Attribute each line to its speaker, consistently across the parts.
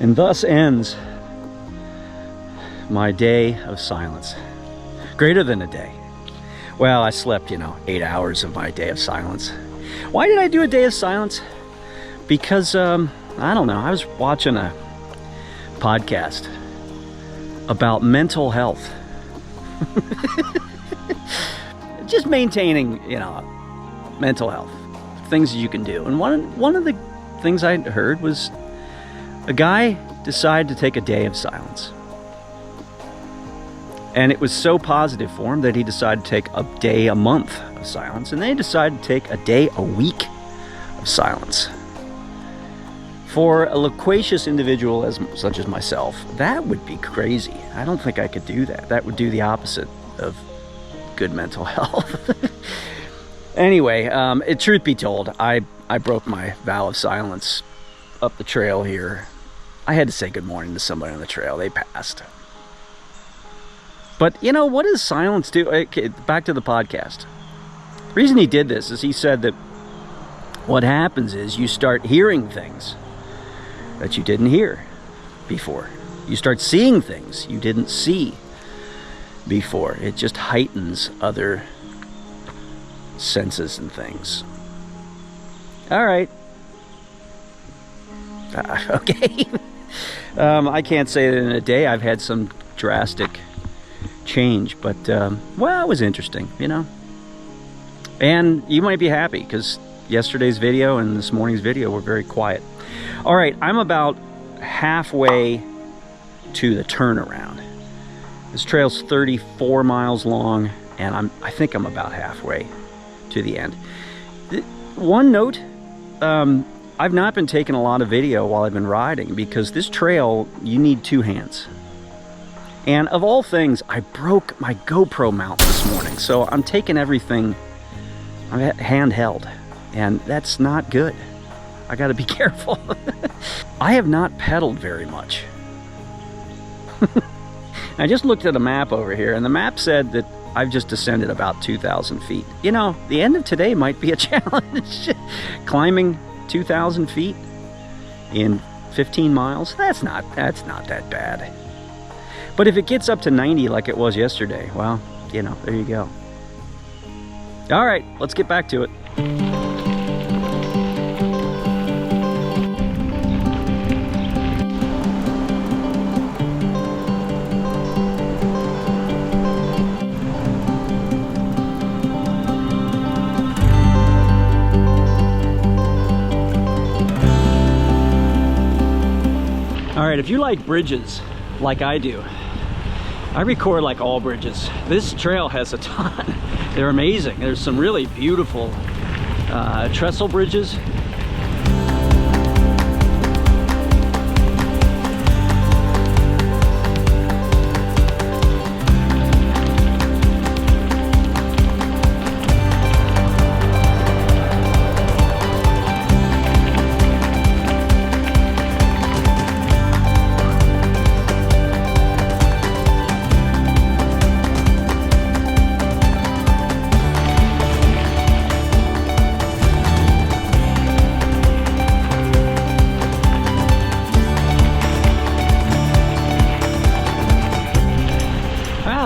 Speaker 1: And thus ends my day of silence. Greater than a day. Well, I slept, 8 hours of my day of silence. Why did I do a day of silence? Because, I don't know, I was watching a podcast about mental health. Just maintaining, mental health. Things that you can do. And one of the things I heard was a guy decided to take a day of silence. And it was so positive for him that he decided to take a day a month of silence. And they decided to take a day a week of silence. For a loquacious individual such as myself, that would be crazy. I don't think I could do that. That would do the opposite of good mental health. Anyway, truth be told, I broke my vow of silence up the trail here. I had to say good morning to somebody on the trail. They passed. But, what does silence do? Okay, back to the podcast. The reason he did this is he said that what happens is you start hearing things that you didn't hear before. You start seeing things you didn't see before. It just heightens other senses and things. All right. Okay. I can't say that in a day I've had some drastic change, but well, it was interesting, and you might be happy because yesterday's video and this morning's video were very quiet. All right, I'm about halfway to the turnaround. This trail's 34 miles long, and I think I'm about halfway to the end. One note, I've not been taking a lot of video while I've been riding because this trail, you need two hands. And of all things, I broke my GoPro mount this morning, so I'm taking everything handheld, and that's not good. I gotta be careful. I have not pedaled very much. I just looked at a map over here, and the map said that I've just descended about 2,000 feet. The end of today might be a challenge. Climbing 2,000 feet in 15 miles, that's not that bad. But if it gets up to 90 like it was yesterday, well, there you go. All right, let's get back to it. All right, if you like bridges like I do, I record like all bridges. This trail has a ton. They're amazing. There's some really beautiful trestle bridges.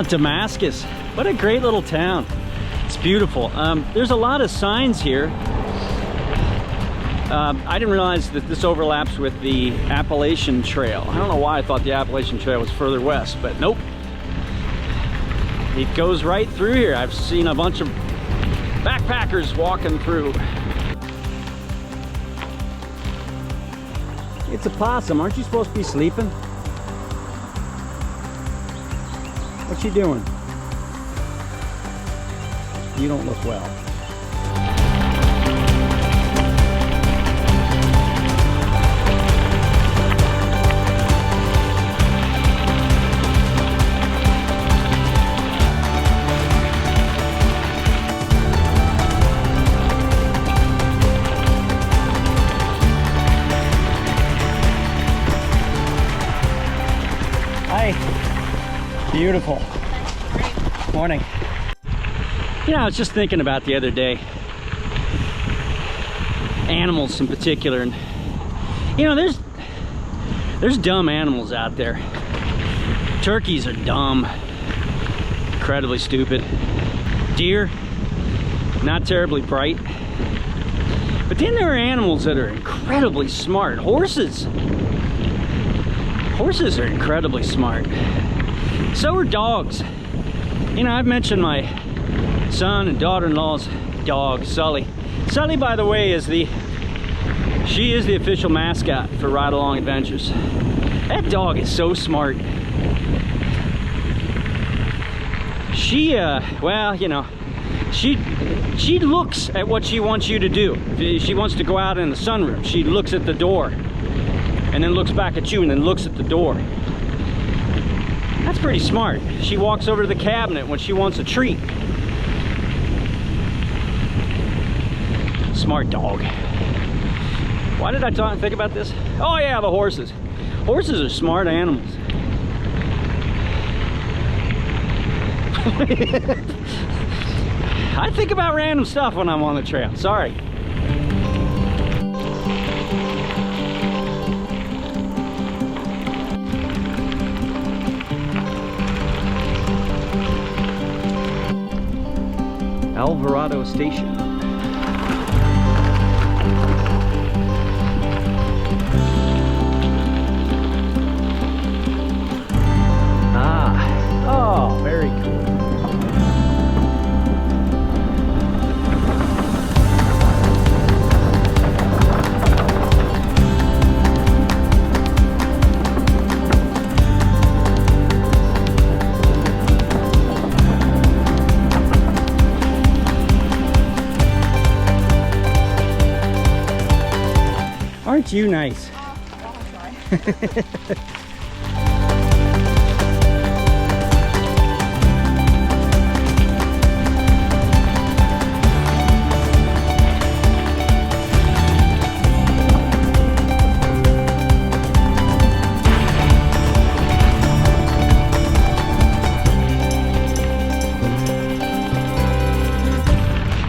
Speaker 1: Damascus, what a great little town. It's beautiful. There's a lot of signs here. I didn't realize that this overlaps with the Appalachian Trail. I don't know why I thought the Appalachian Trail was further west, but nope. It goes right through here. I've seen a bunch of backpackers walking through. It's a possum. Aren't you supposed to be sleeping? What you doing? You don't look well. Hi. Beautiful. Morning. I was just thinking about the other day, there's There's dumb animals out there. Turkeys are dumb, incredibly stupid. Deer, not terribly bright. But then there are animals that are incredibly smart. Horses. Horses are incredibly smart. So are dogs. You know, I've mentioned my son and daughter-in-law's dog, Sully. Sully, by the way, she is the official mascot for Ride Along Adventures. That dog is so smart. She, well, you know, she looks at what she wants you to do. If she wants to go out in the sunroom, she looks at the door and then looks back at you and then looks at the door. That's pretty smart. She walks over to the cabinet when she wants a treat. Smart dog. Why did I think about this? Oh yeah, the horses. Horses are smart animals. I think about random stuff when I'm on the trail. Sorry. Alvarado Station. Oh, very cool. Aren't you nice?
Speaker 2: Oh, sorry.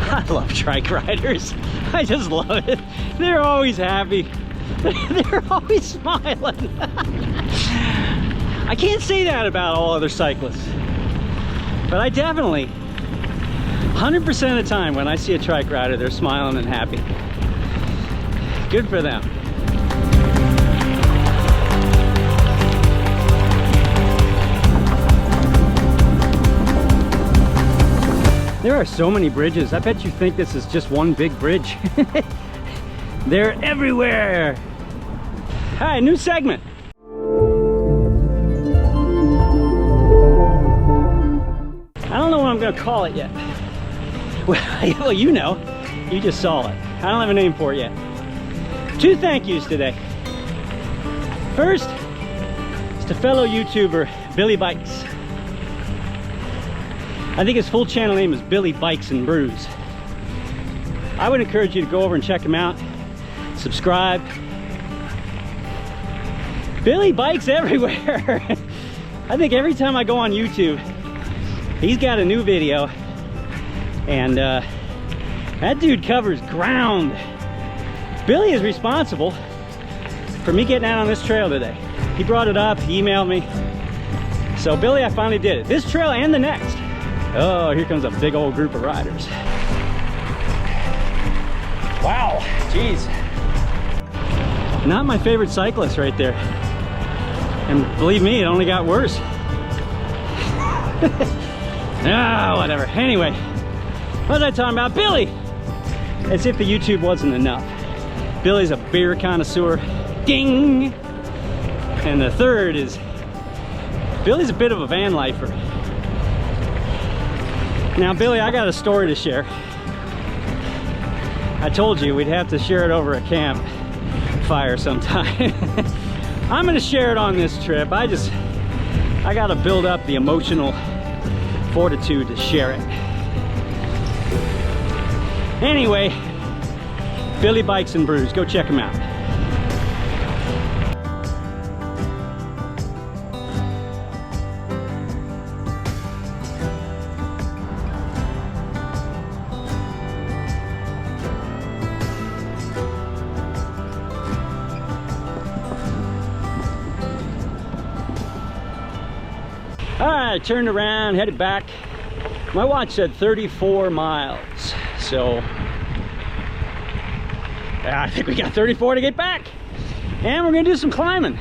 Speaker 1: I love trike riders. I just love it. They're always happy. They're always smiling. I can't say that about all other cyclists, but I definitely, 100% of the time when I see a trike rider, they're smiling and happy. Good for them. There are so many bridges. I bet you think this is just one big bridge. They're everywhere. All right, new segment. I don't know what I'm gonna call it yet. Well, you know, you just saw it. I don't have a name for it yet. 2 thank yous today. First, it's to fellow YouTuber Billy Bikes. I think his full channel name is Billy Bikes and Brews. I would encourage you to go over and check him out. Subscribe. Billy Bikes everywhere. I think every time I go on YouTube, he's got a new video, and that dude covers ground. Billy is responsible for me getting out on this trail today. He brought it up, he emailed me. So Billy, I finally did it. This trail and the next. Oh, here comes a big old group of riders. Wow, jeez. Not my favorite cyclist right there. And believe me, it only got worse. Ah, whatever. Anyway, what was I talking about? Billy! As if the YouTube wasn't enough. Billy's a beer connoisseur. Ding! And the third is, Billy's a bit of a van lifer. Now, Billy, I got a story to share. I told you we'd have to share it over a campfire sometime. I'm gonna share it on this trip. I gotta build up the emotional fortitude to share it. Anyway, Billy Bikes and Brews, go check him out. I turned around, headed back. My watch said 34 miles. So I think we got 34 to get back. And we're gonna do some climbing.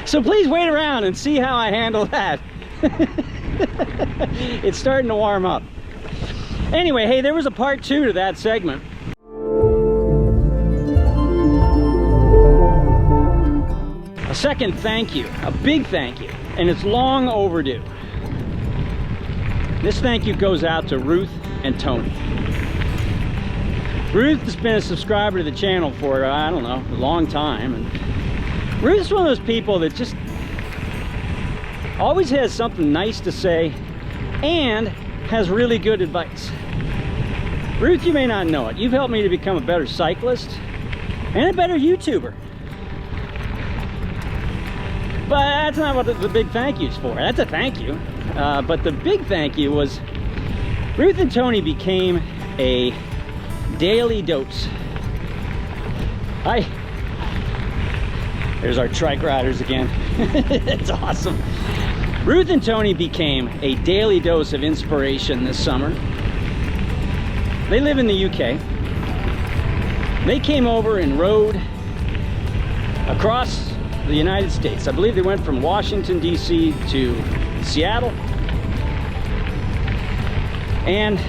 Speaker 1: So please wait around and see how I handle that. It's starting to warm up. Anyway, hey, there was a part 2 to that segment. A second thank you, a big thank you, and it's long overdue. This thank you goes out to Ruth and Tony. Ruth has been a subscriber to the channel for, I don't know, a long time. And Ruth's one of those people that just always has something nice to say and has really good advice. Ruth, you may not know it. You've helped me to become a better cyclist and a better YouTuber. But that's not what the big thank you's for. That's a thank you. But the big thank you was Ruth and Tony became a daily dose. There's our trike riders again. It's awesome. Ruth and Tony became a daily dose of inspiration this summer. They live in the UK. They came over and rode across the United States. I believe they went from Washington, D.C. to Seattle. And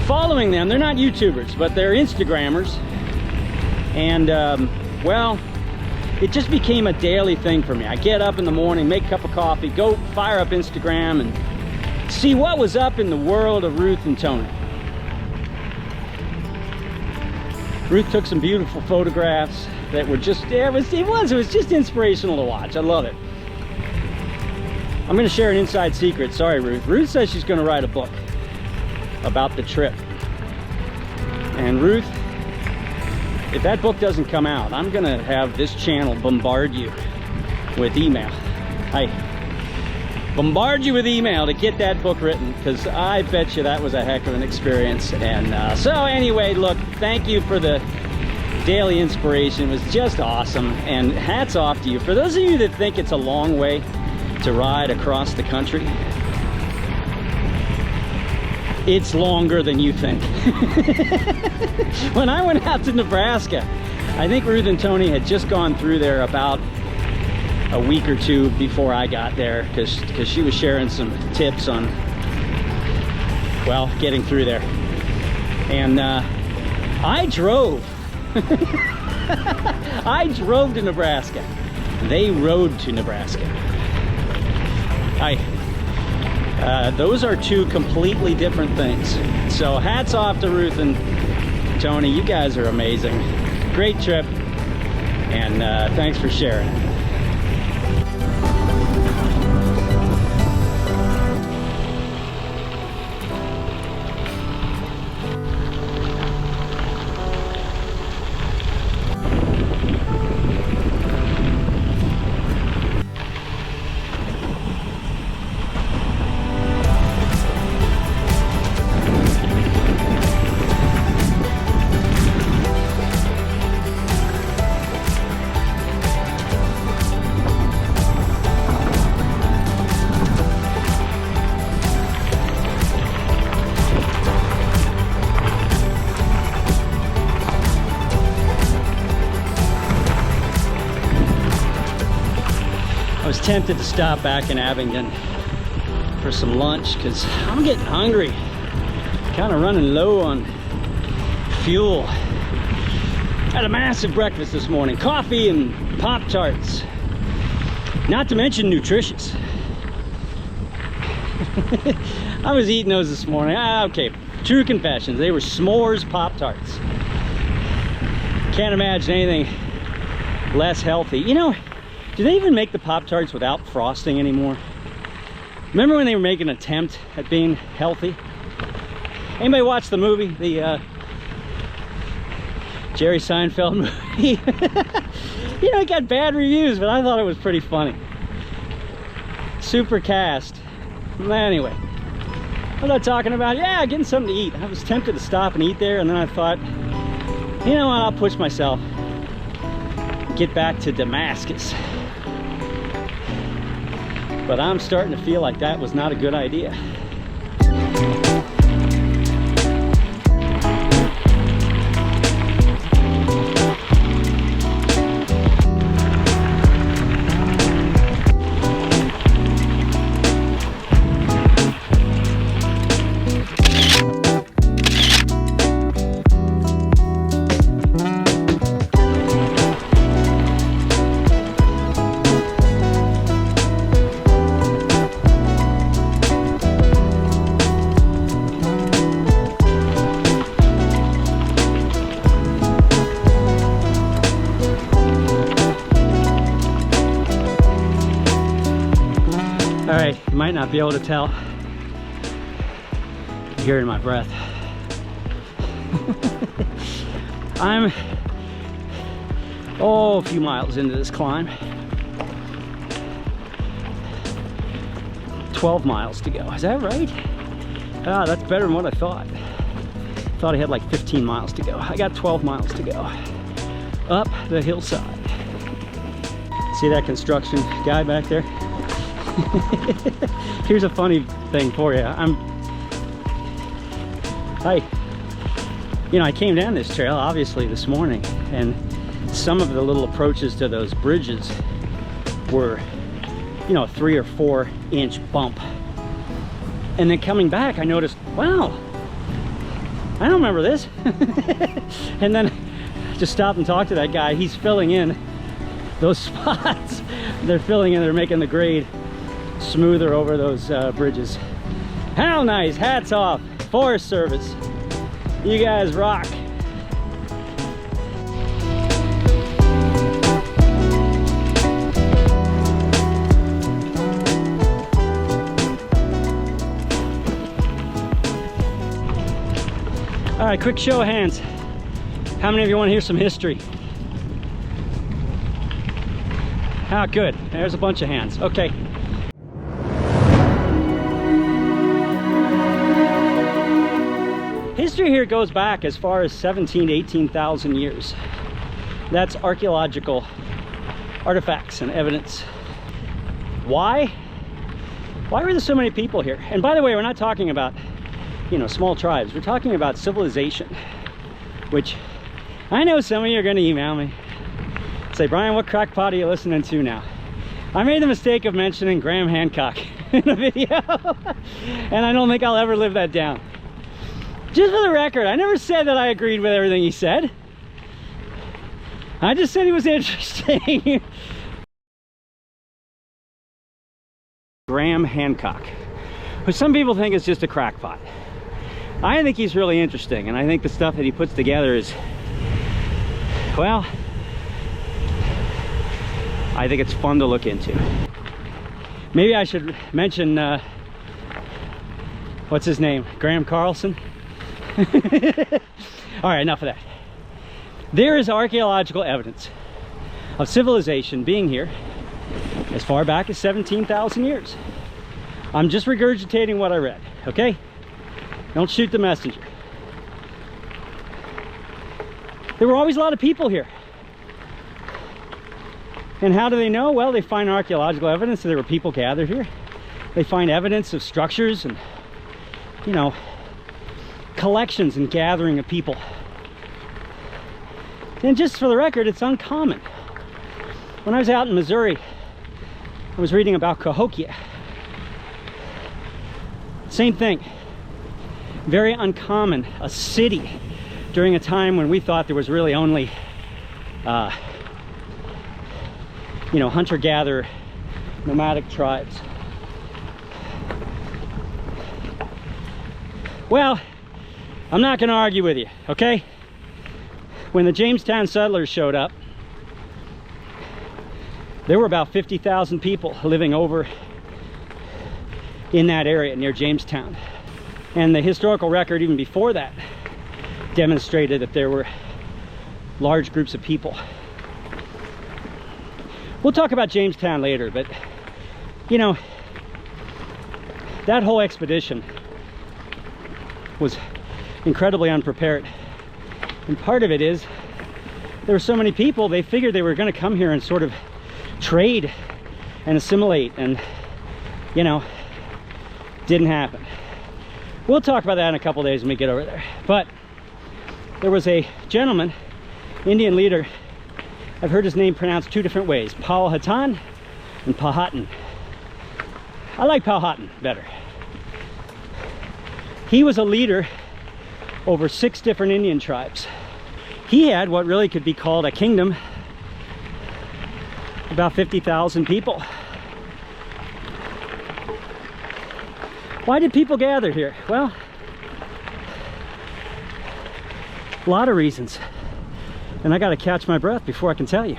Speaker 1: following them, they're not YouTubers, but they're Instagrammers. And, well, it just became a daily thing for me. I get up in the morning, make a cup of coffee, go fire up Instagram and see what was up in the world of Ruth and Tony. Ruth took some beautiful photographs that were just, it was just inspirational to watch. I love it. I'm going to share an inside secret. Sorry, Ruth. Ruth says she's going to write a book about the trip. And Ruth, if that book doesn't come out, I'm going to have this channel bombard you with email. Bombard you with email to get that book written, because I bet you that was a heck of an experience. And so anyway, look, thank you for the daily inspiration. It was just awesome, and hats off to you. For those of you that think it's a long way to ride across the country, it's longer than you think. When I went out to Nebraska, I think Ruth and Tony had just gone through there about a week or two before I got there, because she was sharing some tips on, well, getting through there. And I drove. I drove to Nebraska. They rode to Nebraska. Those are two completely different things. So hats off to Ruth and Tony. You guys are amazing. Great trip. And thanks for sharing. I was tempted to stop back in Abingdon for some lunch because I'm getting hungry, kind of running low on fuel. Had a massive breakfast this morning, coffee and Pop-Tarts, not to mention nutritious. I was eating those this morning. Okay, true confessions, they were s'mores Pop-Tarts. Can't imagine anything less healthy. You know, do they even make the Pop-Tarts without frosting anymore? Remember when they were making an attempt at being healthy? Anybody watch the movie? The Jerry Seinfeld movie? You know, it got bad reviews, but I thought it was pretty funny. Super cast. Anyway, what was I talking about? Yeah, getting something to eat. I was tempted to stop and eat there, and then I thought, you know what, I'll push myself. Get back to Damascus. But I'm starting to feel like that was not a good idea. All right, you might not be able to tell. I'm hearing my breath. I'm a few miles into this climb. 12 miles to go. Is that right? Ah, that's better than what I thought. Thought I had like 15 miles to go. I got 12 miles to go. Up the hillside. See that construction guy back there? Here's a funny thing for you. I came down this trail obviously this morning, and some of the little approaches to those bridges were, a 3 or 4 inch bump. And then coming back, I noticed, wow, I don't remember this. And then just stop and talk to that guy. He's filling in those spots. They're filling in, they're making the grade smoother over those bridges. How nice. Hats off. Forest Service, you guys rock. All right, quick show of hands. How many of you want to hear some history? Ah, good. There's a bunch of hands. Okay. History here goes back as far as 17,000 to 18,000 years. That's archaeological artifacts and evidence. Why? Why were there so many people here? And by the way, we're not talking about, small tribes. We're talking about civilization, which I know some of you are going to email me. Say, Brian, what crackpot are you listening to now? I made the mistake of mentioning Graham Hancock in a video, and I don't think I'll ever live that down. Just for the record, I never said that I agreed with everything he said. I just said he was interesting. Graham Hancock, who some people think is just a crackpot. I think he's really interesting, and I think the stuff that he puts together is, well, I think it's fun to look into. Maybe I should mention, what's his name? Graham Carlson? All right, enough of that. There is archaeological evidence of civilization being here as far back as 17,000 years. I'm just regurgitating what I read, okay? Don't shoot the messenger. There were always a lot of people here. And how do they know? Well, they find archaeological evidence that there were people gathered here. They find evidence of structures and, collections and gathering of people. And just for the record, it's uncommon. When I was out in Missouri, I was reading about Cahokia. Same thing. Very uncommon. A city during a time when we thought there was really only hunter-gatherer nomadic tribes. Well, I'm not going to argue with you, okay? When the Jamestown settlers showed up, there were about 50,000 people living over in that area near Jamestown. And the historical record even before that demonstrated that there were large groups of people. We'll talk about Jamestown later, but that whole expedition was incredibly unprepared. And part of it is there were so many people, they figured they were going to come here and sort of trade and assimilate and you know, didn't happen. We'll talk about that in a couple days when we get over there. But there was a gentleman, Indian leader, I've heard his name pronounced two different ways, Powhatan and Powhatan. I like Powhatan better. He was a leader over 6 different Indian tribes. He had what really could be called a kingdom, about 50,000 people. Why did people gather here? Well, a lot of reasons. And I gotta catch my breath before I can tell you.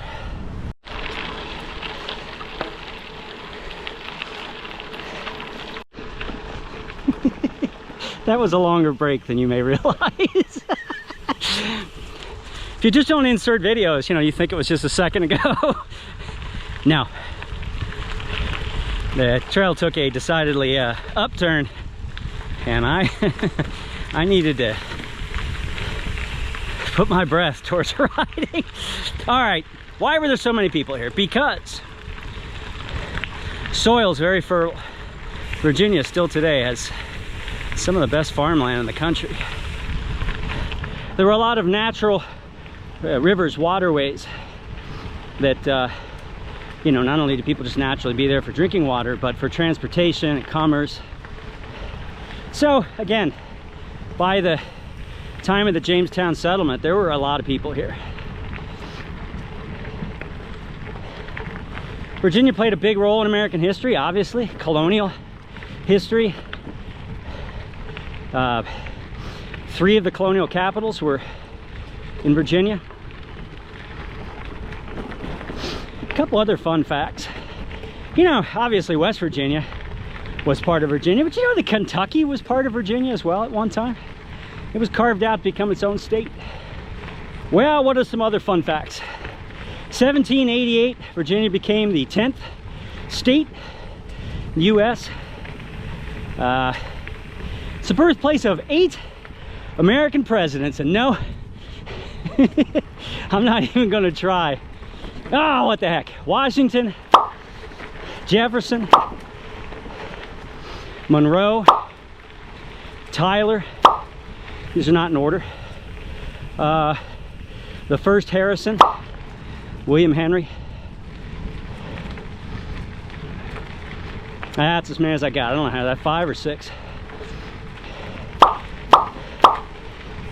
Speaker 1: That was a longer break than you may realize. If you just don't insert videos, you know, you think it was just a second ago. No. The trail took a decidedly upturn, and I needed to put my breath towards riding. All right, why were there so many people here? Because soil's very fertile. Virginia still today has some of the best farmland in the country. There were a lot of natural rivers, waterways that you know, not only do people just naturally be there for drinking water, but for transportation and commerce. So again, by the time of the Jamestown settlement, there were a lot of people here. Virginia played a big role in American history, obviously, colonial history. 3 of the colonial capitals were in Virginia. A couple other fun facts. You know, obviously West Virginia was part of Virginia, but you know that Kentucky was part of Virginia as well at one time? It was carved out to become its own state. Well, what are some other fun facts? 1788, Virginia became the 10th state in the U.S. It's the birthplace of 8 American presidents, and no, I'm not even going to try. Oh, what the heck. Washington, Jefferson, Monroe, Tyler. These are not in order. The first Harrison, William Henry. That's as many as I got. I don't know how that, 5 or 6.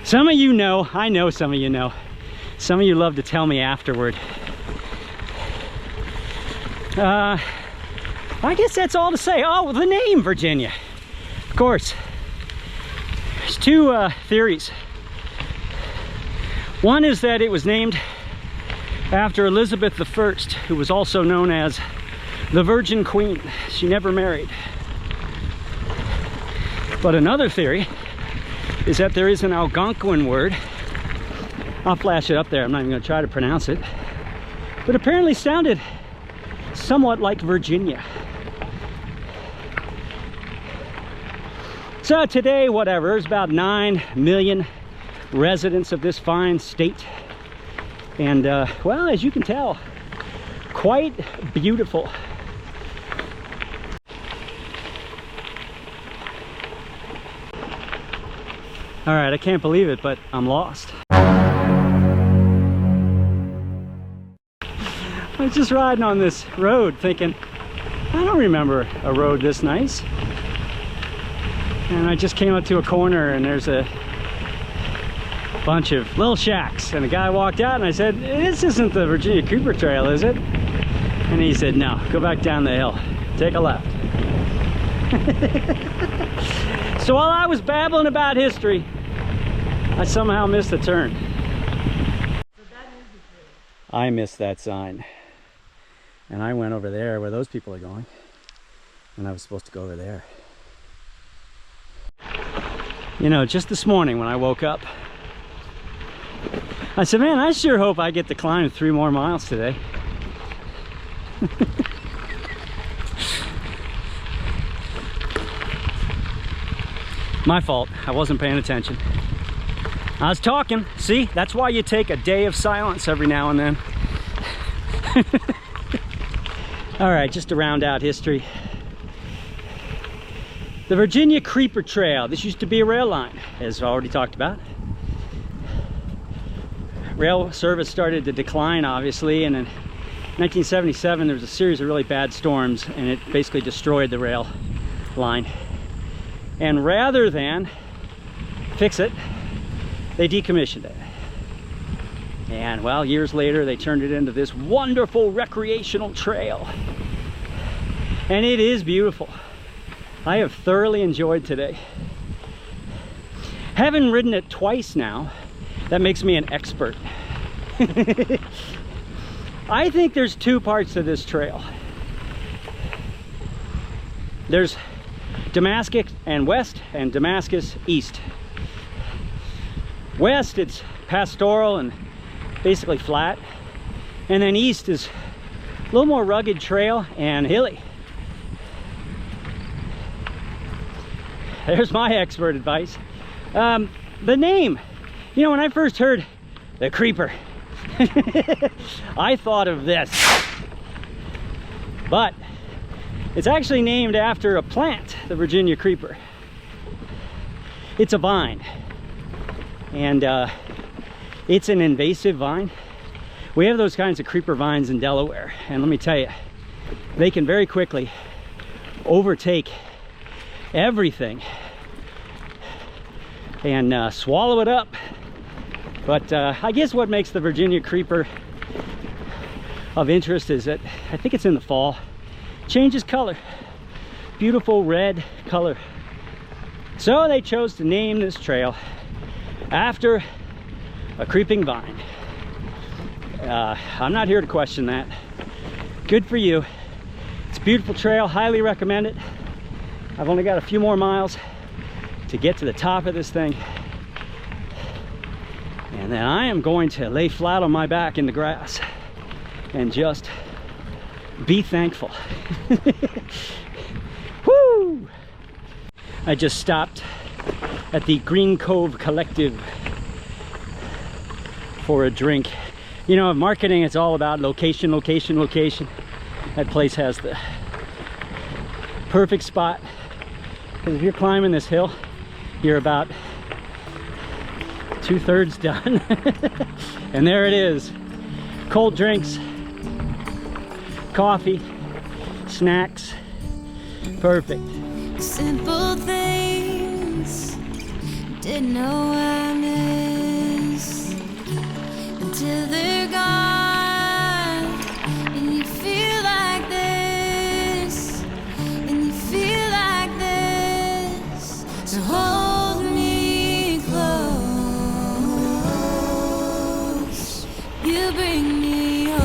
Speaker 1: Some of you know, I know some of you know. Some of you love to tell me afterward. I guess that's all to say. Oh, the name Virginia. Of course. There's 2 theories. One is that it was named after Elizabeth I, who was also known as the Virgin Queen. She never married. But another theory is that there is an Algonquin word. I'll flash it up there. I'm not even going to try to pronounce it. But apparently sounded somewhat like Virginia. So today, whatever, there's about 9 million residents of this fine state. And well, as you can tell, quite beautiful. All right, I can't believe it, but I'm lost. I was just riding on this road thinking, I don't remember a road this nice. And I just came up to a corner and there's a bunch of little shacks. And a guy walked out and I said, this isn't the Virginia Cooper Trail, is it? And he said, no, go back down the hill, take a left. So while I was babbling about history, I somehow missed the turn. I missed that sign. And I went over there where those people are going. And I was supposed to go over there. You know, just this morning when I woke up, I said, man, I sure hope I get to climb 3 more miles today. My fault. I wasn't paying attention. I was talking. See, that's why you take a day of silence every now and then. All right, just to round out history. The Virginia Creeper Trail. This used to be a rail line, as already talked about. Rail service started to decline, obviously, and in 1977 there was a series of really bad storms, and it basically destroyed the rail line. And rather than fix it, they decommissioned it. And well, years later they turned it into this wonderful recreational trail. And it is beautiful. I have thoroughly enjoyed today. Having ridden it twice now, that makes me an expert. I think there's two parts to this trail. There's Damascus and west, and Damascus east. West, it's pastoral and basically flat. And then east is a little more rugged trail and hilly. There's my expert advice. The name, you know, when I first heard the Creeper, I thought of this. But it's actually named after a plant, the Virginia Creeper. It's a vine. And it's an invasive vine. We have those kinds of creeper vines in Delaware. And let me tell you, they can very quickly overtake everything and swallow it up. But I guess what makes the Virginia Creeper of interest is that I think it's in the fall. Changes color, beautiful red color. So they chose to name this trail after a creeping vine. I'm not here to question that. Good for you. It's a beautiful trail, highly recommend it. I've only got a few more miles to get to the top of this thing. And then I am going to lay flat on my back in the grass and just be thankful. Woo! I just stopped at the Green Cove Collective for a drink. You know, marketing, it's all about location, location, location. That place has the perfect spot. Because if you're climbing this hill, you're about 2/3 done. And there it is. Cold drinks, coffee, snacks. Perfect.
Speaker 3: Simple things didn't know I miss until they're gone, and you feel like this, and you feel like this. So hold me close. You bring me home.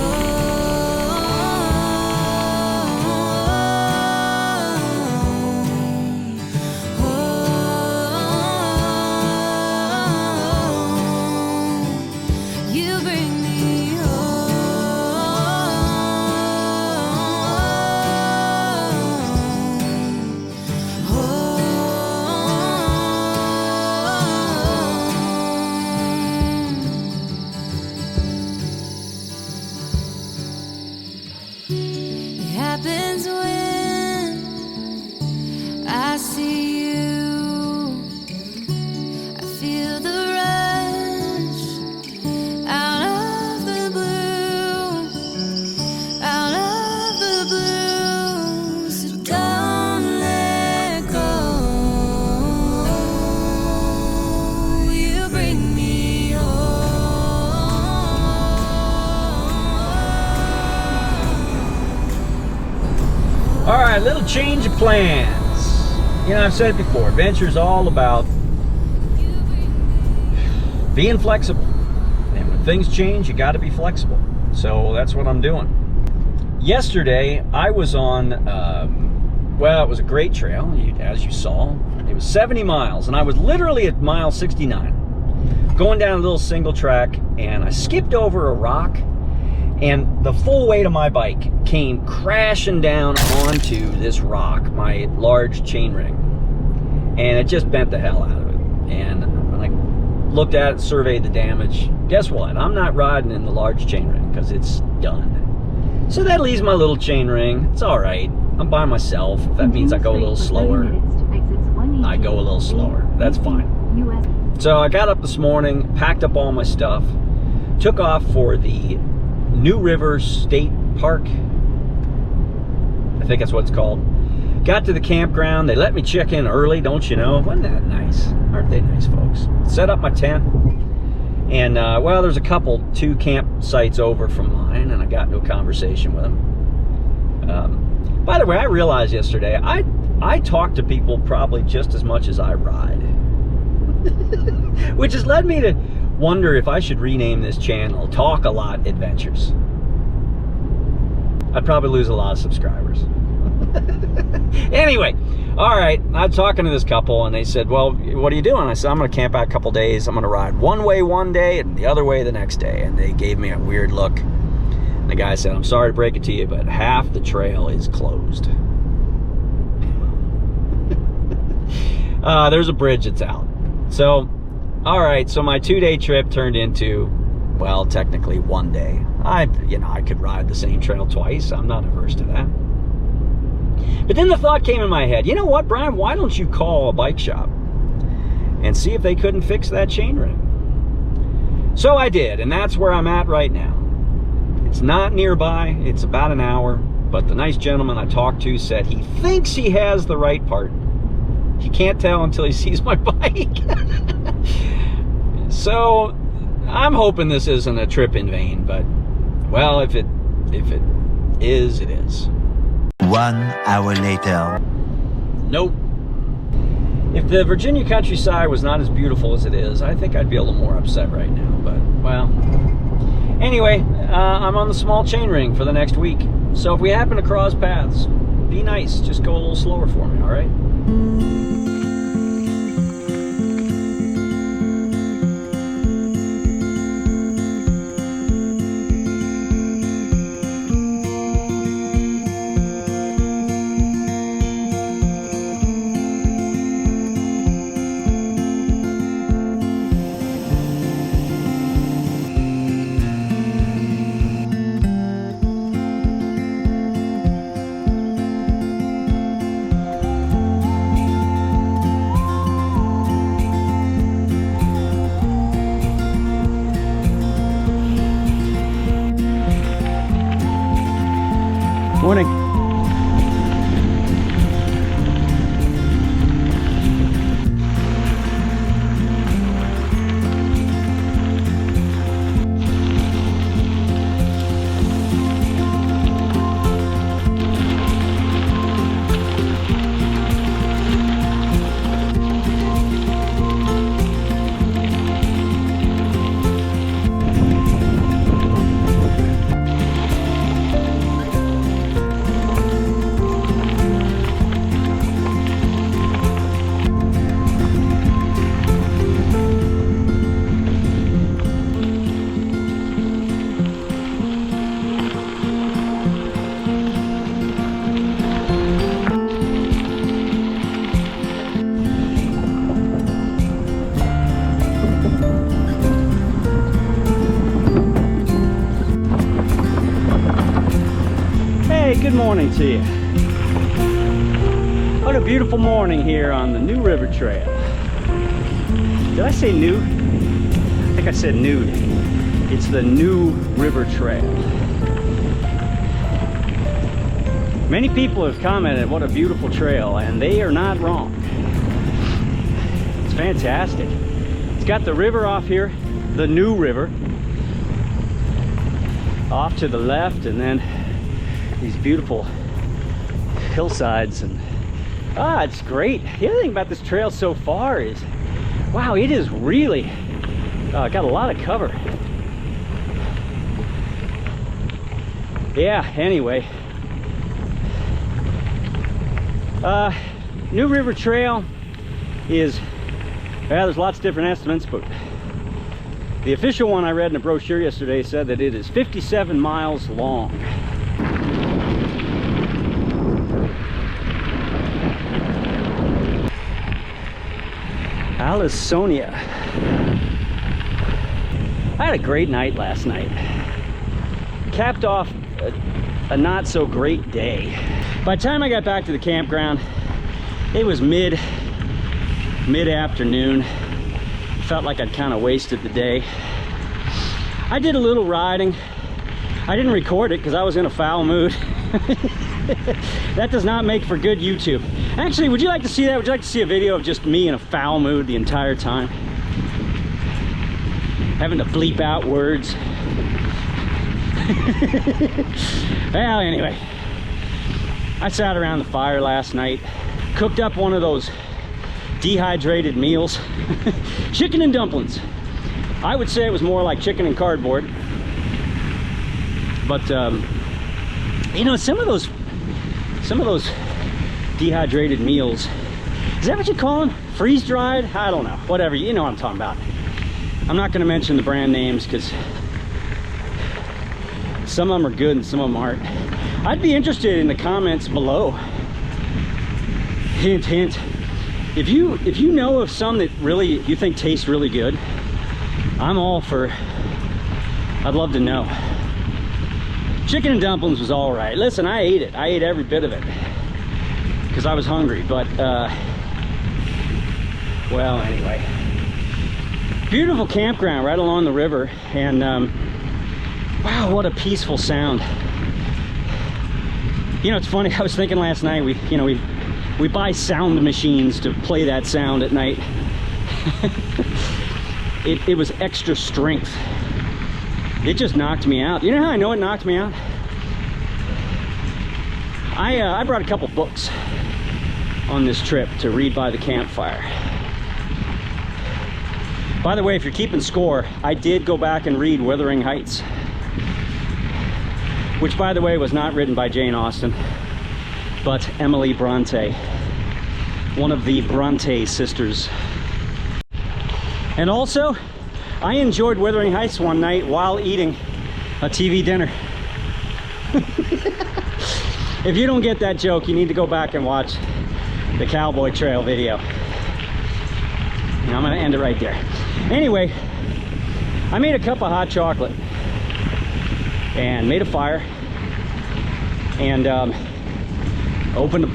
Speaker 3: Happens when I see you. I feel the rush out of the blue, out of the blue. So don't let go. You bring me home.
Speaker 1: All right, little change of plans. You know, I've said it before, adventure's all about being flexible. And when things change, you gotta be flexible. So that's what I'm doing. Yesterday, I was on, well, it was a great trail, as you saw. It was 70 miles, and I was literally at mile 69. Going down a little single track, and I skipped over a rock, and the full weight of my bike came crashing down onto this rock, my large chain ring, and it just bent the hell out of it. And when I looked at it, surveyed the damage, guess what? I'm not riding in the large chain ring because it's done. So that leaves my little chain ring. It's all right. I'm by myself. That means I go a little slower. I go a little slower. That's fine. So I got up this morning, packed up all my stuff, took off for the New River State Park. I think that's what it's called. Got to the campground. They let me check in early, don't you know? Wasn't that nice? Aren't they nice folks? Set up my tent. And, well, there's a couple, 2 campsites over from mine, and I got into a conversation with them. By the way, I realized yesterday, I talk to people probably just as much as I ride. Which has led me to wonder if I should rename this channel Talk A Lot Adventures. I'd probably lose a lot of subscribers. Anyway, all right, I'm talking to this couple, and they said, well, what are you doing? I said, I'm going to camp out a couple days. I'm going to ride one way one day and the other way the next day. And they gave me a weird look. And the guy said, I'm sorry to break it to you, but half the trail is closed. There's a bridge that's out. So, all right, so my 2-day trip turned into, well, technically 1 day. I could ride the same trail twice. I'm not averse to that. But then the thought came in my head, you know what, Brian, why don't you call a bike shop and see if they couldn't fix that chain ring? So I did, and that's where I'm at right now. It's not nearby, it's about an hour, but the nice gentleman I talked to said he thinks he has the right part. He can't tell until he sees my bike. So I'm hoping this isn't a trip in vain, but well, if it is, it is.
Speaker 4: 1 hour later.
Speaker 1: Nope. If the Virginia countryside was not as beautiful as it is, I think I'd be a little more upset right now, but well. Anyway, I'm on the small chain ring for the next week. So if we happen to cross paths, be nice. Just go a little slower for me, all right? Morning. Good morning to you. What a beautiful morning here on the New River Trail. Did I say new? I think I said nude. It's the New River Trail. Many people have commented what a beautiful trail, and they are not wrong. It's fantastic. It's got the river off here, the New River, off to the left, and then these beautiful hillsides, and it's great. The other thing about this trail so far is, wow, it is really got a lot of cover. Yeah, anyway, New River Trail is, well, there's lots of different estimates, but the official one I read in a brochure yesterday said that it is 57 miles long. Alisonia. I had a great night last night. Capped off a not so great day. By the time I got back to the campground, it was mid mid-afternoon. Felt like I'd kind of wasted the day. I did a little riding. I didn't record it because I was in a foul mood. That does not make for good YouTube. Actually, would you like to see that? Would you like to see a video of just me in a foul mood the entire time? Having to bleep out words. Well, anyway, I sat around the fire last night, cooked up one of those dehydrated meals. Chicken and dumplings. I would say it was more like chicken and cardboard, but you know, some of those dehydrated meals, is that what you call them? Freeze dried? I don't know, whatever, you know what I'm talking about. I'm not going to mention the brand names because some of them are good and some of them aren't. I'd be interested in the comments below. Hint, hint. If you know of some that really you think taste really good, I'm all for, I'd love to know. Chicken and dumplings was all right. Listen, I ate it. I ate every bit of it because I was hungry, but well, anyway. Beautiful campground right along the river, and wow, what a peaceful sound. You know, it's funny, I was thinking last night, we buy sound machines to play that sound at night. It was extra strength. It just knocked me out. You know how I know it knocked me out? I brought a couple books on this trip to read by the campfire. By the way, if you're keeping score, I did go back and read Wuthering Heights, which, by the way, was not written by Jane Austen, but Emily Bronte, one of the Bronte sisters. And also, I enjoyed Wuthering Heights one night while eating a TV dinner. If you don't get that joke, you need to go back and watch the Cowboy Trail video. And I'm gonna end it right there. Anyway, I made a cup of hot chocolate and made a fire and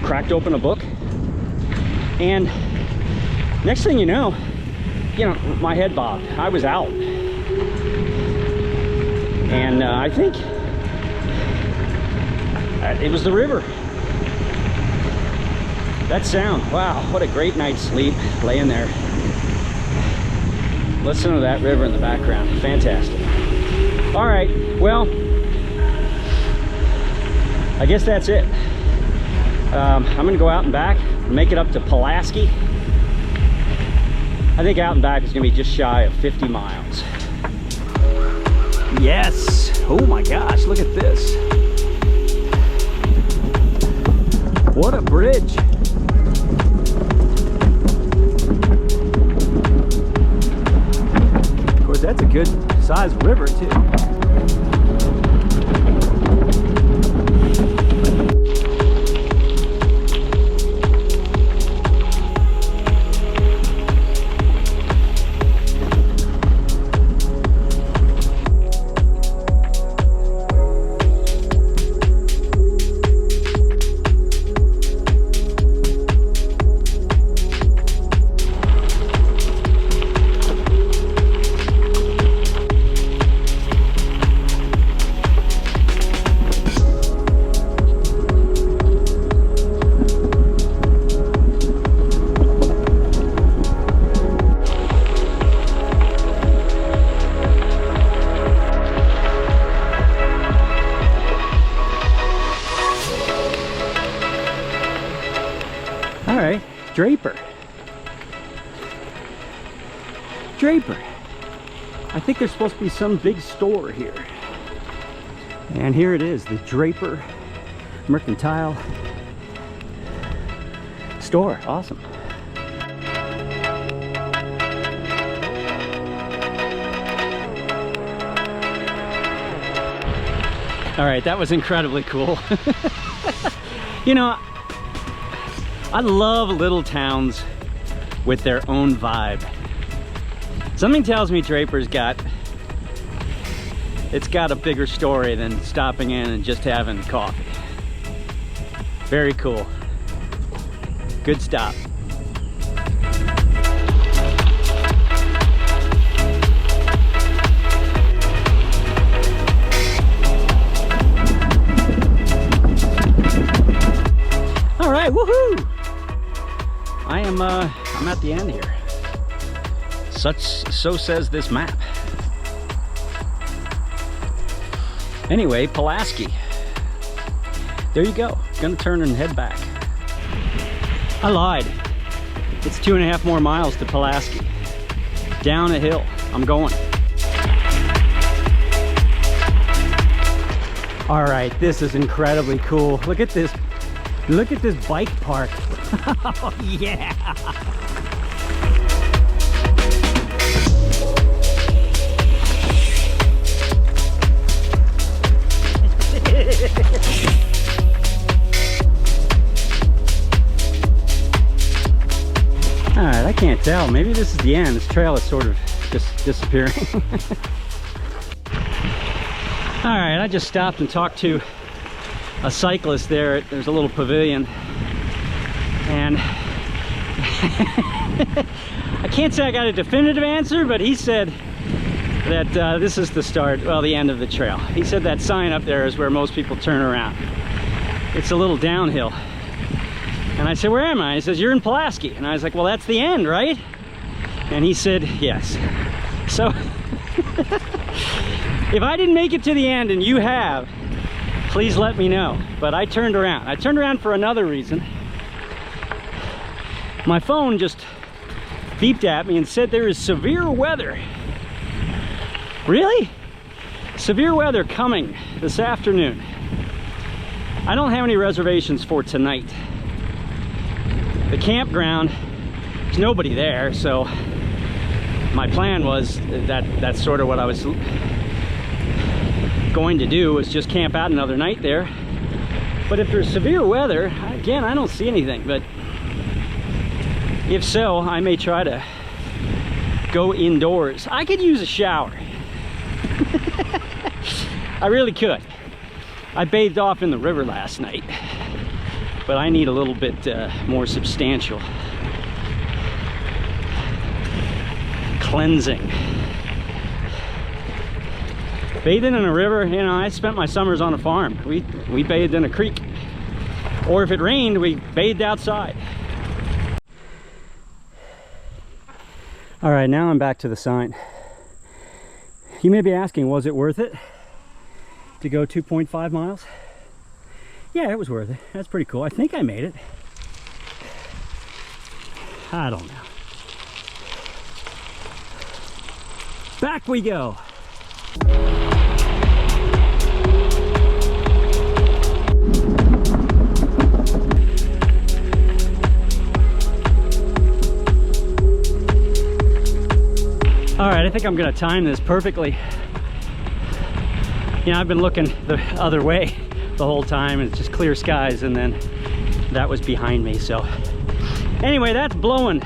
Speaker 1: cracked open a book, and next thing you know, my head bobbed. I was out, and I think it was the river. That sound, wow, what a great night's sleep, laying there. Listen to that river in the background, fantastic. All right, well, I guess that's it. I'm gonna go out and back, make it up to Pulaski. I think out and back is gonna be just shy of 50 miles. Yes, oh my gosh, look at this. What a bridge. Of course, that's a good sized river too. Draper. I think there's supposed to be some big store here. And here it is, the Draper Mercantile store. Awesome. All right, that was incredibly cool. You know, I love little towns with their own vibe. Something tells me Draper's got a bigger story than stopping in and just having coffee. Very cool. Good stop. I'm at the end here. So says this map. Anyway, Pulaski. There you go. Gonna turn and head back. I lied. It's 2.5 more miles to Pulaski. Down a hill. I'm going. All right, this is incredibly cool. Look at this. Look at this bike park. Oh, yeah. All right, I can't tell. Maybe this is the end. This trail is sort of just disappearing. All right, I just stopped and talked to a cyclist there. There's a little pavilion, and I can't say I got a definitive answer, but he said that this is the start, well, the end of the trail. He said that sign up there is where most people turn around. It's a little downhill. And I said, where am I? He says, you're in Pulaski. And I was like, well, that's the end, right? And he said, yes. So if I didn't make it to the end and you have, please let me know. But I turned around. I turned around for another reason. My phone just beeped at me and said there is severe weather. Really? Severe weather coming this afternoon. I don't have any reservations for tonight. The campground, there's nobody there, so my plan was that's sort of what I was going to do, was just camp out another night there. But if there's severe weather, again, I don't see anything, but if so, I may try to go indoors. I could use a shower. I really could. I bathed off in the river last night, but I need a little bit more substantial cleansing. Bathing in a river, you know, I spent my summers on a farm. We bathed in a creek, or if it rained, we bathed outside. All right, now I'm back to the sign. You may be asking, was it worth it to go 2.5 miles? Yeah, it was worth it. That's pretty cool. I think I made it. I don't know. Back we go. All right, I think I'm gonna time this perfectly. You know, I've been looking the other way the whole time, and it's just clear skies, and then that was behind me. So anyway, that's blowing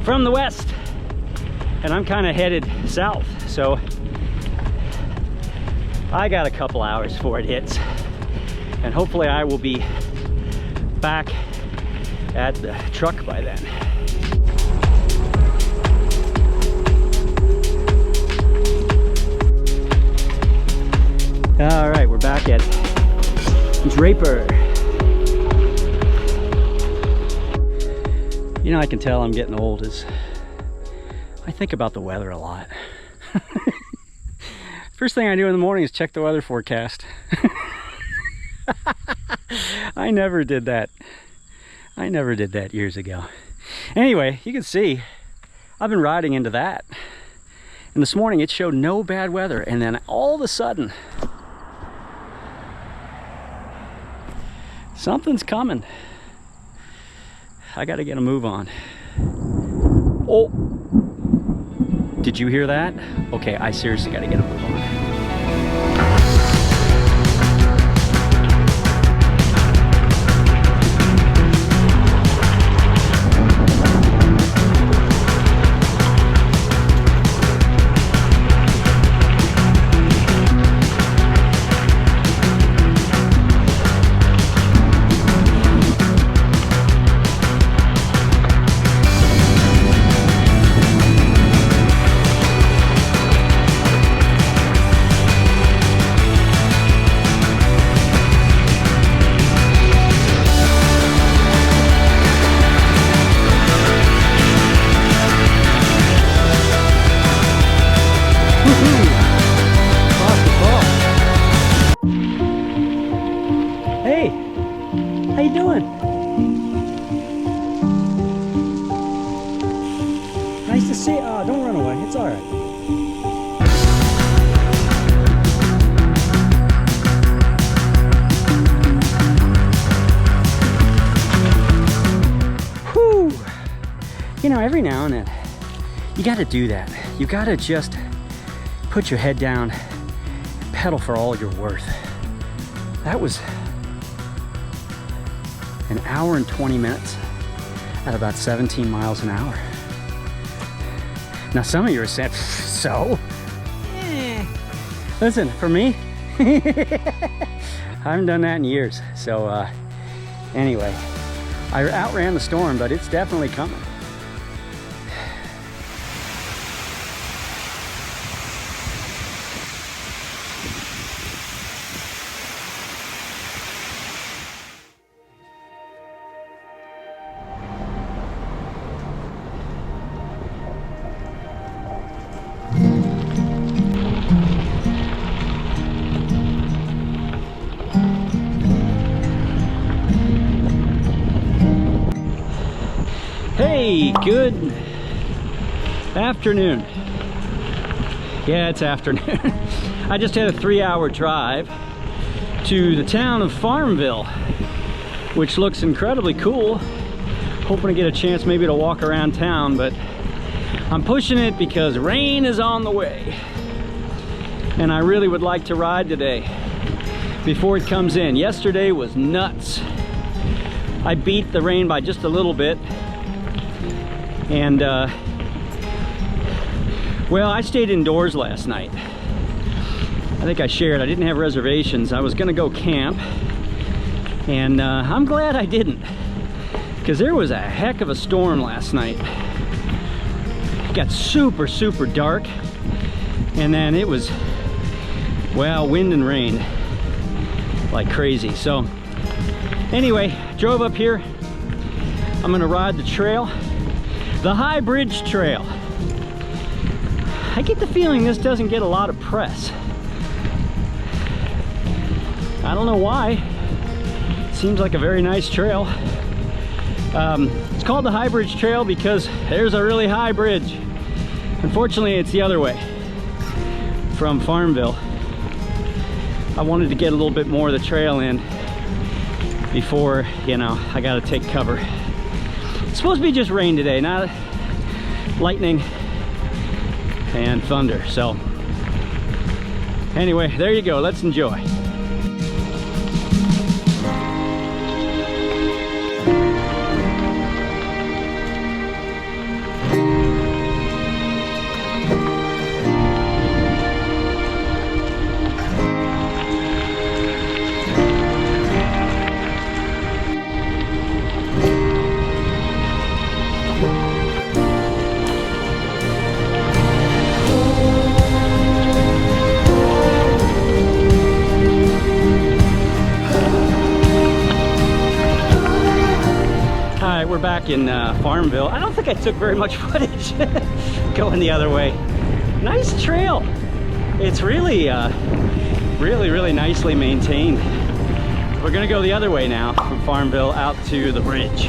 Speaker 1: from the west, and I'm kind of headed south, so I got a couple hours before it hits, and hopefully I will be back at the truck by then. All right, we're back at Draper. You know, I can tell I'm getting old is I think about the weather a lot. First thing I do in the morning is check the weather forecast. I never did that. I never did that years ago. Anyway, you can see I've been riding into that. And this morning it showed no bad weather, and then all of a sudden something's coming. I gotta get a move on. Oh, did you hear that? Okay, I seriously gotta get a move on. every now and then, you got to do that. You got to just put your head down and pedal for all you're worth. That was an hour and 20 minutes at about 17 miles an hour. Now some of you are saying, so? Listen, for me, I haven't done that in years. So anyway, I outran the storm, but it's definitely coming. Hey, good afternoon. Yeah, it's afternoon. I just had a 3-hour drive to the town of Farmville, which looks incredibly cool. Hoping to get a chance maybe to walk around town, but I'm pushing it because rain is on the way. And I really would like to ride today before it comes in. Yesterday was nuts. I beat the rain by just a little bit. And well, I stayed indoors last night. I think I shared, I didn't have reservations. I was gonna go camp, and I'm glad I didn't, because there was a heck of a storm last night. It got super, super dark, and then it was, well, wind and rain like crazy. So anyway, drove up here. I'm gonna ride the trail. The High Bridge Trail. I get the feeling this doesn't get a lot of press. I don't know why. It seems like a very nice trail. It's called the High Bridge Trail because there's a really high bridge. Unfortunately, it's the other way from Farmville. I wanted to get a little bit more of the trail in before, you know, I gotta take cover. It's supposed to be just rain today, not lightning and thunder. So anyway, there you go. Let's enjoy. We're back in Farmville. I don't think I took very much footage going the other way. Nice trail. It's really, really nicely maintained. We're gonna go the other way now from Farmville out to the bridge.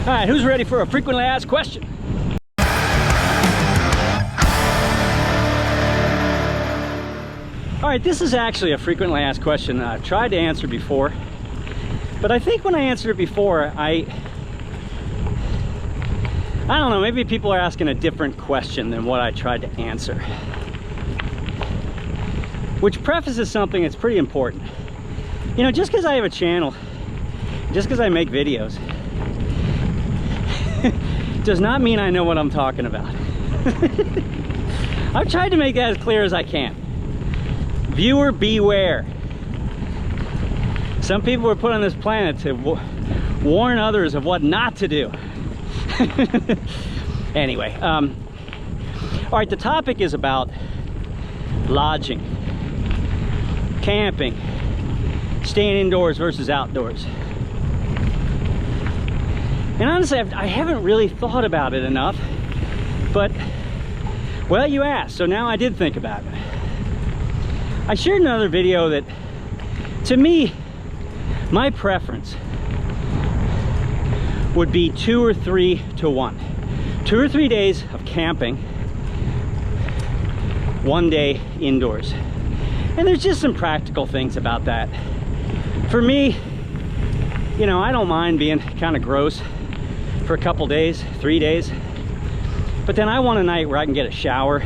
Speaker 1: All right, who's ready for a frequently asked question? All right, this is actually a frequently asked question that I've tried to answer before, but I think when I answered it before, I don't know, maybe people are asking a different question than what I tried to answer. Which prefaces something that's pretty important. You know, just because I have a channel, just because I make videos, does not mean I know what I'm talking about. I've tried to make that as clear as I can. Viewer beware. Some people were put on this planet to warn others of what not to do. Anyway, all right, the topic is about lodging, camping, staying indoors versus outdoors. And honestly, I haven't really thought about it enough, but, well, you asked, so now I did think about it. I shared another video that, to me, my preference would be 2 or 3 to 1. 2 or 3 days of camping one day indoors. And there's just some practical things about that. For me, you know, I don't mind being kind of gross for a couple days, 3 days. But then I want a night where I can get a shower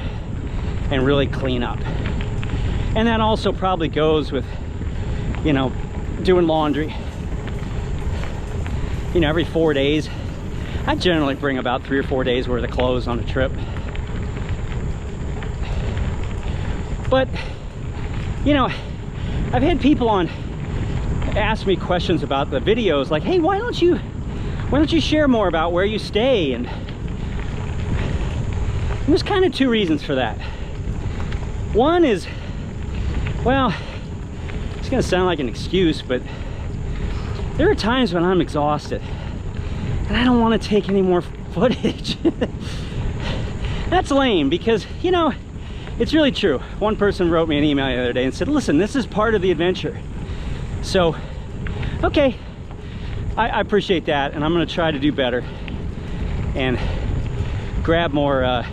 Speaker 1: and really clean up. And that also probably goes with, you know, doing laundry. You know, every 4 days, I generally bring about 3 or 4 days worth of clothes on a trip. But, you know, I've had people on ask me questions about the videos, like, hey, why don't you share more about where you stay? And there's kind of 2 reasons for that. One is, well, it's gonna sound like an excuse, but there are times when I'm exhausted and I don't want to take any more footage. That's lame, because, you know, it's really true. One person wrote me an email the other day and said, listen, this is part of the adventure. So, okay, I appreciate that, and I'm gonna try to do better and grab more,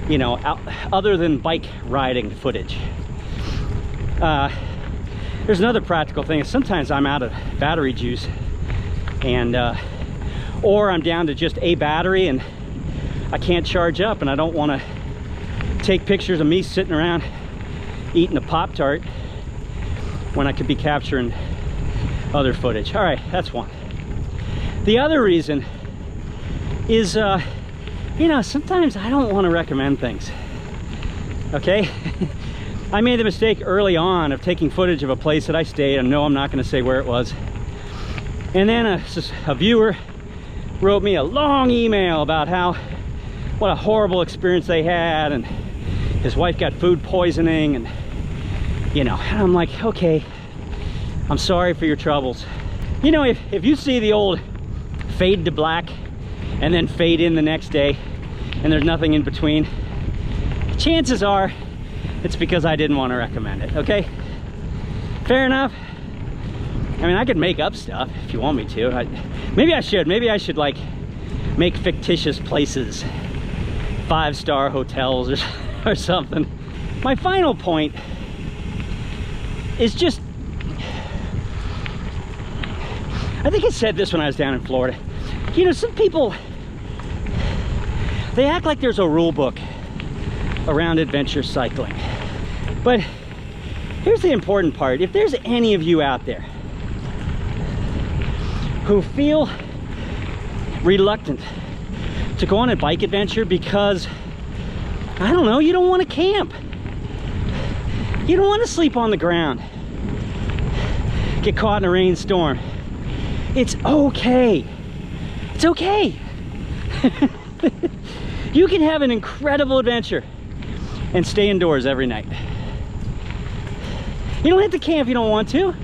Speaker 1: you know, other than bike riding footage. There's another practical thing. Sometimes I'm out of battery juice, and or I'm down to just a battery and I can't charge up, and I don't want to take pictures of me sitting around eating a Pop-Tart when I could be capturing other footage. All right, that's one. The other reason is, you know, sometimes I don't want to recommend things, okay? I made the mistake early on of taking footage of a place that I stayed, and no, I'm not going to say where it was. And then a viewer wrote me a long email about what a horrible experience they had, and his wife got food poisoning, and, you know, and I'm like, okay, I'm sorry for your troubles. You know, if you see the old fade to black and then fade in the next day and there's nothing in between, chances are it's because I didn't want to recommend it, okay? Fair enough. I mean, I could make up stuff if you want me to. Maybe I should like make fictitious places, 5-star hotels or something. My final point is just, I think I said this when I was down in Florida. You know, some people, they act like there's a rule book around adventure cycling. But here's the important part. If there's any of you out there who feel reluctant to go on a bike adventure because, I don't know, you don't want to camp, you don't want to sleep on the ground, get caught in a rainstorm, it's okay. It's okay. You can have an incredible adventure and stay indoors every night. You don't have to camp if you don't want to.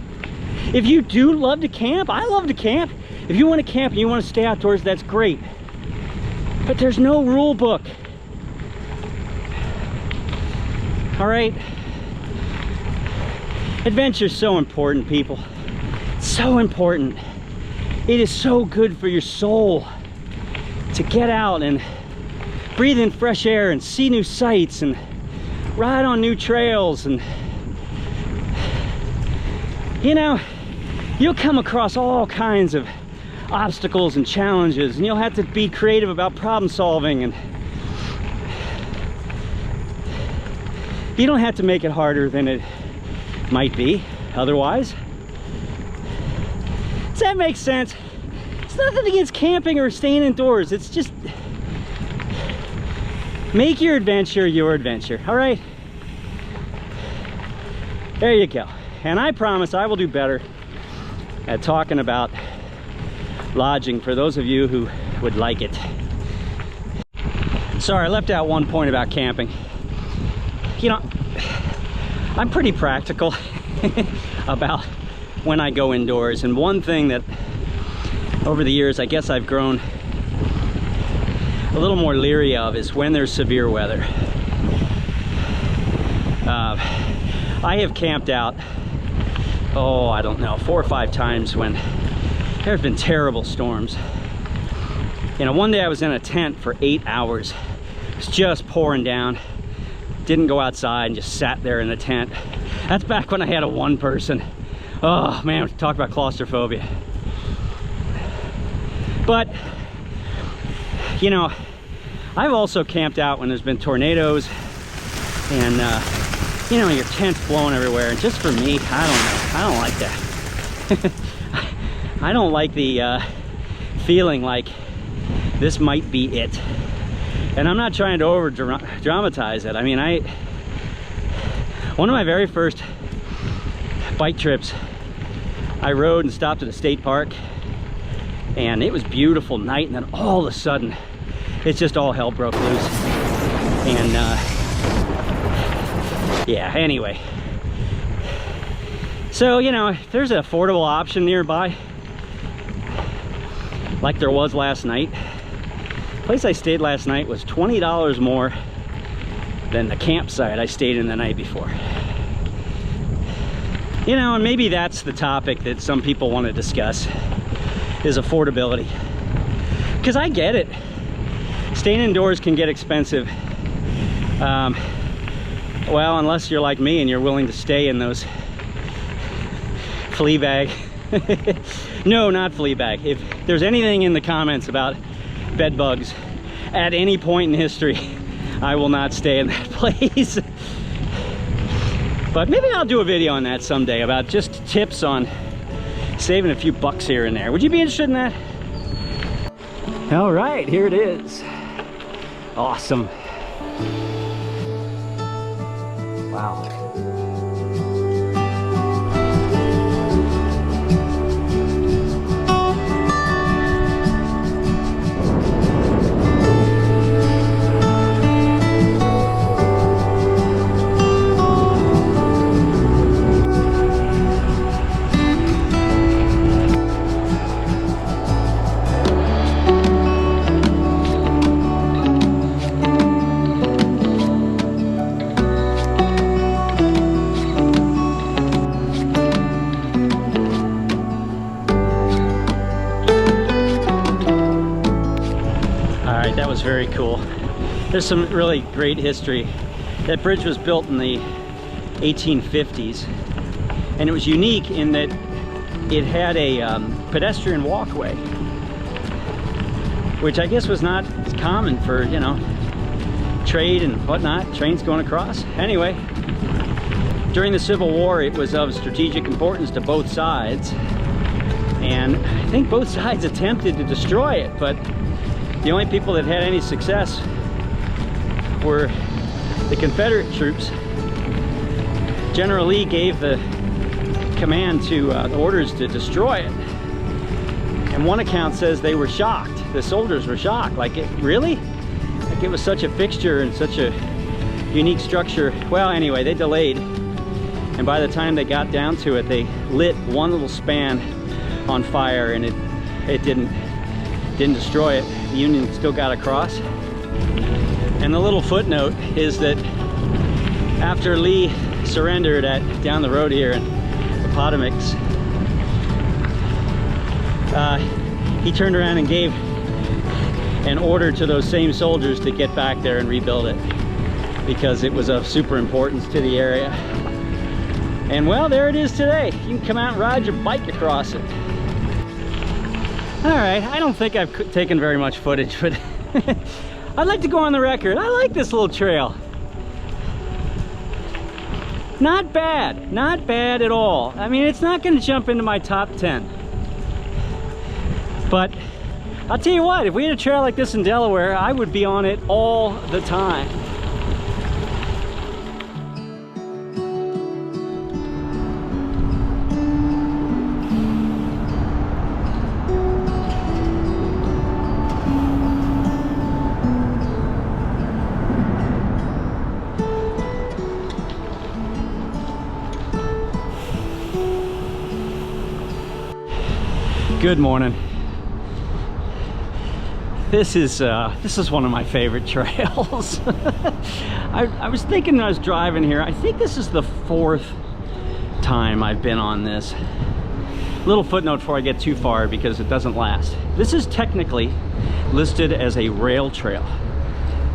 Speaker 1: If you do love to camp, I love to camp. If you want to camp and you want to stay outdoors, that's great. But there's no rule book. All right? Adventure's so important, people. So important. It is so good for your soul to get out and breathe in fresh air and see new sights and ride on new trails. And, you know, you'll come across all kinds of obstacles and challenges, and you'll have to be creative about problem solving, and you don't have to make it harder than it might be otherwise. Does that make sense? It's nothing against camping or staying indoors. It's just make your adventure your adventure. All right, there you go. And I promise I will do better at talking about lodging for those of you who would like it. Sorry, I left out one point about camping. You know, I'm pretty practical about when I go indoors, and one thing that over the years I guess I've grown a little more leery of is when there's severe weather. I have camped out, oh, I don't know, 4 or 5 times when there have been terrible storms. You know, one day I was in a tent for 8 hours. It was just pouring down. didn't go outside and just sat there in the tent. That's back when I had a one person. Oh man, talk about claustrophobia. But, you know, I've also camped out when there's been tornadoes and, you know, your tent's blowing everywhere. And just for me, I don't like that. I don't like the feeling like this might be it. And I'm not trying to over dramatize it. I mean, one of my very first bike trips, I rode and stopped at a state park, and it was beautiful night, and then all of a sudden it's just all hell broke loose. And yeah, anyway, so you know, if there's an affordable option nearby like there was last night, the place I stayed last night was $20 more than the campsite I stayed in the night before. You know, and maybe that's the topic that some people want to discuss, is affordability. Because I get it. Staying indoors can get expensive. Well, unless you're like me and you're willing to stay in those flea bag. No, not flea bag. If there's anything in the comments about bed bugs at any point in history, I will not stay in that place. But maybe I'll do a video on that someday, about just tips on saving a few bucks here and there. Would you be interested in that? All right, here it is. Awesome. Wow. Very cool. There's some really great history. That bridge was built in the 1850s, and it was unique in that it had a pedestrian walkway, which I guess was not as common for, you know, trade and whatnot, trains going across. Anyway, during the Civil War, it was of strategic importance to both sides, and I think both sides attempted to destroy it, but the only people that had any success were the Confederate troops. General Lee gave the command to the orders to destroy it. And one account says they were shocked. The soldiers were shocked. Like, really? Like it was such a fixture and such a unique structure. Well, anyway, they delayed. And by the time they got down to it, they lit one little span on fire, and it didn't destroy it. The Union still got across. And the little footnote is that after Lee surrendered down the road here in the Potomacs, he turned around and gave an order to those same soldiers to get back there and rebuild it, because it was of super importance to the area. And well, there it is today. You can come out and ride your bike across it. All right, I don't think I've taken very much footage, but I'd like to go on the record. I like this little trail. Not bad, not bad at all. I mean, it's not gonna jump into my top 10. But I'll tell you what, if we had a trail like this in Delaware, I would be on it all the time. Good morning. This is one of my favorite trails. I was thinking when I was driving here, I think this is the 4th time I've been on this. Little footnote before I get too far, because it doesn't last. This is technically listed as a rail trail,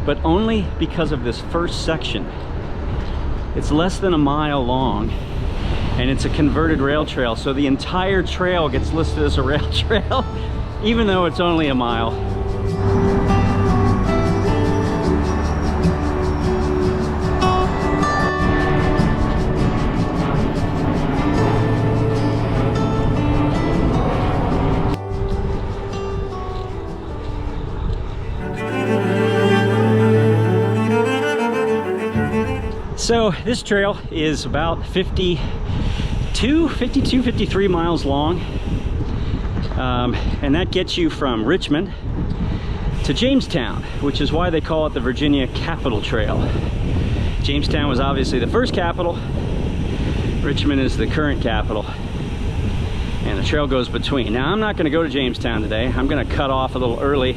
Speaker 1: but only because of this first section. It's less than a mile long, and it's a converted rail trail, so the entire trail gets listed as a rail trail, even though it's only a mile. So this trail is about 53 miles long, and that gets you from Richmond to Jamestown, which is why they call it the Virginia Capital Trail. Jamestown was obviously the first capital. Richmond is the current capital, and the trail goes between. Now, I'm not going to go to Jamestown today. I'm going to cut off a little early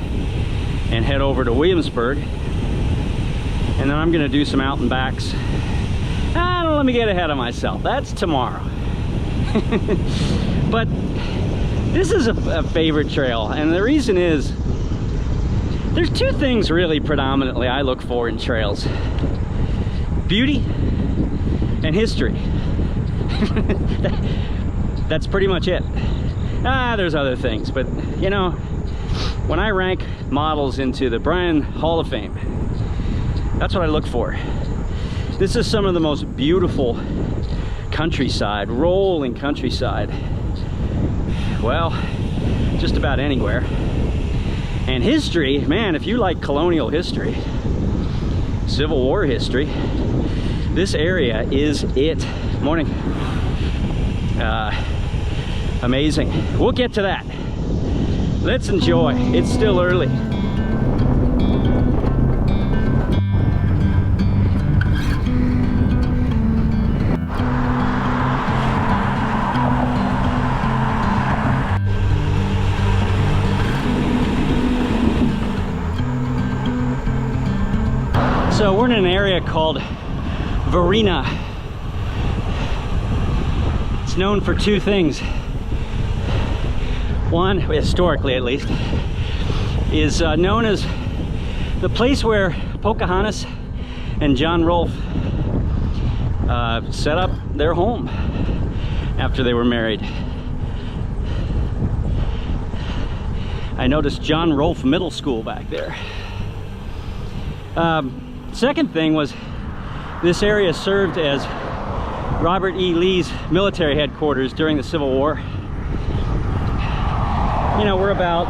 Speaker 1: and head over to Williamsburg, and then I'm going to do some out and backs. Don't let me get ahead of myself. That's tomorrow. But this is a favorite trail, and the reason is there's two things really predominantly I look for in trails: beauty and history. That's pretty much it. There's other things, but you know, when I rank models into the Bryan Hall of Fame, that's what I look for. This is some of the most beautiful countryside, rolling countryside, well, just about anywhere. And history, man, if you like colonial history, Civil War history, this area is it. Morning. Amazing. We'll get to that. Let's enjoy. It's still early. So we're in an area called Vina. It's known for two things. One, historically at least, is known as the place where Pocahontas and John Rolfe set up their home after they were married. I noticed John Rolfe Middle School back there. Second thing was, this area served as Robert E. Lee's military headquarters during the Civil War. You know, we're about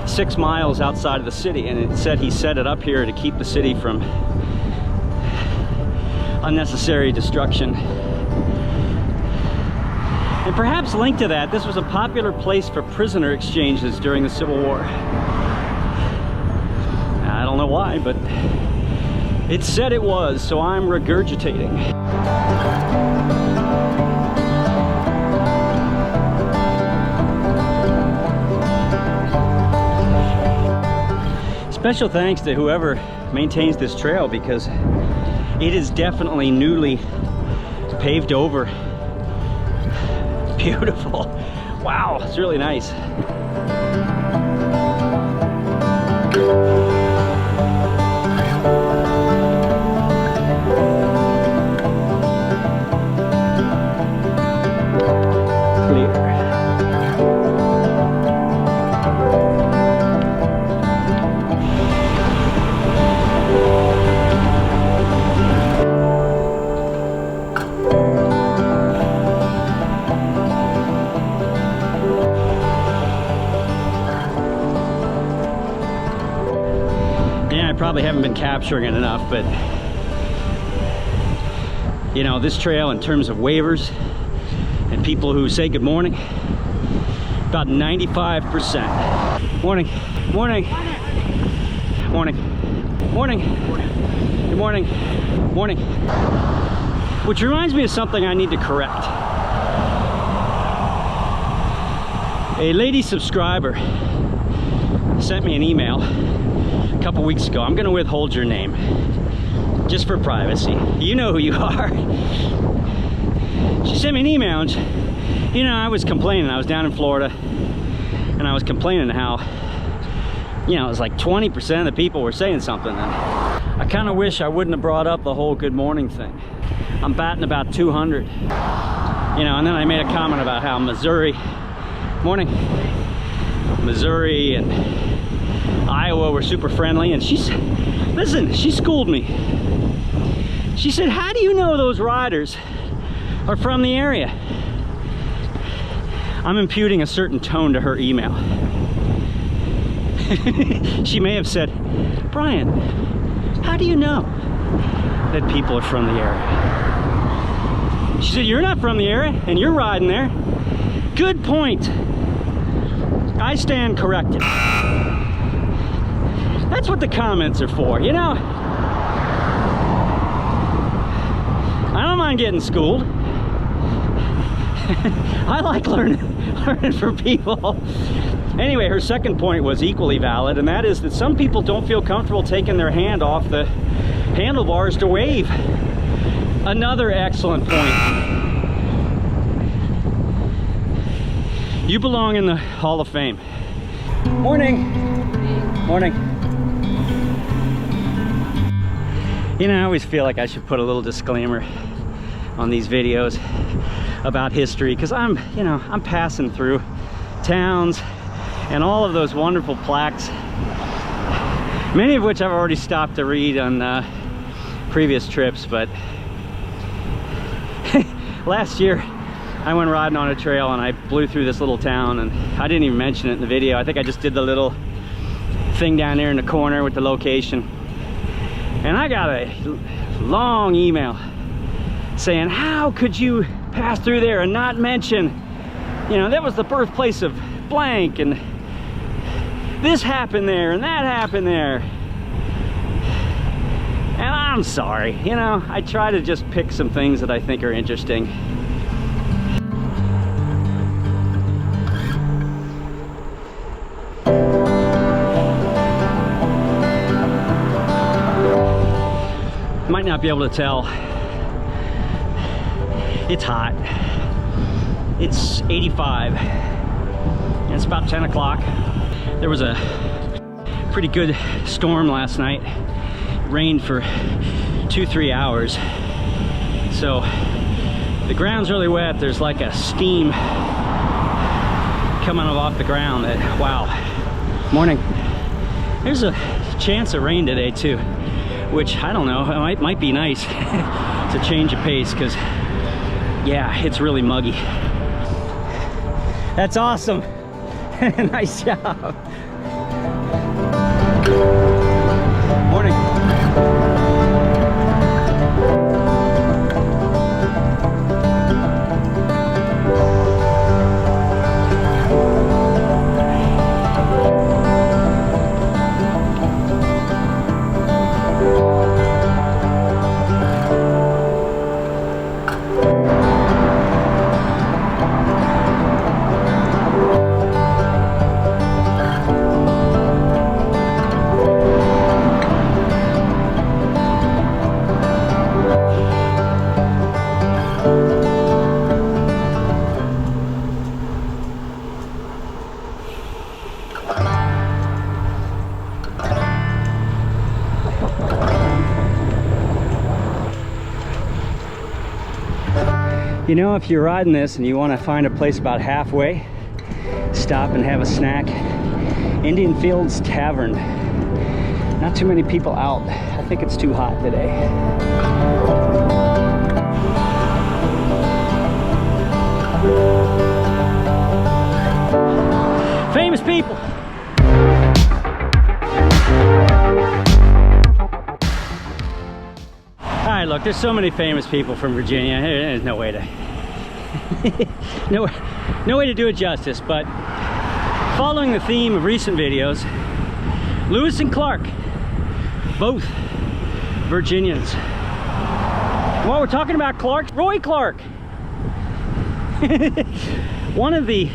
Speaker 1: 6 miles outside of the city, and it said he set it up here to keep the city from unnecessary destruction. And perhaps linked to that, this was a popular place for prisoner exchanges during the Civil War. I don't know why, but it said it was, so I'm regurgitating. Special thanks to whoever maintains this trail, because it is definitely newly paved over. Beautiful. Wow, it's really nice. Probably haven't been capturing it enough, but you know, this trail, in terms of waivers and people who say good morning, about 95%. Morning, morning, morning, morning, good morning, morning. Which reminds me of something I need to correct. A lady subscriber sent me an email a couple weeks ago. I'm going to withhold your name just for privacy. You know who you are. She sent me an email, and you know, I was complaining. I was down in Florida, and I was complaining how, you know, it was like 20% of the people were saying something. And I kind of wish I wouldn't have brought up the whole good morning thing. I'm batting about 200. You know, and then I made a comment about how Missouri and Iowa were super friendly, and she schooled me. She said, how do you know those riders are from the area? I'm imputing a certain tone to her email. She may have said, Brian, how do you know that people are from the area? She said, you're not from the area and you're riding there. Good point. I stand corrected. That's what the comments are for, you know. I don't mind getting schooled. I like learning from people. Anyway, her second point was equally valid, and that is that some people don't feel comfortable taking their hand off the handlebars to wave. Another excellent point. You belong in the Hall of Fame. Morning. Morning. You know, I always feel like I should put a little disclaimer on these videos about history, because I'm passing through towns and all of those wonderful plaques, many of which I've already stopped to read on previous trips. But last year I went riding on a trail and I blew through this little town, and I didn't even mention it in the video. I think I just did the little thing down there in the corner with the location, and I got a long email saying, how could you pass through there and not mention, you know, that was the birthplace of blank, and this happened there and that happened there. And I'm sorry, you know, I try to just pick some things that I think are interesting. Might not be able to tell. It's hot. It's 85. And it's about 10 o'clock. There was a pretty good storm last night. It rained for 2-3 hours. So the ground's really wet. There's like a steam coming off the ground that, wow. Morning. There's a chance of rain today too, which I don't know, it might be nice to change of pace, because yeah, it's really muggy. That's awesome. Nice job. Morning. You know, if you're riding this and you want to find a place about halfway, stop and have a snack. Indian Fields Tavern. Not too many people out. I think it's too hot today. Famous people. All right, look, there's so many famous people from Virginia. There's no way to no way to do it justice, but following the theme of recent videos, Lewis and Clark, both Virginians. While we're talking about Clark, Roy Clark, one of the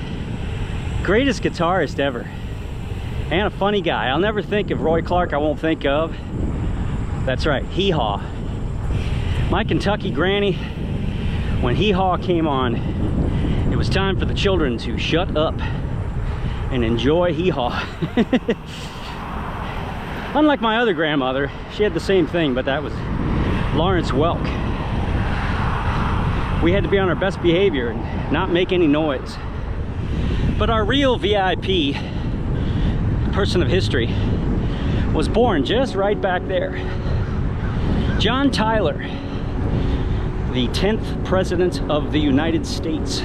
Speaker 1: greatest guitarists ever, and a funny guy. I'll never think of Roy Clark I won't think of. That's right, Hee Haw. My Kentucky granny, when Hee Haw came on, it was time for the children to shut up and enjoy Hee Haw. Unlike my other grandmother, she had the same thing, but that was Lawrence Welk. we had to be on our best behavior and not make any noise. But our real VIP, person of history, was born just right back there. John Tyler, the 10th President of the United States.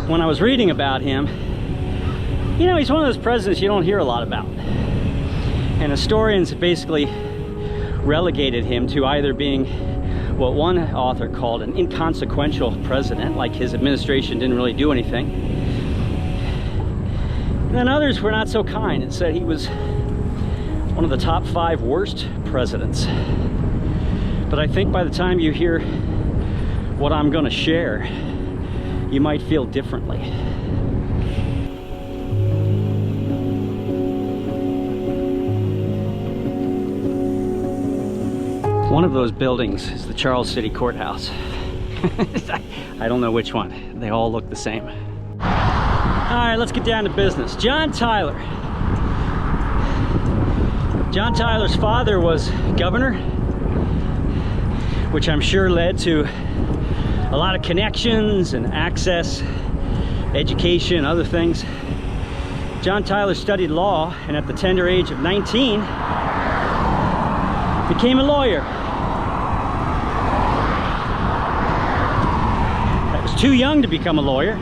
Speaker 1: When I was reading about him, you know, he's one of those presidents you don't hear a lot about. And historians basically relegated him to either being what one author called an inconsequential president, like his administration didn't really do anything. And then others were not so kind and said he was one of the top 5 worst presidents. But I think by the time you hear what I'm going to share, you might feel differently. One of those buildings is the Charles City Courthouse. I don't know which one. They all look the same. All right, let's get down to business. John Tyler. John Tyler's father was governor, which I'm sure led to a lot of connections and access, education, other things. John Tyler studied law, and at the tender age of 19, became a lawyer. I was too young to become a lawyer,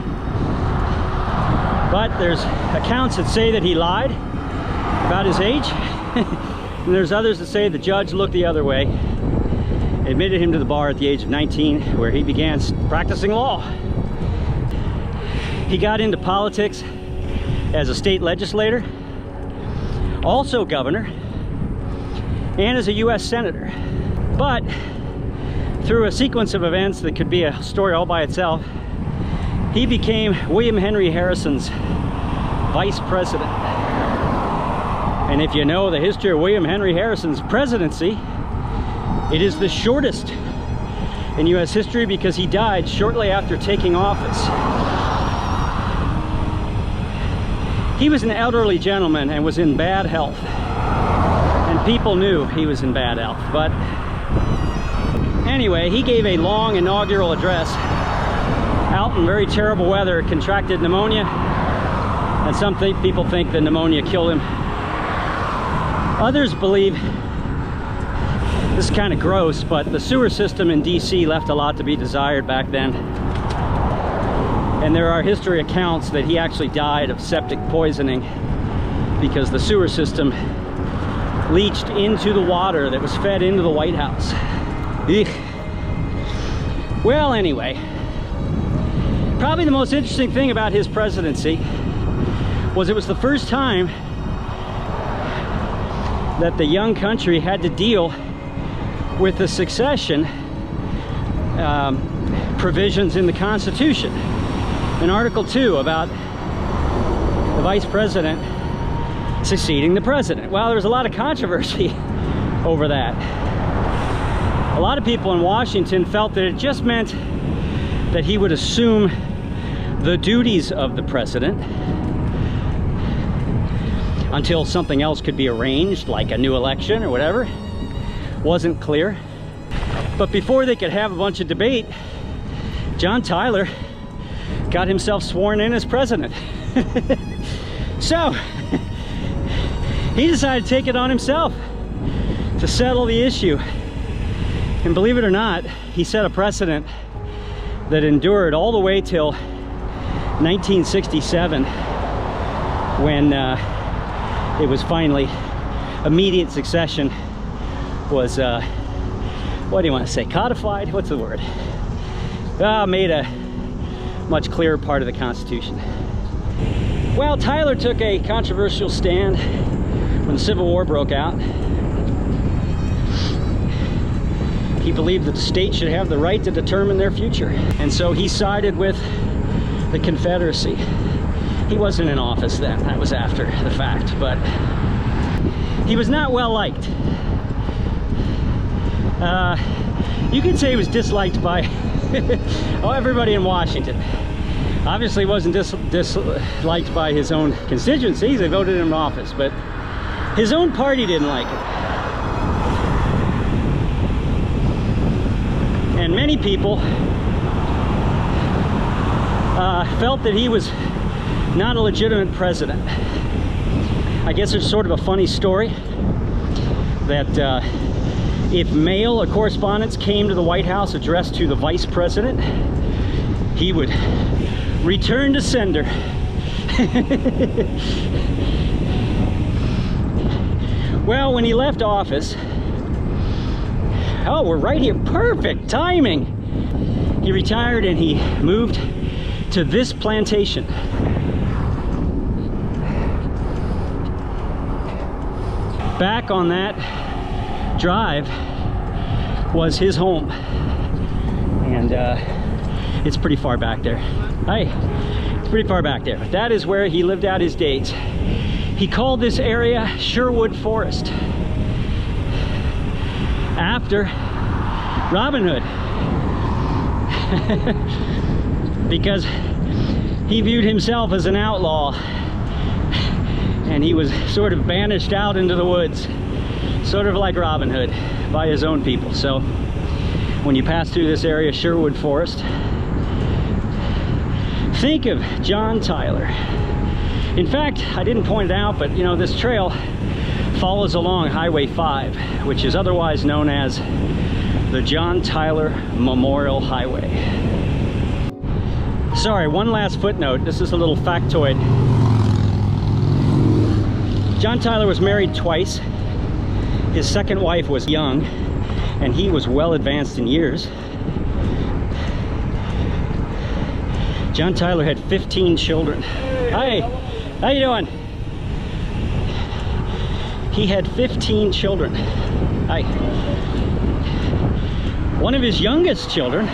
Speaker 1: but there's accounts that say that he lied about his age, and there's others that say the judge looked the other way, admitted him to the bar at the age of 19, where he began practicing law. He got into politics as a state legislator, also governor, and as a U.S. senator. But through a sequence of events that could be a story all by itself, he became William Henry Harrison's vice president. And if you know the history of William Henry Harrison's presidency, it is the shortest in U.S. history because he died shortly after taking office. He was an elderly gentleman and was in bad health. And people knew he was in bad health. But anyway, he gave a long inaugural address out in very terrible weather, contracted pneumonia, and some people think the pneumonia killed him. Others believe, this is kind of gross, but the sewer system in DC left a lot to be desired back then. And there are history accounts that he actually died of septic poisoning because the sewer system leached into the water that was fed into the White House. Eek. Well, anyway, probably the most interesting thing about his presidency was it was the first time that the young country had to deal with the succession provisions in the Constitution. In Article 2 about the vice president succeeding the president. Well, there was a lot of controversy over that. A lot of people in Washington felt that it just meant that he would assume the duties of the president until something else could be arranged, like a new election or whatever. Wasn't clear. But before they could have a bunch of debate, John Tyler got himself sworn in as president. So he decided to take it on himself to settle the issue. And believe it or not, he set a precedent that endured all the way till 1967, when it was finally immediate succession was what do you want to say, codified? What's the word? Made a much clearer part of the Constitution. Well, Tyler took a controversial stand when the Civil War broke out. He believed that the state should have the right to determine their future, and so he sided with the Confederacy. He wasn't in office then, that was after the fact, but he was not well liked. You could say he was disliked by everybody in Washington. Obviously wasn't disliked by his own constituencies. They voted him in office, but his own party didn't like it. And many people felt that he was not a legitimate president. I guess it's sort of a funny story that if mail or correspondence came to the White House addressed to the vice president, he would return to sender. Well, when he left office, oh, we're right here, perfect timing. He retired and he moved to this plantation. Back on that drive was his home, and it's pretty far back there. Hi, it's pretty far back there. That is where he lived out his days. He called this area Sherwood Forest after Robin Hood because he viewed himself as an outlaw, and he was sort of banished out into the woods, sort of like Robin Hood, by his own people. So when you pass through this area, Sherwood Forest, think of John Tyler. In fact, I didn't point it out, but you know, this trail follows along Highway 5, which is otherwise known as the John Tyler Memorial Highway. Sorry, one last footnote. This is a little factoid. John Tyler was married twice. His second wife was young, and he was well advanced in years. John Tyler had 15 children. Hi, how you doing? He had 15 children. Hi. One of his youngest children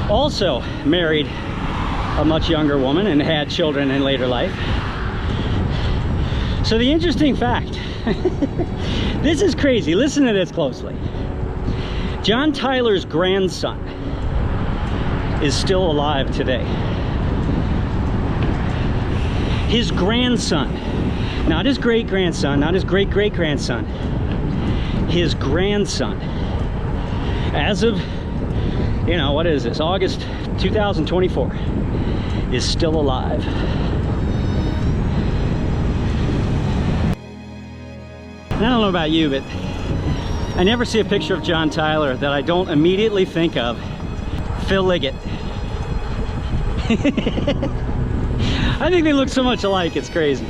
Speaker 1: also married a much younger woman and had children in later life. So the interesting fact, this is crazy, listen to this closely. John Tyler's grandson is still alive today. His grandson, not his great-grandson, not his great-great-grandson, his grandson, as of, you know, what is this, August 2024, is still alive. And I don't know about you, but I never see a picture of John Tyler that I don't immediately think of Phil Liggett. I think they look so much alike, it's crazy.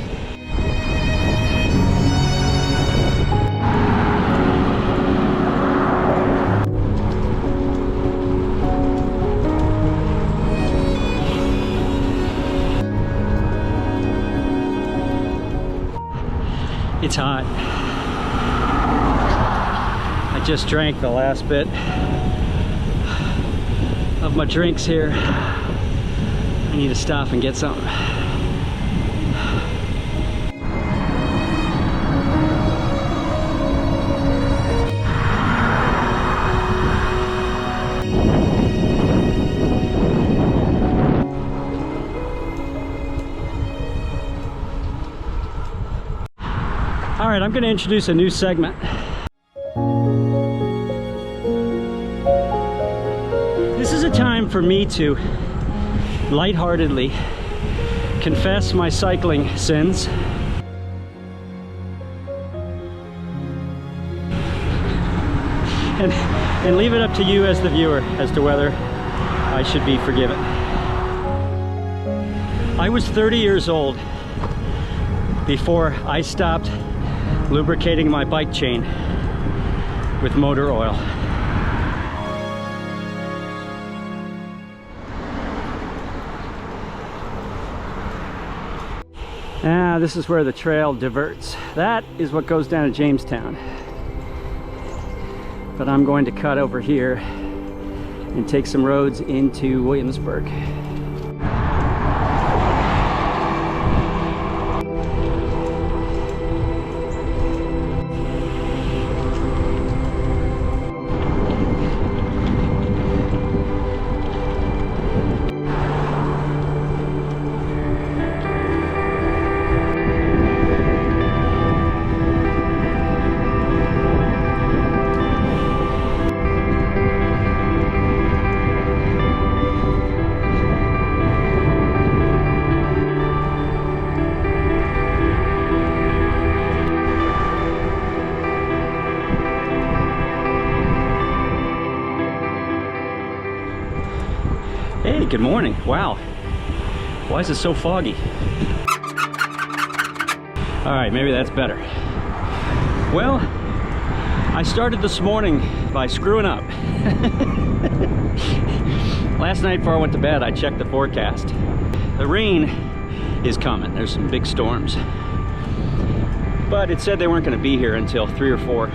Speaker 1: It's hot. I just drank the last bit of my drinks here. I need to stop and get something. All right, I'm going to introduce a new segment. This is a time for me to lightheartedly confess my cycling sins and leave it up to you as the viewer as to whether I should be forgiven. I was 30 years old before I stopped lubricating my bike chain with motor oil. Ah, this is where the trail diverts. That is what goes down to Jamestown. But I'm going to cut over here and take some roads into Williamsburg. good morning. Wow. Why is it so foggy? All right, maybe that's better. Well, I started this morning by screwing up. Last night before I went to bed, I checked the forecast. The rain is coming. There's some big storms. But it said they weren't going to be here until 3 or 4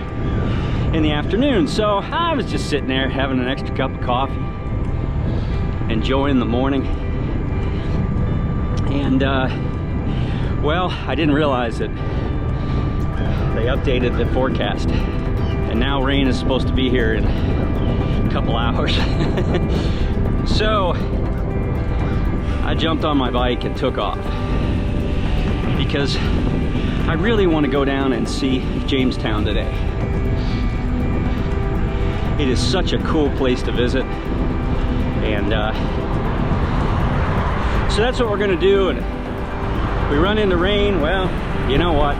Speaker 1: in the afternoon. So I was just sitting there having an extra cup of coffee, enjoying the morning. And well, I didn't realize that they updated the forecast, and now rain is supposed to be here in a couple hours. So I jumped on my bike and took off because I really want to go down and see Jamestown today. It is such a cool place to visit, and so that's what we're gonna do. And if we run into rain, well, you know what?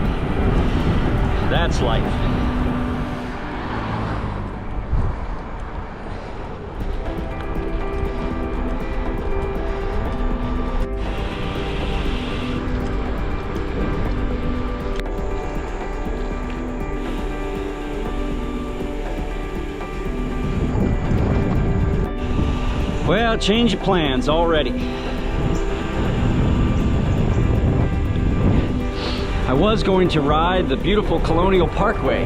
Speaker 1: That's life. Well, change of plans already. I was going to ride the beautiful Colonial Parkway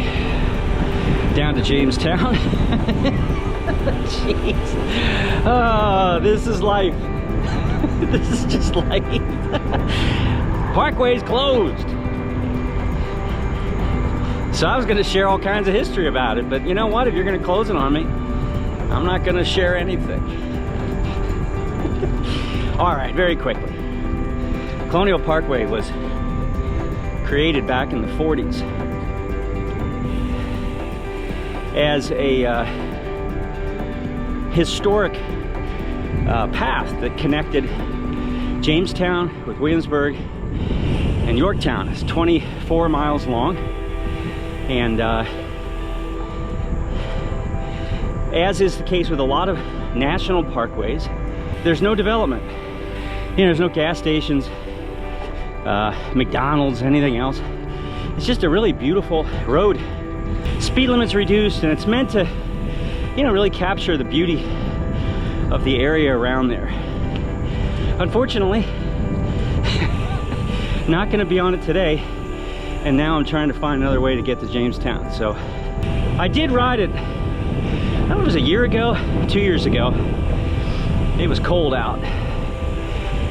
Speaker 1: down to Jamestown. Jeez. Oh, this is life. This is just life. Parkway's closed. So I was going to share all kinds of history about it, but you know what? If you're going to close it on me, I'm not going to share anything. All right, very quickly. Colonial Parkway was created back in the 40s as a historic path that connected Jamestown with Williamsburg and Yorktown. It's 24 miles long, and as is the case with a lot of national parkways, there's no development. You know, there's no gas stations, McDonald's, anything else. It's just a really beautiful road. Speed limit's reduced, and it's meant to, you know, really capture the beauty of the area around there. Unfortunately, not going to be on it today, and now I'm trying to find another way to get to Jamestown. So I did ride it, I don't know, it was a year ago, 2 years ago. It was cold out.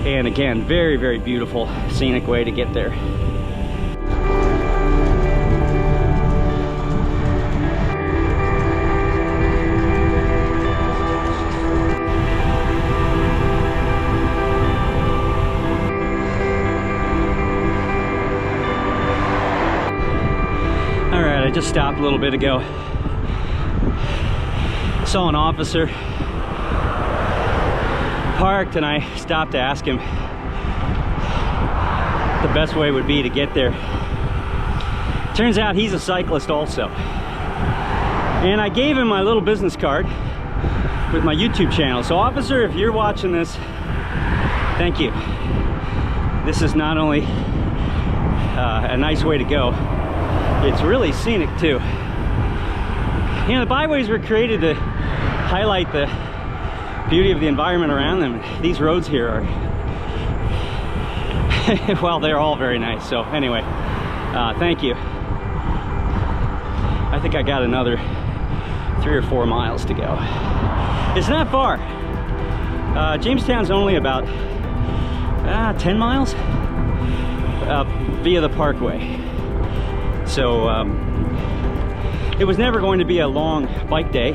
Speaker 1: And again, very, very beautiful, scenic way to get there. All right, I just stopped a little bit ago. Saw an officer parked, and I stopped to ask him the best way would be to get there. Turns out he's a cyclist also. And I gave him my little business card with my YouTube channel. So officer, if you're watching this, thank you. This is not only a nice way to go, it's really scenic too. You know, the byways were created to highlight the beauty of the environment around them. These roads here are, well, they're all very nice. So anyway, thank you. I think I got another 3 or 4 miles to go. It's not far. Jamestown's only about 10 miles via the Parkway. So it was never going to be a long bike day,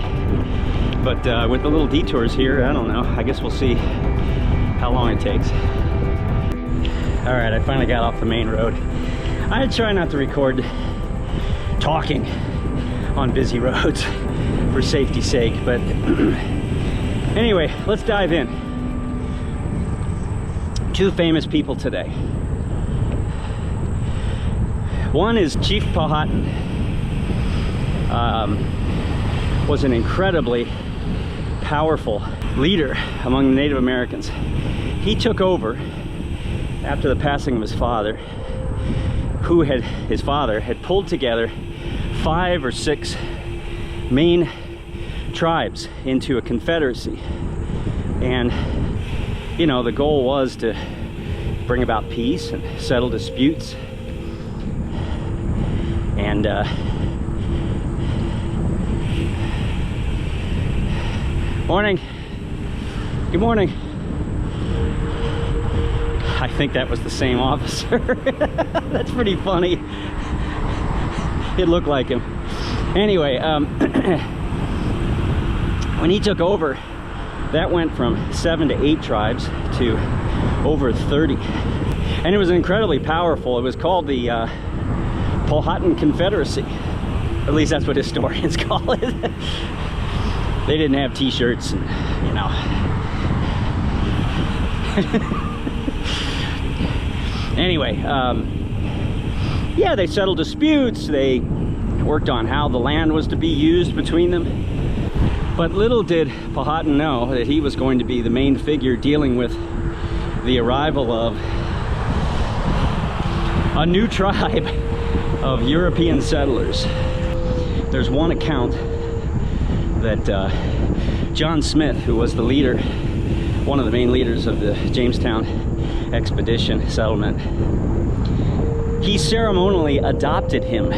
Speaker 1: but with the little detours here, I don't know. I guess we'll see how long it takes. All right, I finally got off the main road. I try not to record talking on busy roads for safety's sake, but anyway, let's dive in. 2 famous people today. One is Chief Powhatan. Was an incredibly powerful leader among the Native Americans. He took over after the passing of his father, his father had pulled together 5 or 6 main tribes into a confederacy. And, you know, the goal was to bring about peace and settle disputes. And morning. Good morning. I think that was the same officer. That's pretty funny. It looked like him. Anyway, when he took over, that went from 7 to 8 tribes to over 30. And it was incredibly powerful. It was called the Powhatan Confederacy. At least that's what historians call it. They didn't have t-shirts and, you know. Anyway, yeah, they settled disputes. They worked on how the land was to be used between them. But little did Powhatan know that he was going to be the main figure dealing with the arrival of a new tribe of European settlers. There's one account that John Smith, who was the leader, one of the main leaders of the Jamestown expedition settlement, he ceremonially adopted him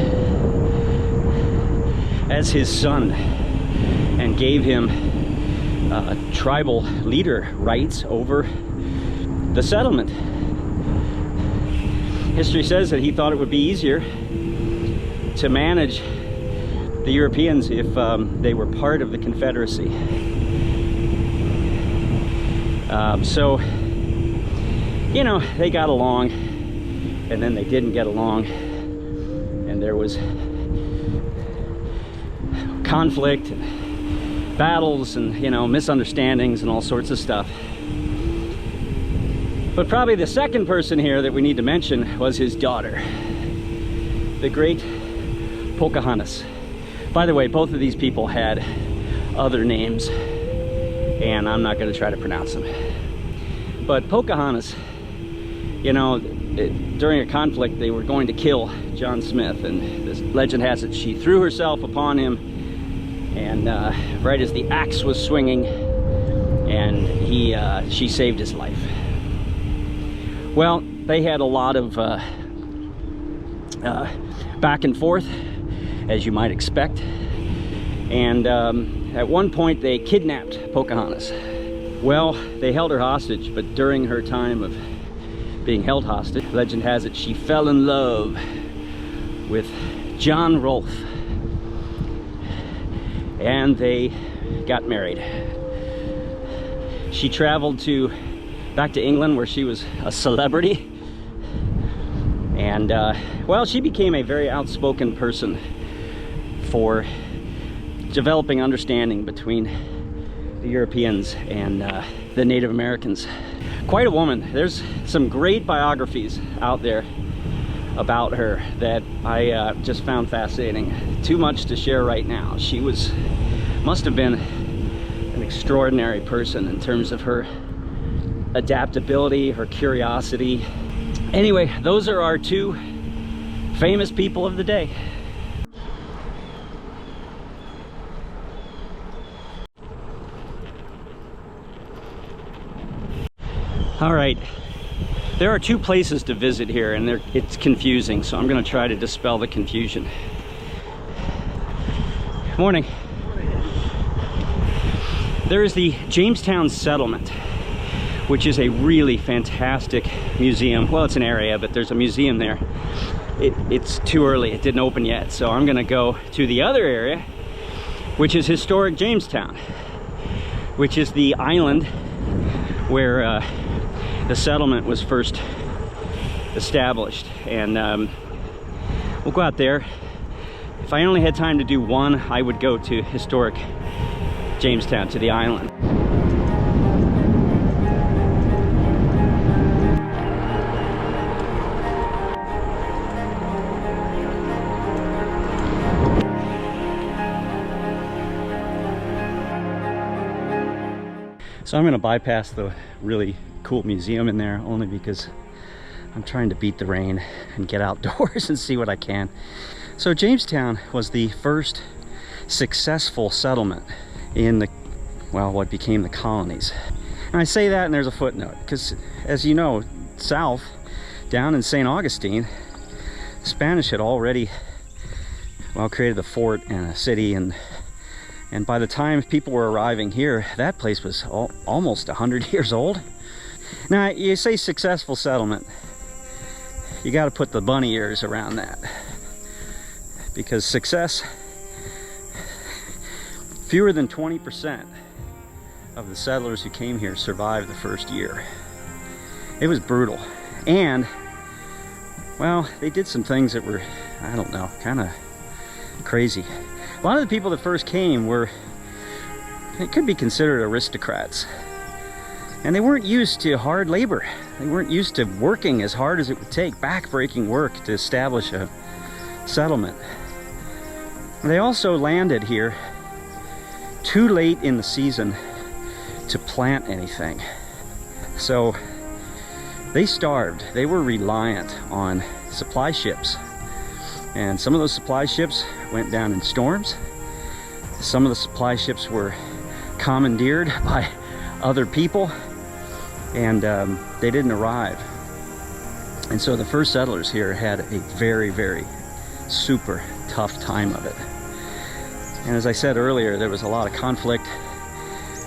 Speaker 1: as his son and gave him tribal leader rights over the settlement. History says that he thought it would be easier to manage the Europeans if they were part of the Confederacy. So, you know, they got along, and then they didn't get along, and there was conflict and battles and, you know, misunderstandings and all sorts of stuff. But probably the second person here that we need to mention was his daughter, the great Pocahontas. By the way, both of these people had other names, and I'm not going to try to pronounce them. But Pocahontas, you know, during a conflict, they were going to kill John Smith, and this legend has it she threw herself upon him, and right as the axe was swinging, and she saved his life. Well, they had a lot of back and forth, as you might expect, and at one point they kidnapped Pocahontas. Well, they held her hostage, but during her time of being held hostage, legend has it she fell in love with John Rolfe, and they got married. She traveled back to England, where she was a celebrity, and well, she became a very outspoken person for developing understanding between the Europeans and the Native Americans. Quite a woman. There's some great biographies out there about her that I just found fascinating. Too much to share right now. She must have been an extraordinary person in terms of her adaptability, her curiosity. Anyway, those are our 2 famous people of the day. All right, there are 2 places to visit here, and it's confusing, so I'm going to try to dispel the confusion. Morning. There is the Jamestown settlement, which is a really fantastic museum. Well, it's an area, but there's a museum there. It's too early, it didn't open yet, so I'm going to go to the other area, which is historic Jamestown, which is the island where the settlement was first established. And we'll go out there. If I only had time to do one, I would go to historic Jamestown, to the island. So I'm going to bypass the really cool museum in there only because I'm trying to beat the rain and get outdoors and see what I can. So Jamestown was the first successful settlement in the, well, what became the colonies. And I say that and there's a footnote, because as you know, south, down in St. Augustine, the Spanish had already, well, created a fort and a city, and by the time people were arriving here, that place was almost 100 years old. Now, you say successful settlement, you got to put the bunny ears around that, because success, fewer than 20% of the settlers who came here survived the first year. It was brutal. And, well, they did some things that were, I don't know, kind of crazy. A lot of the people that first came were, it could be considered aristocrats. And they weren't used to hard labor. They weren't used to working as hard as it would take, back-breaking work to establish a settlement. They also landed here too late in the season to plant anything. So they starved. They were reliant on supply ships. And some of those supply ships went down in storms. Some of the supply ships were commandeered by other people, and they didn't arrive. And so the first settlers here had a very, very super tough time of it. And as I said earlier, there was a lot of conflict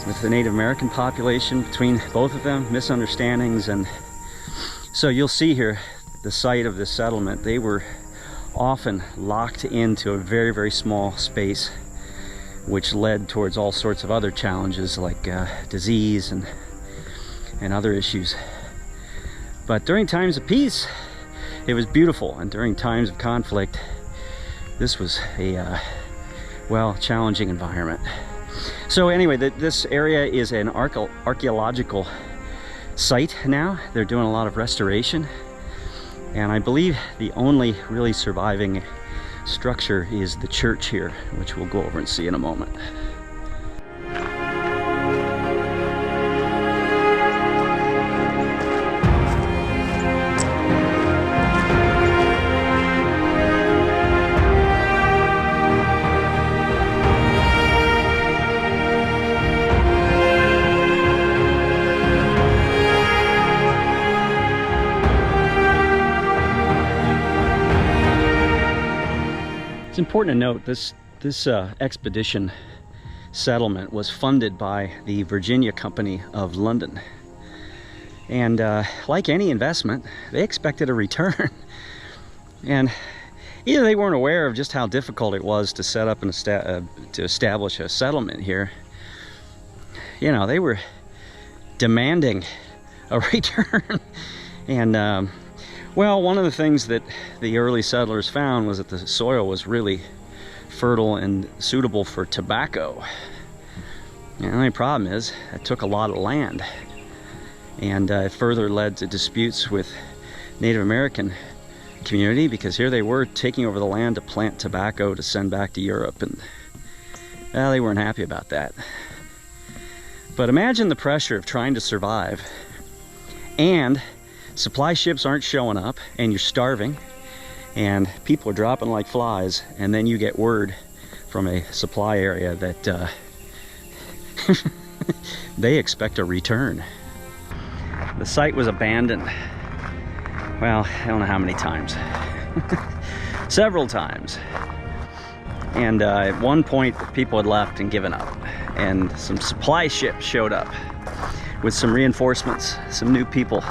Speaker 1: with the Native American population between both of them, misunderstandings. And so you'll see here the site of this settlement, they were often locked into a very, very small space, which led towards all sorts of other challenges like disease and other issues. But during times of peace, it was beautiful, and during times of conflict, this was a well, challenging environment. So anyway, this area is an archaeological site now. They're doing a lot of restoration, and I believe the only really surviving structure is the church here, which we'll go over and see in a moment. It's important to note this expedition settlement was funded by the Virginia Company of London, and like any investment, they expected a return. And either they weren't aware of just how difficult it was to set up and to establish a settlement here. You know, they were demanding a return. And well, one of the things that the early settlers found was that the soil was really fertile and suitable for tobacco. And the only problem is it took a lot of land, and it further led to disputes with Native American community, because here they were taking over the land to plant tobacco to send back to Europe, and well, they weren't happy about that. But imagine the pressure of trying to survive, and supply ships aren't showing up, and you're starving, and people are dropping like flies, and then you get word from a supply area that they expect a return. The site was abandoned. Well, I don't know how many times. Several times. And at one point, the people had left and given up, and some supply ships showed up with some reinforcements, some new people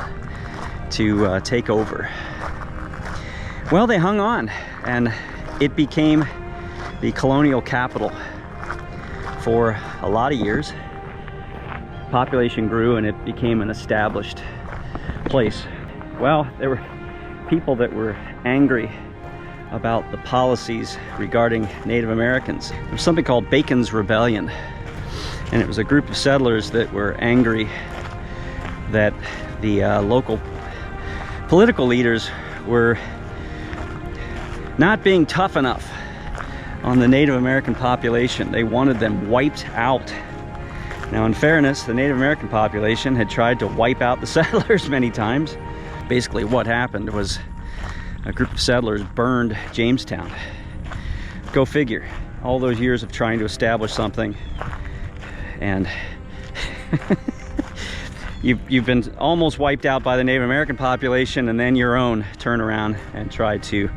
Speaker 1: to take over. Well, they hung on, and it became the colonial capital for a lot of years. Population grew, and it became an established place. Well, there were people that were angry about the policies regarding Native Americans. There was something called Bacon's Rebellion, and it was a group of settlers that were angry that the local political leaders were not being tough enough on the Native American population. They wanted them wiped out Now, in fairness, the Native American population had tried to wipe out the settlers many times. Basically, what happened was a group of settlers burned Jamestown. Go figure. All those years of trying to establish something, and you've been almost wiped out by the Native American population, and then your own turn around and try to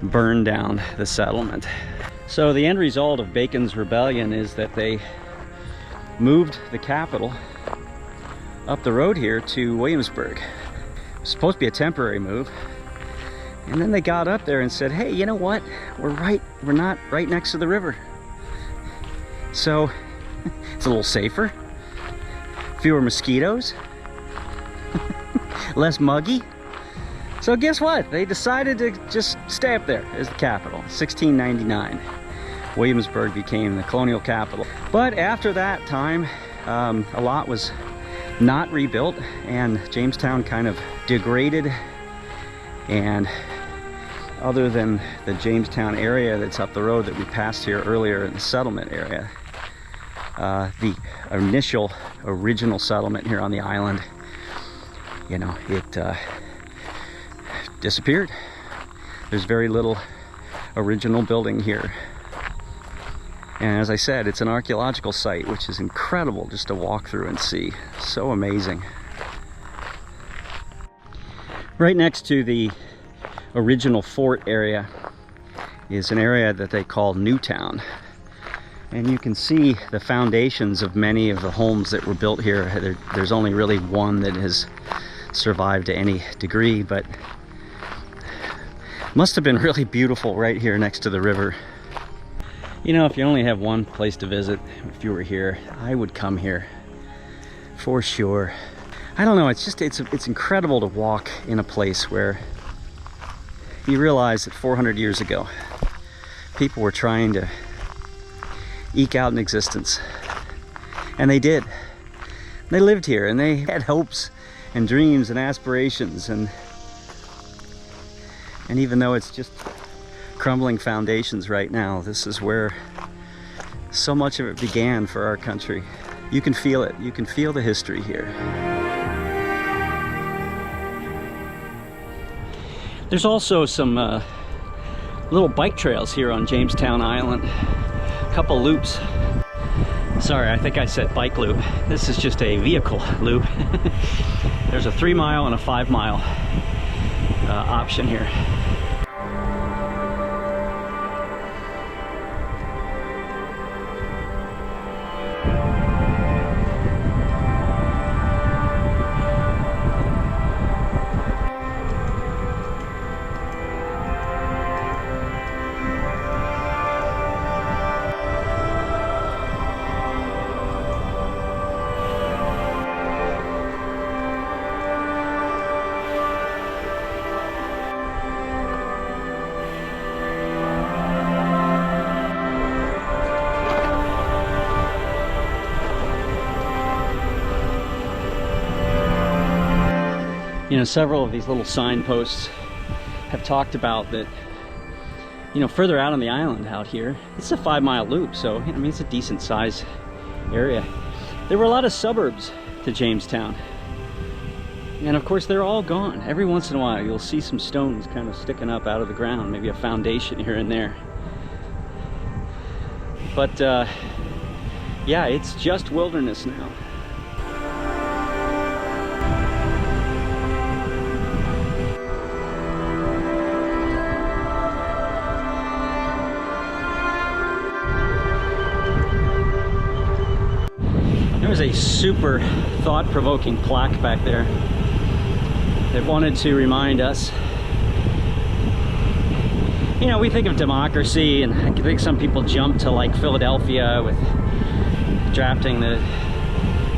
Speaker 1: burn down the settlement. So the end result of Bacon's rebellion is that they moved the capital up the road here to Williamsburg. It was supposed to be a temporary move, and then they got up there and said, hey, you know what, we're not right next to the river, so it's a little safer, fewer mosquitoes, less muggy. So guess what, they decided to just stay up there as the capital. 1699, Williamsburg became the colonial capital. But after that time, a lot was not rebuilt, and Jamestown kind of degraded. And other than the Jamestown area that's up the road that we passed here earlier in the settlement area, the initial original settlement here on the island, you know, it disappeared. There's very little original building here. And as I said, it's an archaeological site, which is incredible just to walk through and see. So amazing. Right next to the original fort area is an area that they call Newtown. And you can see the foundations of many of the homes that were built here. There's only really one that has survived to any degree, but must have been really beautiful right here next to the river. You know, if you only have one place to visit, if you were here, I would come here for sure. I don't know, it's incredible to walk in a place where you realize that 400 years ago, people were trying to eke out an existence, and they did. They lived here, and they had hopes and dreams and aspirations, and even though it's just crumbling foundations right now, this is where so much of it began for our country. You can feel it. You can feel the history here. There's also some little bike trails here on Jamestown Island. A couple loops. Sorry, I think I said bike loop. This is just a vehicle loop. There's a 3-mile and a 5-mile option here. You know, several of these little signposts have talked about that, you know, further out on the island out here, it's a 5-mile loop, so, I mean, it's a decent size area. There were a lot of suburbs to Jamestown, and of course they're all gone. Every once in a while you'll see some stones kind of sticking up out of the ground, maybe a foundation here and there. But yeah, it's just wilderness now. There's a super thought-provoking plaque back there that wanted to remind us. You know, we think of democracy, and I think some people jump to like Philadelphia with drafting the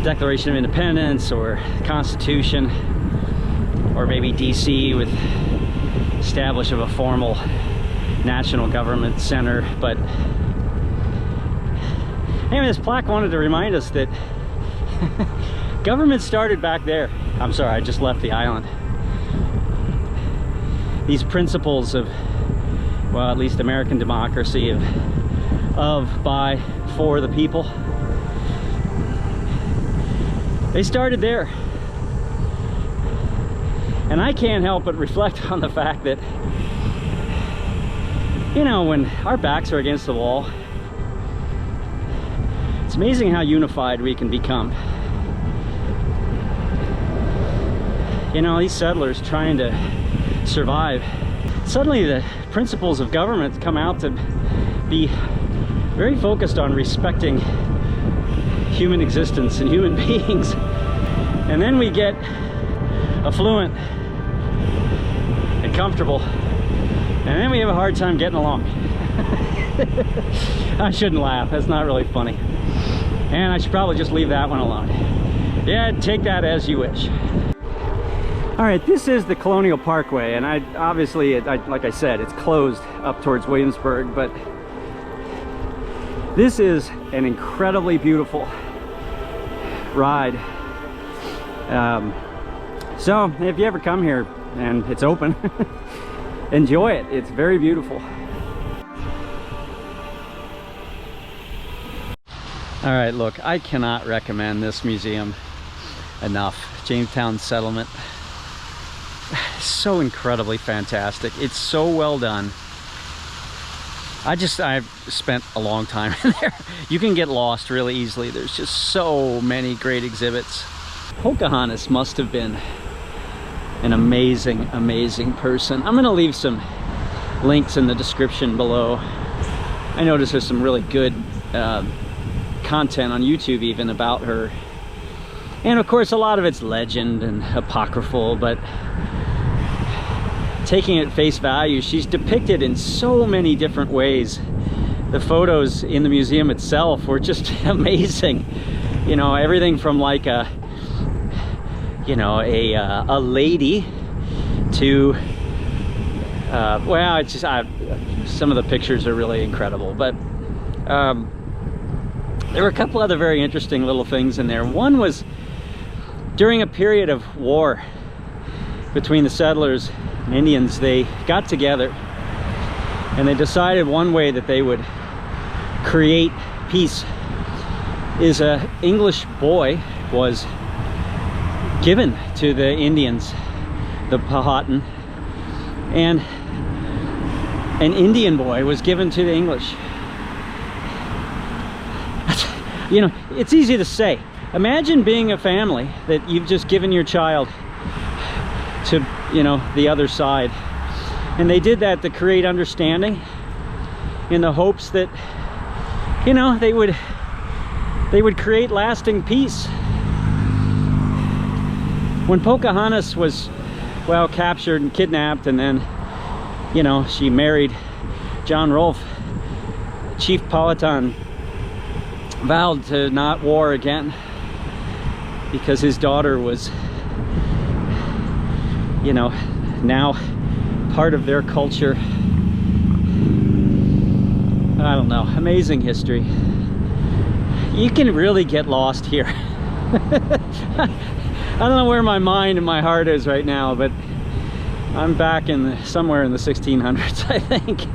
Speaker 1: Declaration of Independence or Constitution, or maybe DC with establishment of a formal national government center. But anyway, this plaque wanted to remind us that government started back there. I'm sorry, I just left the island. These principles of, well, at least American democracy, of by, for the people. They started there. And I can't help but reflect on the fact that, you know, when our backs are against the wall, it's amazing how unified we can become. You know, these settlers trying to survive, suddenly the principles of government come out to be very focused on respecting human existence and human beings. And then we get affluent and comfortable, and then we have a hard time getting along. I shouldn't laugh, that's not really funny. And I should probably just leave that one alone. Yeah, take that as you wish. All right, this is the Colonial Parkway, and obviously, like I said, it's closed up towards Williamsburg, but this is an incredibly beautiful ride. So if you ever come here and it's open, enjoy it. It's very beautiful. All right, look, I cannot recommend this museum enough. Jamestown settlement. So incredibly fantastic. It's so well done. I've spent a long time in there. You can get lost really easily. There's just so many great exhibits. Pocahontas must have been an amazing, amazing person. I'm gonna leave some links in the description below. I noticed there's some really good content on YouTube even about her. And of course, a lot of it's legend and apocryphal, but taking it at face value, she's depicted in so many different ways. The photos in the museum itself were just amazing. You know, everything from like a lady to well, it's just some of the pictures are really incredible, but there were a couple other very interesting little things in there. One was during a period of war between the settlers and Indians, they got together and they decided one way that they would create peace is an English boy was given to the Indians, the Powhatan, and an Indian boy was given to the English. You know, it's easy to say. Imagine being a family that you've just given your child to, you know, the other side. And they did that to create understanding in the hopes that, you know, they would create lasting peace. When Pocahontas was, well, captured and kidnapped, and then, you know, she married John Rolfe, Chief Powhatan vowed to not war again because his daughter was, you know, now part of their culture. I don't know, amazing history. You can really get lost here. I don't know where my mind and my heart is right now, but I'm back in somewhere in the 1600s, I think.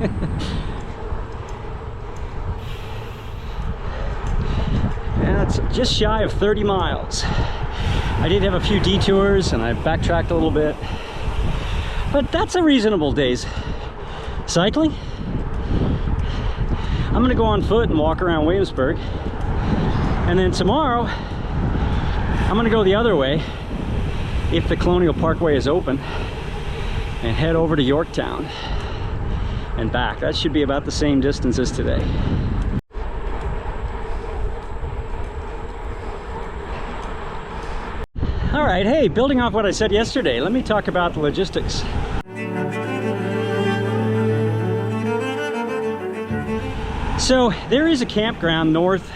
Speaker 1: And it's just shy of 30 miles. I did have a few detours and I backtracked a little bit, but that's a reasonable day's cycling. I'm gonna go on foot and walk around Williamsburg, and then tomorrow I'm gonna go the other way if the Colonial Parkway is open and head over to Yorktown and back. That should be about the same distance as today. All right, hey, building off what I said yesterday, let me talk about the logistics. So there is a campground north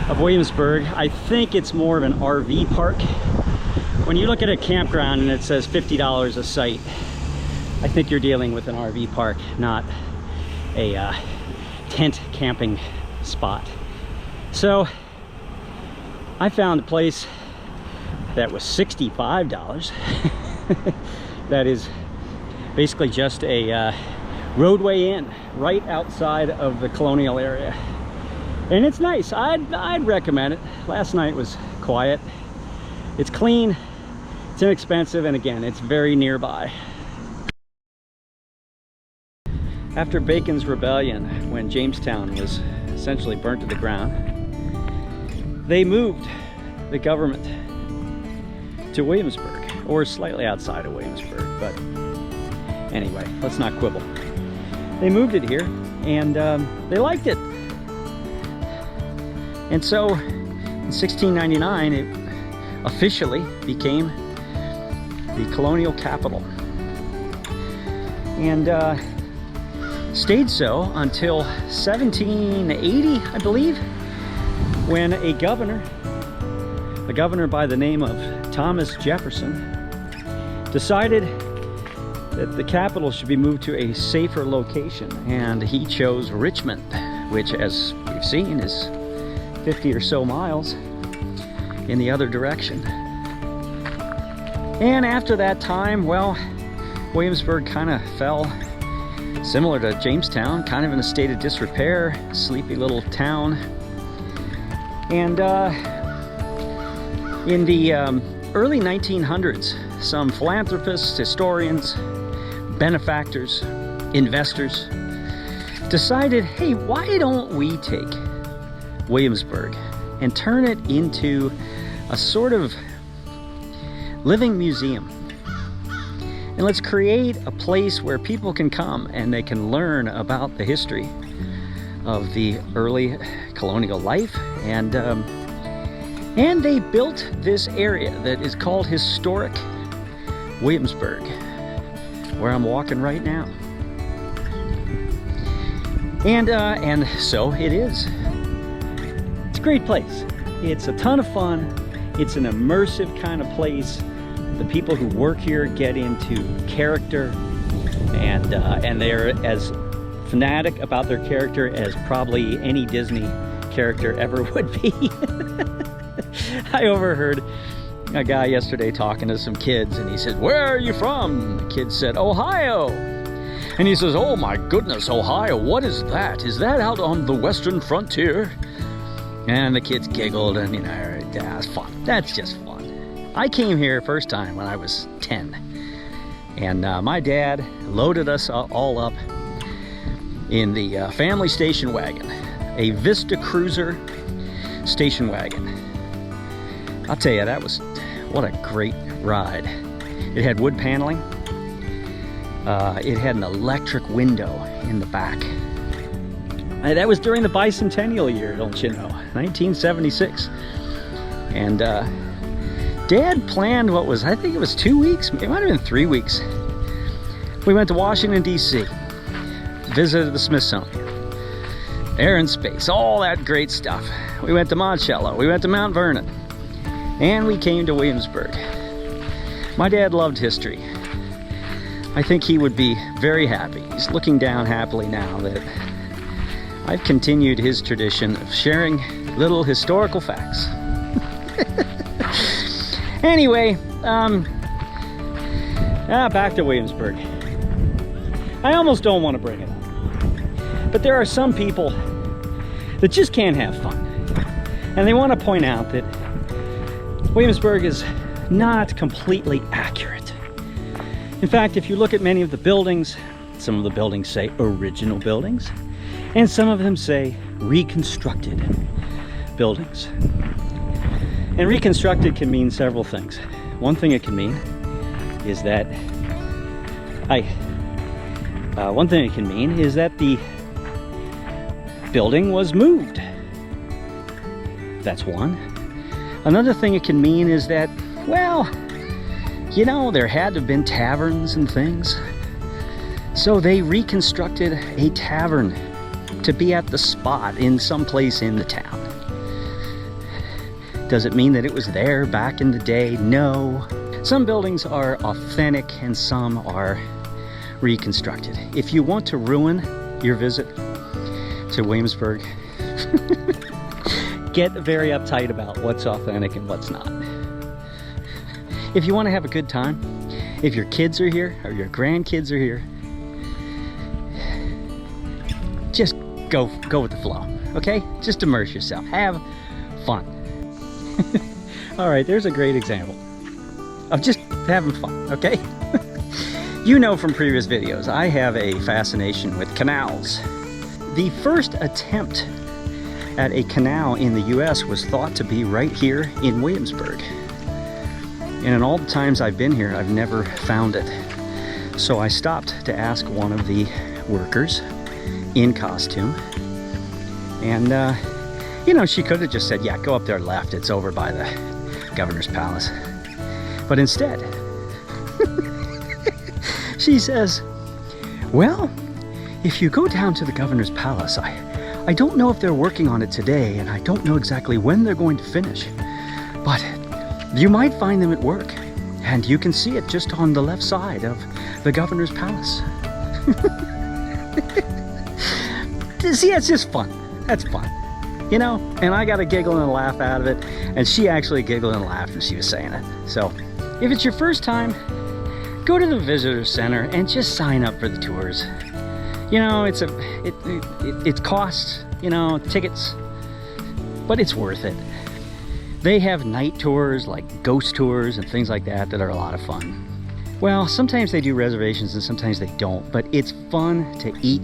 Speaker 1: of Williamsburg. I think it's more of an RV park. When you look at a campground and it says $50 a site, I think you're dealing with an RV park, not a tent camping spot. So I found a place that was $65. That is basically just a roadway in right outside of the colonial area, and it's nice. I'd recommend it. Last night was quiet, It's clean, it's inexpensive, and again, it's very nearby. After Bacon's Rebellion, when Jamestown was essentially burnt to the ground, they moved the government to Williamsburg, or slightly outside of Williamsburg, but anyway, let's not quibble. They moved it here, and they liked it. And so, in 1699, it officially became the colonial capital. And stayed so until 1780, I believe, when a governor by the name of Thomas Jefferson decided that the capital should be moved to a safer location, and he chose Richmond, which, as we've seen, is 50 or so miles in the other direction. And after that time, well, Williamsburg kind of fell similar to Jamestown, kind of in a state of disrepair, sleepy little town. And in the early 1900s, some philanthropists, historians, benefactors, investors decided, hey, why don't we take Williamsburg and turn it into a sort of living museum? And let's create a place where people can come and they can learn about the history of the early colonial life. And they built this area that is called historic Williamsburg, where I'm walking right now. And so it is. It's a great place. It's a ton of fun. It's an immersive kind of place. The people who work here get into character, and they're as fanatic about their character as probably any Disney character ever would be. I overheard a guy yesterday talking to some kids, and he said, "Where are you from?" The kid said, "Ohio." And he says, "Oh my goodness, Ohio, what is that? Is that out on the western frontier?" And the kids giggled, and that's fun. That's just fun. I came here first time when I was 10, and my dad loaded us all up in the family station wagon, a Vista Cruiser station wagon. I'll tell you, what a great ride. It had wood paneling. It had an electric window in the back. That was during the bicentennial year, don't you know, 1976. And Dad planned I think it was 2 weeks, it might have been 3 weeks. We went to Washington, D.C., visited the Smithsonian, Air and Space, all that great stuff. We went to Monticello, we went to Mount Vernon, and we came to Williamsburg. My dad loved history. I think he would be very happy. He's looking down happily now that I've continued his tradition of sharing little historical facts. Anyway, back to Williamsburg. I almost don't want to bring it up, but there are some people that just can't have fun, and they want to point out that Williamsburg is not completely accurate. In fact, if you look at many of the buildings, some of the buildings say original buildings, and some of them say reconstructed buildings. And reconstructed can mean several things. One thing it can mean is that the building was moved. That's one. Another thing it can mean is that, well, there had to have been taverns and things. So they reconstructed a tavern to be at the spot in some place in the town. Does it mean that it was there back in the day? No. Some buildings are authentic and some are reconstructed. If you want to ruin your visit to Williamsburg, get very uptight about what's authentic and what's not. If you want to have a good time, if your kids are here or your grandkids are here, just go with the flow, okay? Just immerse yourself. Have fun. All right, there's a great example of just having fun, okay? You know from previous videos, I have a fascination with canals. The first attempt at a canal in the US was thought to be right here in Williamsburg. And in all the times I've been here, I've never found it. So I stopped to ask one of the workers in costume. And, you know, she could have just said, yeah, go up there left. It's over by the governor's palace. But instead, she says, well, if you go down to the governor's palace, I don't know if they're working on it today, and I don't know exactly when they're going to finish, but you might find them at work, and you can see it just on the left side of the governor's palace. See, it's just fun. That's fun, you know? And I got a giggle and a laugh out of it, and she actually giggled and laughed when she was saying it. So, if it's your first time, go to the visitor center and just sign up for the tours. You know, it costs, you know, tickets, but it's worth it. They have night tours, like ghost tours and things like that are a lot of fun. Well, sometimes they do reservations and sometimes they don't, but it's fun to eat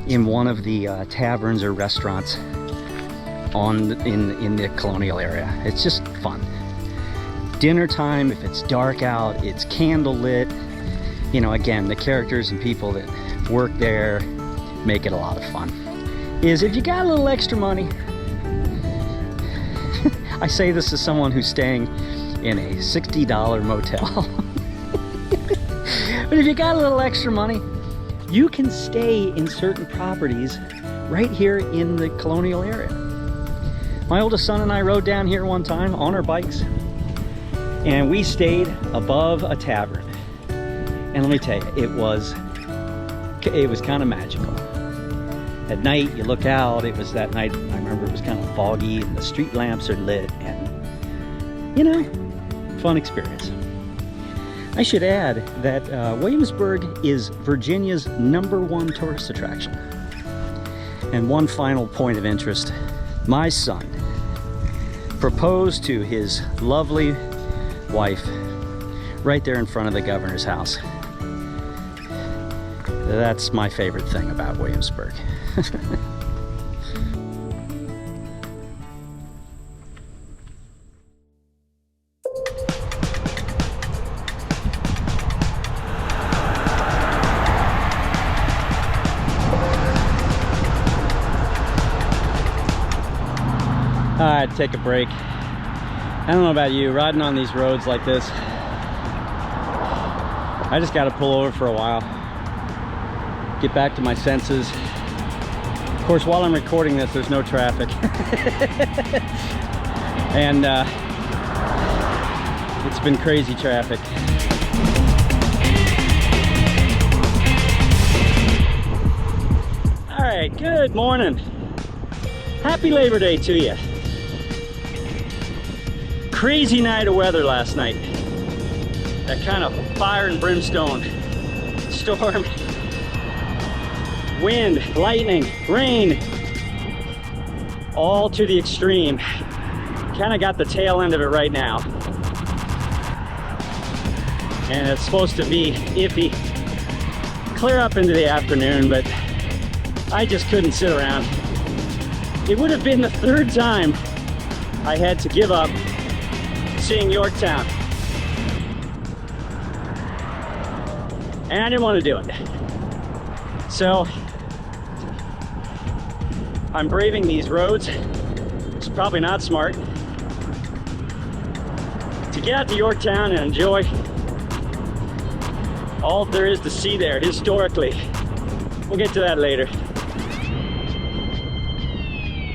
Speaker 1: in one of the taverns or restaurants in the colonial area. It's just fun. Dinner time, if it's dark out, it's candle lit. You know, again, the characters and people that work there make it a lot of fun. Is if you got a little extra money, I say this as someone who's staying in a $60 motel. But if you got a little extra money, you can stay in certain properties right here in the colonial area. My oldest son and I rode down here one time on our bikes, and we stayed above a tavern. And let me tell you, it was kind of magical. At night, you look out, it was that night, I remember it was kind of foggy, and the street lamps are lit, and, you know, fun experience. I should add that Williamsburg is Virginia's #1 tourist attraction. And one final point of interest, my son proposed to his lovely wife right there in front of the governor's house. That's my favorite thing about Williamsburg. Alright, take a break. I don't know about you, riding on these roads like this, I just got to pull over for a while, get back to my senses. Of course, while I'm recording this, there's no traffic. And it's been crazy traffic. All right, good morning. Happy Labor Day to you. Crazy night of weather last night. That kind of fire and brimstone storm. Wind, lightning, rain, all to the extreme. Kind of got the tail end of it right now. And it's supposed to be iffy, clear up into the afternoon, but I just couldn't sit around. It would have been the third time I had to give up seeing Yorktown. And I didn't want to do it. So I'm braving these roads. It's probably not smart to get out to Yorktown and enjoy all there is to see there historically. We'll get to that later.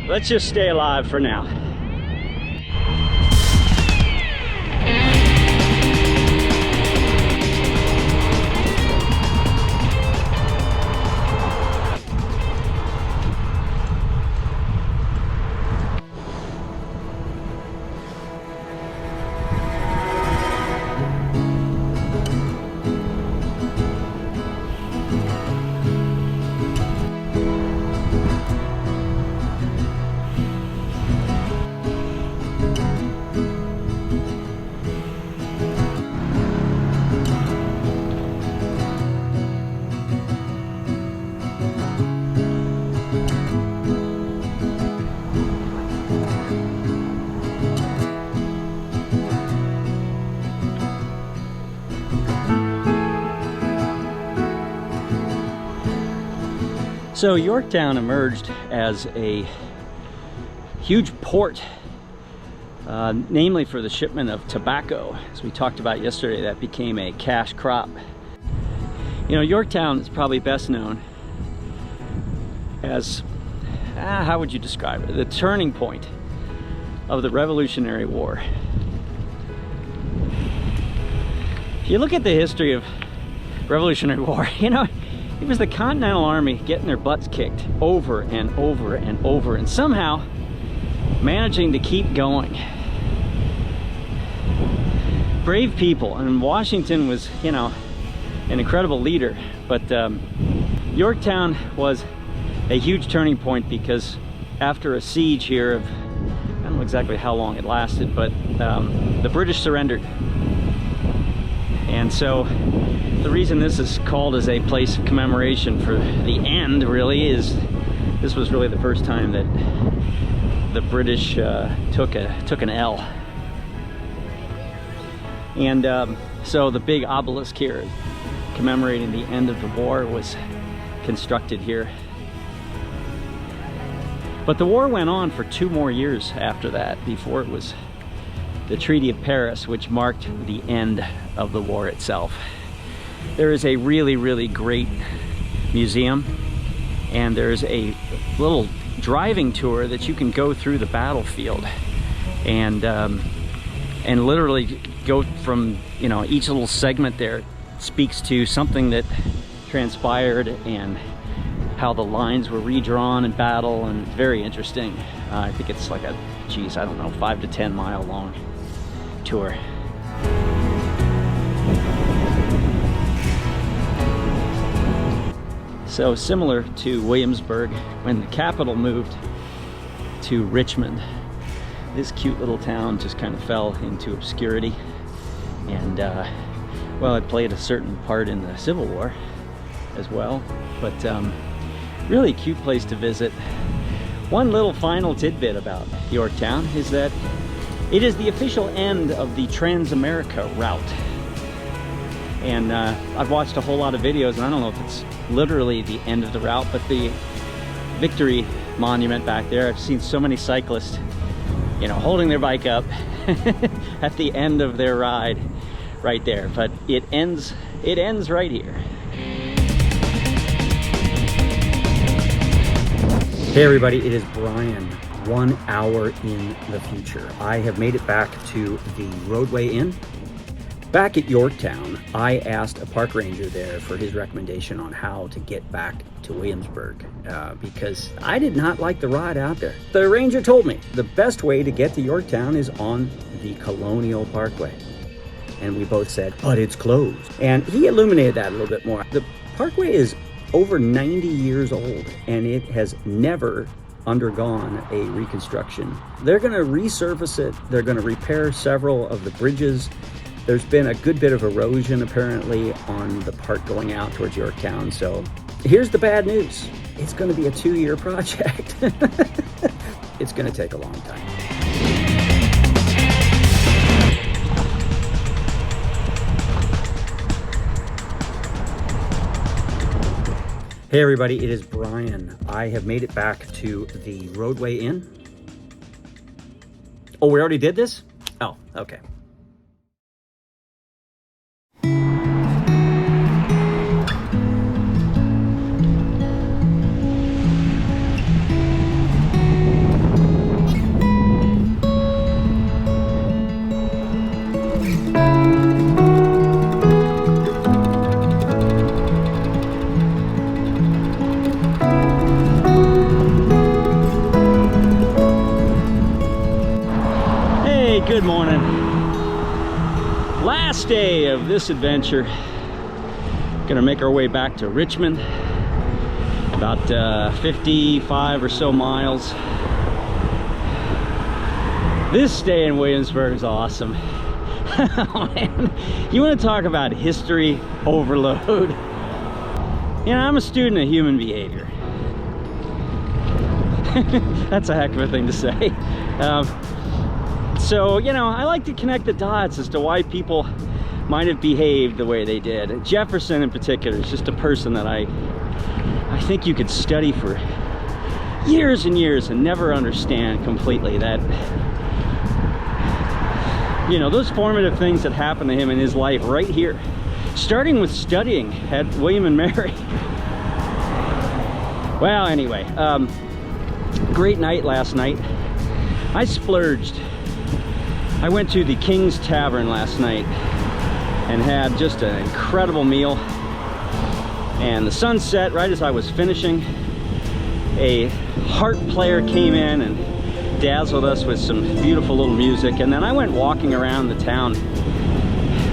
Speaker 1: Let's just stay alive for now. So Yorktown emerged as a huge port, namely for the shipment of tobacco. As we talked about yesterday, that became a cash crop. You know, Yorktown is probably best known as, how would you describe it? The turning point of the Revolutionary War. If you look at the history of Revolutionary War, you know, it was the Continental Army getting their butts kicked over and over and over, and somehow managing to keep going. Brave people, and Washington was, you know, an incredible leader, but Yorktown was a huge turning point because after a siege here of, I don't know exactly how long it lasted, but the British surrendered. And so the reason this is called as a place of commemoration for the end really is this was really the first time that the British took an L. And so the big obelisk here commemorating the end of the war was constructed here. But the war went on for 2 more years after that, before it was the Treaty of Paris, which marked the end of the war itself. There is a really, really great museum, and there's a little driving tour that you can go through the battlefield and literally go from, you know, each little segment there speaks to something that transpired and how the lines were redrawn in battle, and it's very interesting. I think it's like a, geez, I don't know, 5 to 10 mile long tour. So similar to Williamsburg, when the capital moved to Richmond, this cute little town just kind of fell into obscurity. And well, it played a certain part in the Civil War as well, but really cute place to visit. One little final tidbit about Yorktown is that it is the official end of the Trans-America route. And I've watched a whole lot of videos, and I don't know if it's literally the end of the route, but the Victory Monument back there, I've seen so many cyclists, you know, holding their bike up at the end of their ride right there. But it ends right here. Hey everybody, it is Brian, 1 hour in the future. I have made it back to the Roadway Inn. Back at Yorktown, I asked a park ranger there for his recommendation on how to get back to Williamsburg because I did not like the ride out there. The ranger told me the best way to get to Yorktown is on the Colonial Parkway. And we both said, but it's closed. And he illuminated that a little bit more. The Parkway is over 90 years old, and it has never undergone a reconstruction. They're going to resurface it. They're going to repair several of the bridges. There's been a good bit of erosion apparently on the part going out towards Yorktown. So here's the bad news. It's going to be a 2-year project. It's going to take a long time. Hey everybody, it is Brian. I have made it back to the Roadway Inn. Oh, we already did this? Oh, okay. Good morning. Last day of this adventure. Gonna make our way back to Richmond. About 55 or so miles. This day in Williamsburg is awesome. Oh, man. You want to talk about history overload? You know, I'm a student of human behavior. That's a heck of a thing to say. So, you know, I like to connect the dots as to why people might have behaved the way they did. Jefferson in particular is just a person that I think you could study for years and years and never understand completely. That, you know, those formative things that happened to him in his life right here, starting with studying at William and Mary. Well, anyway, great night last night. I splurged. I went to the King's Tavern last night and had just an incredible meal. And the sun set right as I was finishing. A harp player came in and dazzled us with some beautiful little music. And then I went walking around the town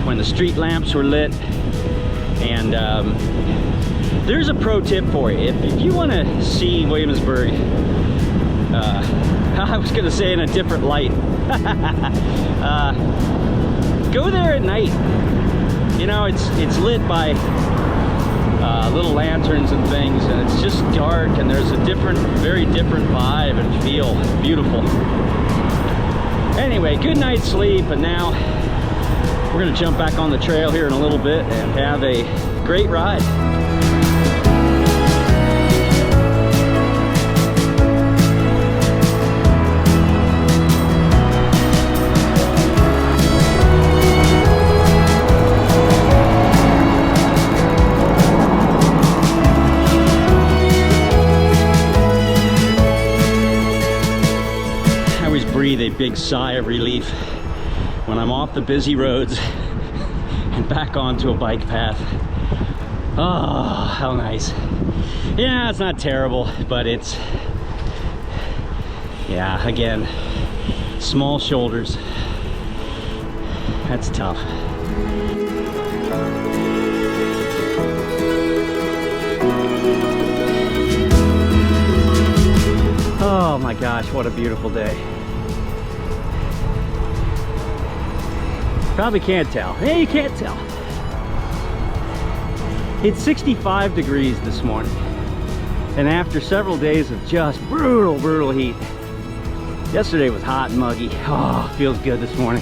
Speaker 1: when the street lamps were lit. And there's a pro tip for you. If you want to see Williamsburg, I was going to say in a different light, go there at night. You know, it's lit by little lanterns and things, and it's just dark, and there's a different, very different vibe and feel. Beautiful. Anyway, good night's sleep, and now we're going to jump back on the trail here in a little bit and have a great ride. Breathe a big sigh of relief when I'm off the busy roads and back onto a bike path. Oh, how nice. Yeah, it's not terrible, but it's, yeah, again, small shoulders. That's tough. Oh my gosh, what a beautiful day. Probably can't tell. Hey, you can't tell. It's 65 degrees this morning. And after several days of just brutal heat. Yesterday was hot and muggy. Oh, feels good this morning.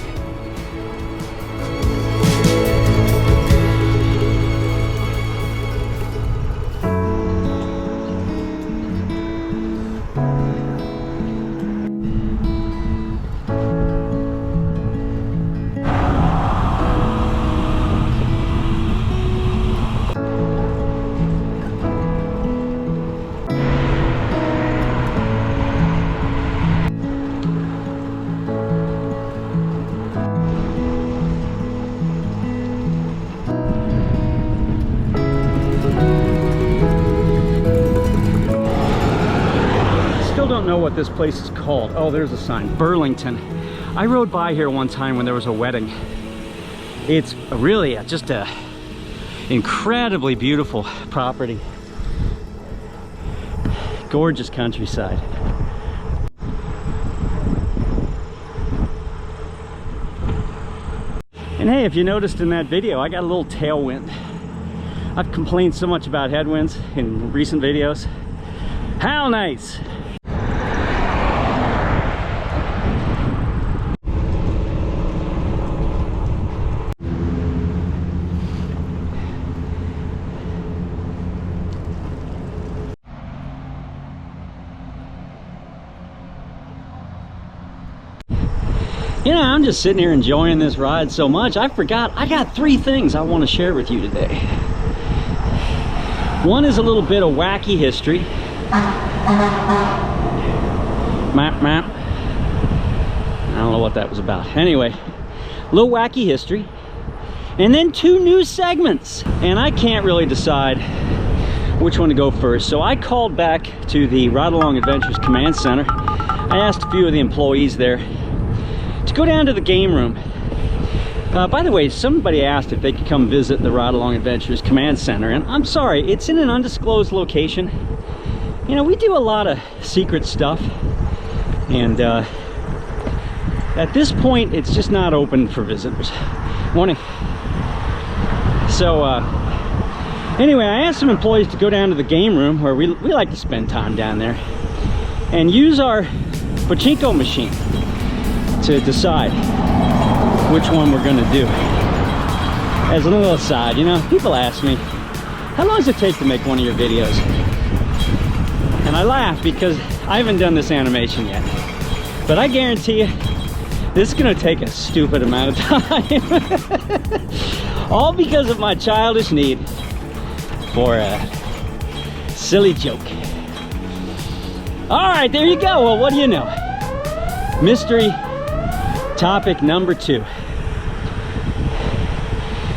Speaker 1: Don't know what this place is called. Oh, there's a sign, Burlington. I rode by here one time when there was a wedding. It's really just a incredibly beautiful property. Gorgeous countryside. And hey, if you noticed in that video, I got a little tailwind. I've complained so much about headwinds in recent videos. How nice! You know, I'm just sitting here enjoying this ride so much, I forgot I got 3 things I want to share with you today. One is a little bit of wacky history. Map. I don't know what that was about. Anyway, a little wacky history. And then 2 new segments. And I can't really decide which one to go first. So I called back to the Ride Along Adventures Command Center. I asked a few of the employees there to go down to the game room. By the way, somebody asked if they could come visit the Ride Along Adventures Command Center, and I'm sorry, it's in an undisclosed location. You know, we do a lot of secret stuff, and at this point, it's just not open for visitors. Morning. So, anyway, I asked some employees to go down to the game room, where we like to spend time down there, and use our pachinko machine to decide which one we're gonna do. As a little aside, you know, people ask me, how long does it take to make one of your videos? And I laugh because I haven't done this animation yet. But I guarantee you, this is gonna take a stupid amount of time. All because of my childish need for a silly joke. All right, there you go. Well, what do you know? Mystery topic number 2.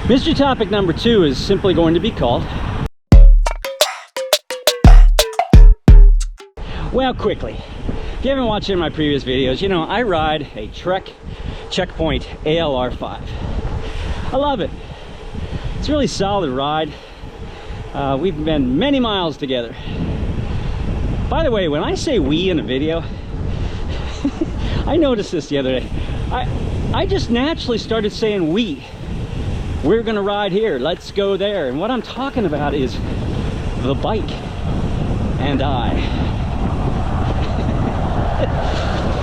Speaker 1: Mystery topic number 2 is simply going to be called, well, quickly. If you haven't watched any of my previous videos, you know I ride a Trek Checkpoint ALR5. I love it. It's a really solid ride. We've been many miles together. By the way, when I say we in a video, I noticed this the other day. I just naturally started saying we. We're gonna ride here, let's go there. And what I'm talking about is the bike and I.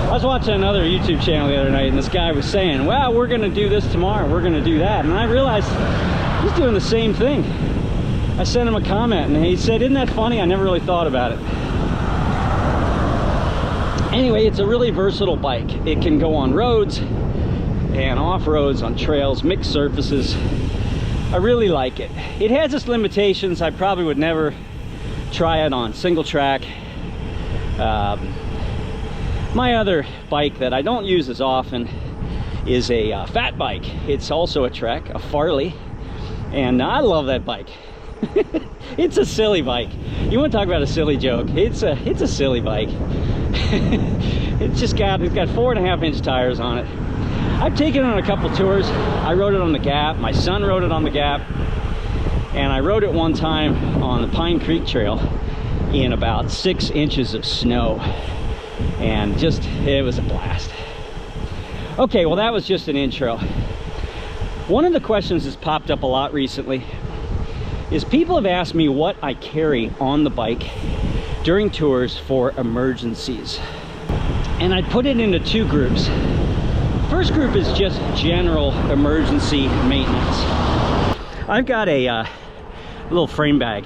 Speaker 1: I was watching another YouTube channel the other night and this guy was saying, well, we're gonna do this tomorrow, we're gonna do that. And I realized he's doing the same thing. I sent him a comment and he said, isn't that funny? I never really thought about it. Anyway, it's a really versatile bike. It can go on roads and off-roads, on trails, mixed surfaces. I really like it. It has its limitations. I probably would never try it on single track. My other bike that I don't use as often is a fat bike. It's also a Trek, a Farley, and I love that bike. It's a silly bike. You want to talk about a silly joke? It's a silly bike. it's got 4.5-inch tires on it. I've taken it on a couple tours. I rode it on the Gap. My son rode it on the Gap. And I rode it one time on the Pine Creek Trail in about 6 inches of snow. And just, it was a blast. Okay, well that was just an intro. One of the questions that's popped up a lot recently is people have asked me what I carry on the bike during tours for emergencies. And I put it into 2 groups. First group is just general emergency maintenance. I've got a little frame bag,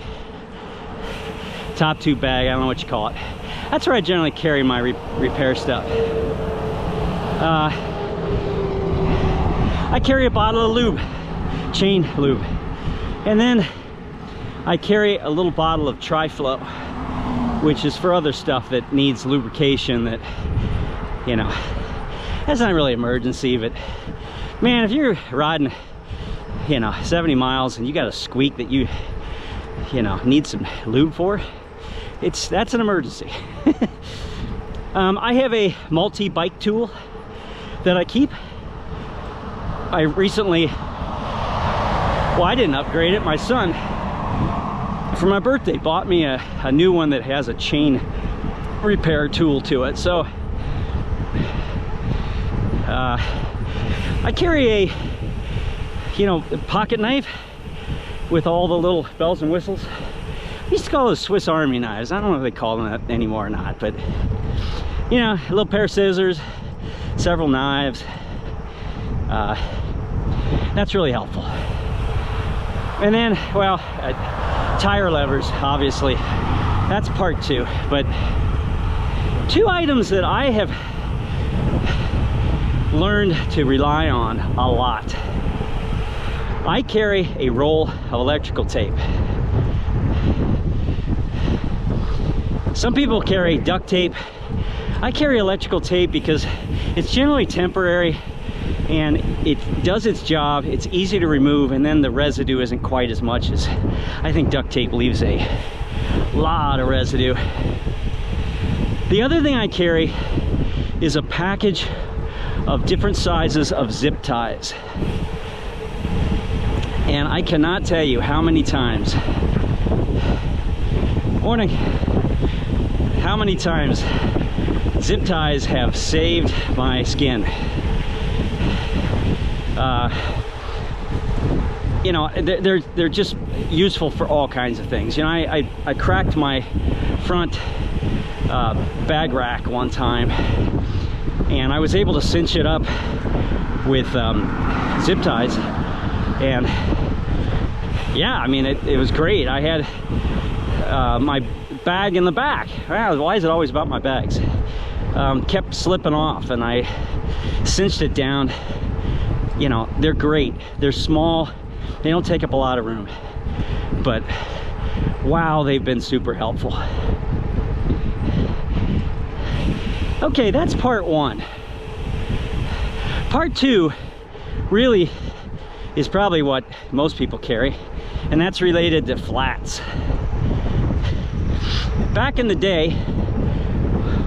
Speaker 1: top tube bag, I don't know what you call it. That's where I generally carry my repair stuff. I carry a bottle of lube, chain lube, and then I carry a little bottle of Tri-Flow, which is for other stuff that needs lubrication that, you know, that's not really emergency, but man, if you're riding, you know, 70 miles and you got a squeak that you know, need some lube for, that's an emergency. I have a multi-bike tool that I keep. I recently, well, I didn't upgrade it. My son, for my birthday, bought me a new one that has a chain repair tool to it. So I carry a, you know, pocket knife with all the little bells and whistles. I used to call those Swiss Army knives. I don't know if they call them that anymore or not, but you know, a little pair of scissors, several knives. That's really helpful. And then, well, tire levers, obviously. That's part 2. But 2 items that I have learned to rely on a lot. I carry a roll of electrical tape. Some people carry duct tape. I carry electrical tape because it's generally temporary and it does its job. It's easy to remove, and then the residue isn't quite as much as I think duct tape leaves a lot of residue. The other thing I carry is a package of different sizes of zip ties. And I cannot tell you how many times, morning, how many times zip ties have saved my skin. You know, they're just useful for all kinds of things. You know, I cracked my front bag rack one time, and I was able to cinch it up with zip ties, And yeah, I mean, it was great. I had my bag in the back. Wow, why is it always about my bags? Kept slipping off, and I cinched it down. You know, they're great. They're small. They don't take up a lot of room. But wow, they've been super helpful. Okay, that's part one. Part two really is probably what most people carry, and that's related to flats. Back in the day,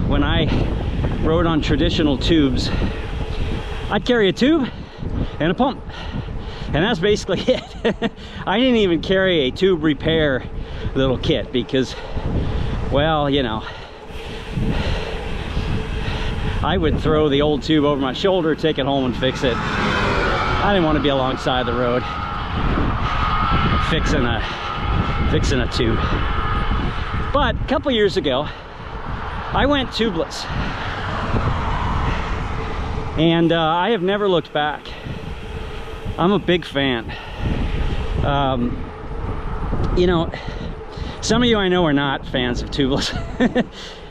Speaker 1: when I rode on traditional tubes, I'd carry a tube and a pump, and that's basically it. I didn't even carry a tube repair little kit because, well, you know, I would throw the old tube over my shoulder, take it home and fix it. I didn't want to be alongside the road fixing a tube. But a couple years ago, I went tubeless, and I have never looked back. I'm a big fan. You know, some of you I know are not fans of tubeless,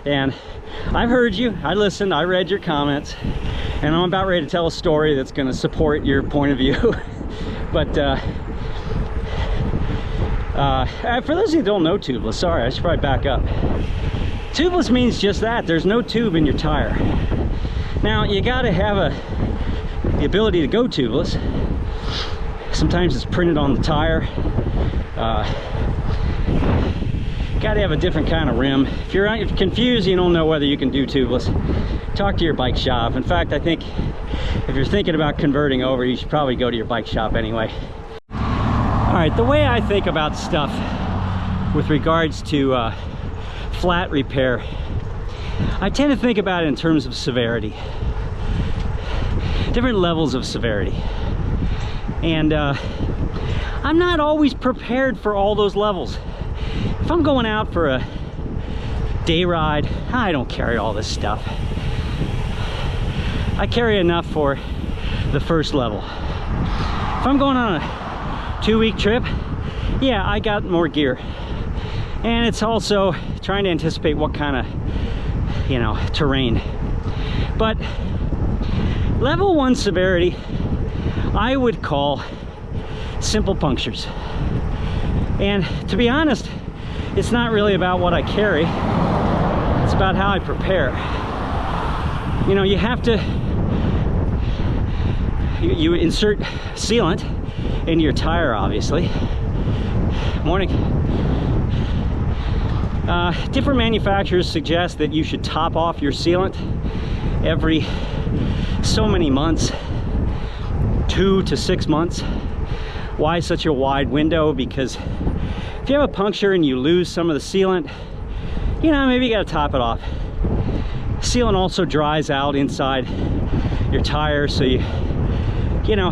Speaker 1: and I've heard you, I listened, I read your comments, and I'm about ready to tell a story that's going to support your point of view. But for those of you who don't know tubeless, sorry, I should probably back up. Tubeless means just that. There's no tube in your tire. Now, you got to have the ability to go tubeless. Sometimes it's printed on the tire. Got to have a different kind of rim. If you're confused, you don't know whether you can do tubeless, talk to your bike shop. In fact, I think if you're thinking about converting over, you should probably go to your bike shop anyway. All right, the way I think about stuff with regards to flat repair, I tend to think about it in terms of severity, different levels of severity. And I'm not always prepared for all those levels. If I'm going out for a day ride, I don't carry all this stuff. I carry enough for the first level. If I'm going on a 2-week trip, yeah, I got more gear. And it's also trying to anticipate what kind of, you know, terrain. But level 1 severity, I would call simple punctures. And to be honest, it's not really about what I carry, it's about how I prepare. You know, you have to, you insert sealant into your tire, obviously. Morning. Different manufacturers suggest that you should top off your sealant every so many months, 2 to 6 months. Why such a wide window? Because if you have a puncture and you lose some of the sealant, you know, maybe you got to top it off. Sealant also dries out inside your tire, so you know,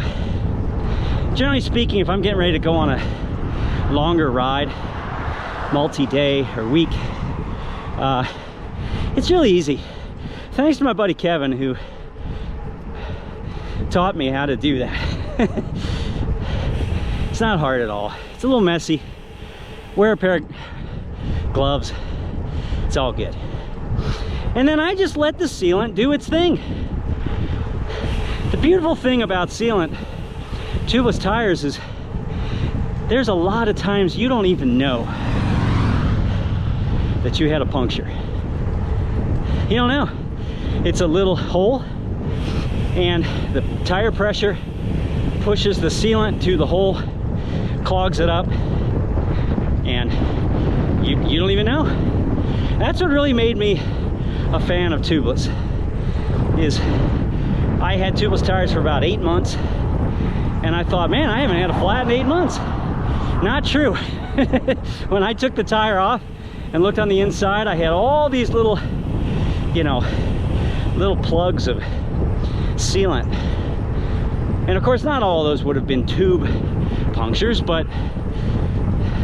Speaker 1: generally speaking, if I'm getting ready to go on a longer ride, multi-day or week, it's really easy. Thanks to my buddy Kevin, who taught me how to do that. It's not hard at all. It's a little messy. Wear a pair of gloves. It's all good. And then I just let the sealant do its thing. The beautiful thing about sealant, tubeless tires, is there's a lot of times you don't even know that you had a puncture. You don't know. It's a little hole, and the tire pressure pushes the sealant to the hole, clogs it up, and you don't even know. That's what really made me a fan of tubeless. Is I had tubeless tires for about 8 months, and I thought, man, I haven't had a flat in 8 months. Not true. When I took the tire off and looked on the inside, I had all these little, you know, little plugs of sealant. And of course, not all of those would have been tube punctures, but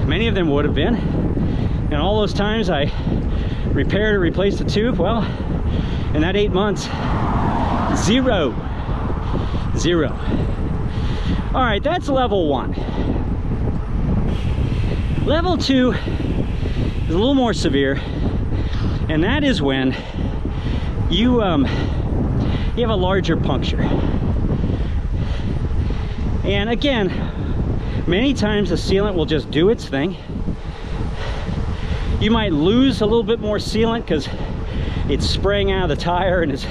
Speaker 1: many of them would have been. And all those times I repaired or replaced the tube, well, in that 8 months, zero. All right, that's level 1. Level 2 is a little more severe, and that is when you have a larger puncture. And again, many times the sealant will just do its thing. You might lose a little bit more sealant because it's spraying out of the tire and it's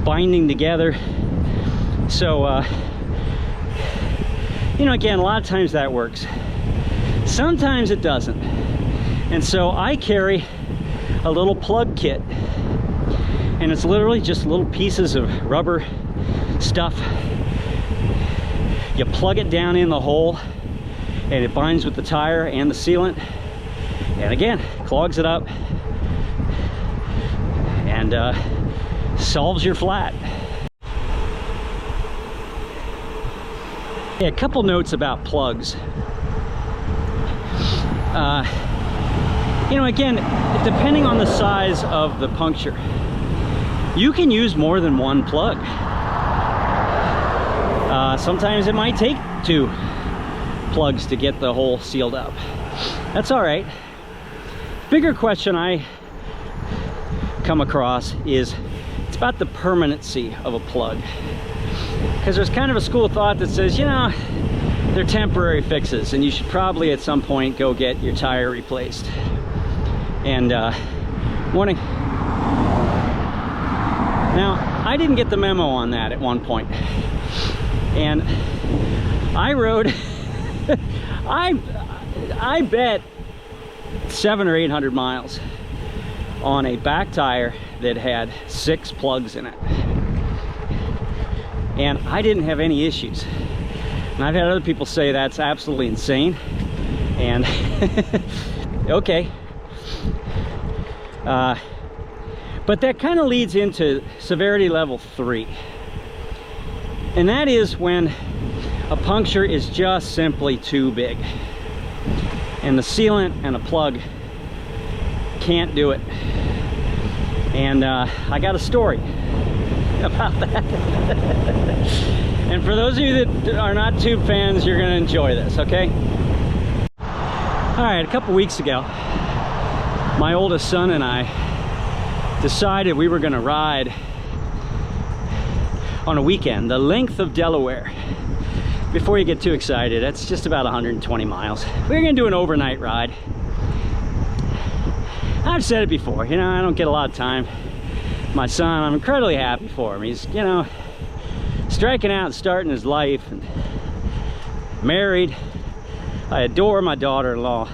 Speaker 1: binding together. So, you know, again, a lot of times that works. Sometimes it doesn't. And so I carry a little plug kit. And it's literally just little pieces of rubber stuff. You plug it down in the hole and it binds with the tire and the sealant. And again, clogs it up and solves your flat. Yeah, a couple notes about plugs. You know, again, depending on the size of the puncture, you can use more than one plug. Sometimes it might take 2 plugs to get the hole sealed up. That's all right. Bigger question I come across is it's about the permanency of a plug. Because there's kind of a school of thought that says, you know, they're temporary fixes and you should probably at some point go get your tire replaced. And morning. Now, I didn't get the memo on that at one point. And I rode, I bet 700 or 800 miles on a back tire that had 6 plugs in it. And I didn't have any issues. And I've had other people say that's absolutely insane. And okay. But that kind of leads into severity level 3. And that is when a puncture is just simply too big. And the sealant and a plug can't do it. And I got a story about that. And for those of you that are not tube fans, you're gonna enjoy this, okay? All right, a couple weeks ago, my oldest son and I decided we were gonna ride on a weekend, the length of Delaware. Before you get too excited, that's just about 120 miles. We're gonna do an overnight ride. I've said it before, you know, I don't get a lot of time. My son, I'm incredibly happy for him. He's, you know, striking out and starting his life and married. I adore my daughter-in-law.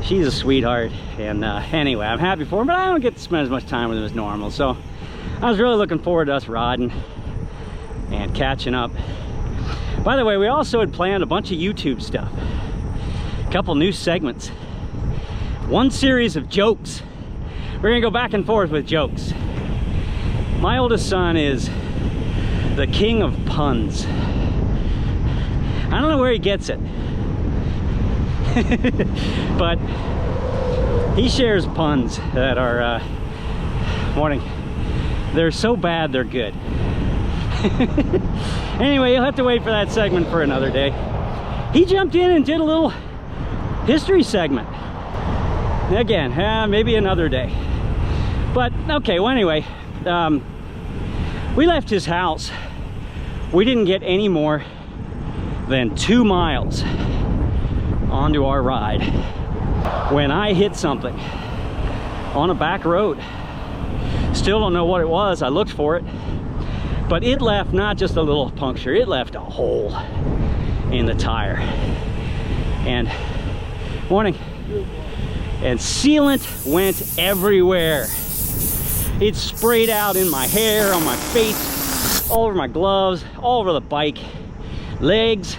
Speaker 1: She's a sweetheart. And anyway, I'm happy for him, but I don't get to spend as much time with him as normal. So I was really looking forward to us riding and catching up. By the way, we also had planned a bunch of YouTube stuff. A couple new segments. One series of jokes. We're gonna go back and forth with jokes. My oldest son is the king of puns. I don't know where he gets it. But he shares puns that are, morning. They're so bad, they're good. Anyway, you'll have to wait for that segment for another day. He jumped in and did a little history segment. Again, maybe another day. But, okay, well anyway, we left his house. We didn't get any more than 2 miles onto our ride when I hit something on a back road. Still don't know what it was. I looked for it, but it left not just a little puncture, it left a hole in the tire. And morning. And sealant went everywhere. It sprayed out in my hair, on my face, all over my gloves, all over the bike, legs.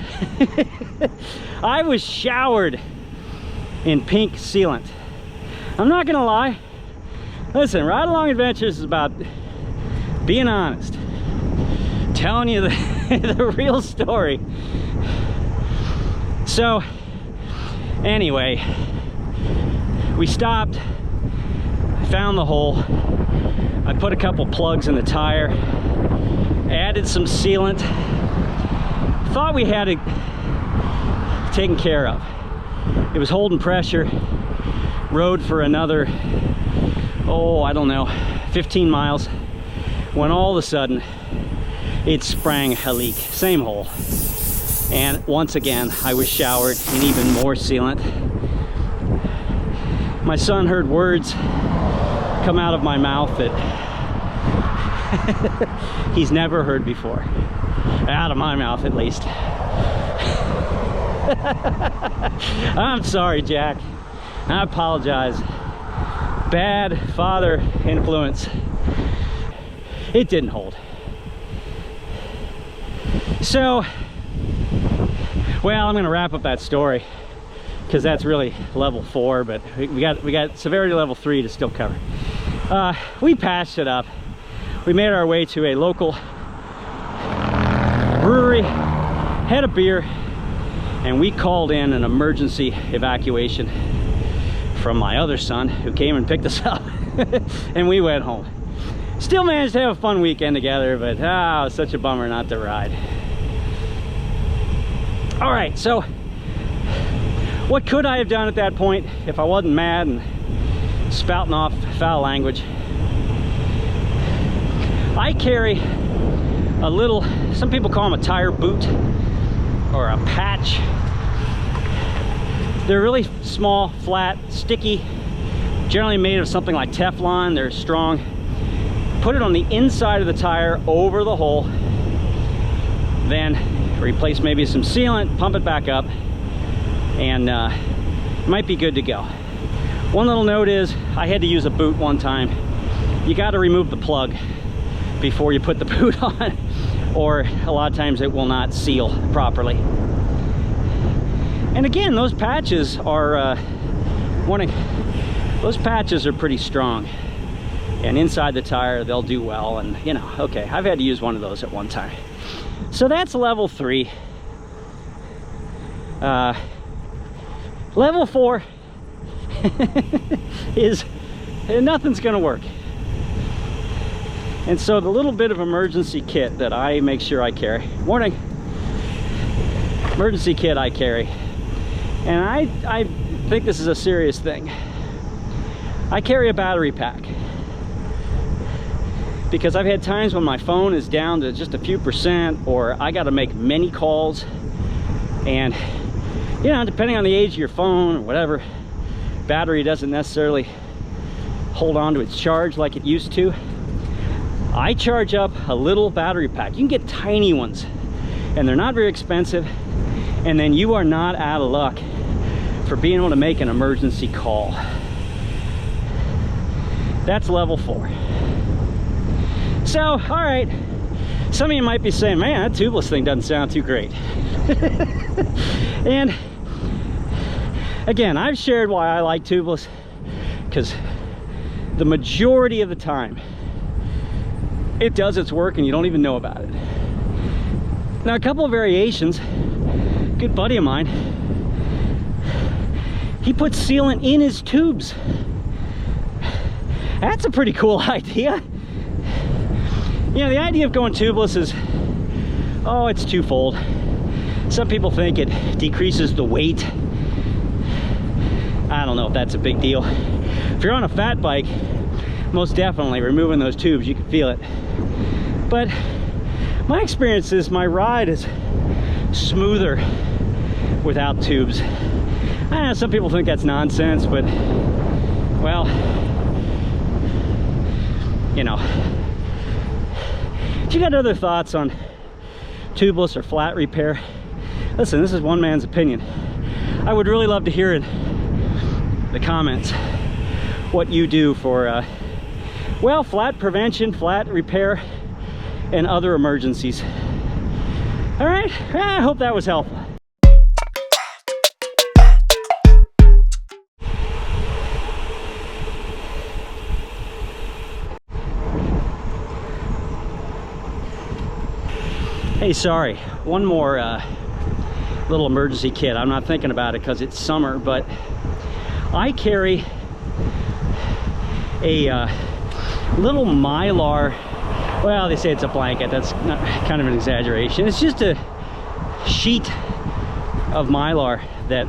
Speaker 1: I was showered in pink sealant. I'm not gonna lie. Listen, Ride Along Adventures is about being honest, telling you the real story. So, anyway, we stopped, I found the hole, I put a couple plugs in the tire, added some sealant, thought we had it taken care of. It was holding pressure, rode for another, oh, I don't know, 15 miles, when all of a sudden it sprang a leak, same hole. And once again, I was showered in even more sealant. My son heard words come out of my mouth that he's never heard before. Out of my mouth, at least. I'm sorry, Jack. I apologize. Bad father influence. It didn't hold. So, well, I'm gonna wrap up that story because that's really level 4, but we got severity level 3 to still cover. We patched it up. We made our way to a local brewery, had a beer, and we called in an emergency evacuation from my other son, who came and picked us up. And we went home. Still managed to have a fun weekend together, but it was such a bummer not to ride. All right, so what could I have done at that point if I wasn't mad and spouting off foul language? I carry a little, some people call them a tire boot or a patch. They're really small, flat, sticky, generally made of something like Teflon. They're strong. Put it on the inside of the tire over the hole, then replace maybe some sealant, pump it back up, and it might be good to go. One little note is I had to use a boot one time. You got to remove the plug before you put the boot on, or a lot of times it will not seal properly. And again, those patches are those patches are pretty strong, and inside the tire they'll do well. And you know, okay, I've had to use one of those at one time. So that's level 3. Level 4 is nothing's gonna work. And so the little bit of emergency kit that I make sure I carry, warning, emergency kit I carry, and I think this is a serious thing. I carry a battery pack because I've had times when my phone is down to just a few percent, or I got to make many calls, and you know, depending on the age of your phone or whatever, battery doesn't necessarily hold on to its charge like it used to. I charge up a little battery pack. You can get tiny ones, and they're not very expensive, and then you are not out of luck for being able to make an emergency call. That's level 4. So, all right, some of you might be saying, man, that tubeless thing doesn't sound too great. And again, I've shared why I like tubeless, because the majority of the time it does its work and you don't even know about it. Now, a couple of variations. A good buddy of mine, he puts sealant in his tubes. That's a pretty cool idea. You know, the idea of going tubeless is, oh, it's twofold. Some people think it decreases the weight. I don't know if that's a big deal. If you're on a fat bike, most definitely removing those tubes, you can feel it. But my experience is my ride is smoother without tubes. I know some people think that's nonsense, but well, you know. If you got other thoughts on tubeless or flat repair, listen, this is one man's opinion. I would really love to hear in the comments what you do for well, flat prevention, flat repair, and other emergencies. All right, I hope that was helpful. Hey, sorry, one more little emergency kit. I'm not thinking about it because it's summer, but I carry a little mylar, well, they say it's a blanket. That's not, kind of an exaggeration. It's just a sheet of Mylar that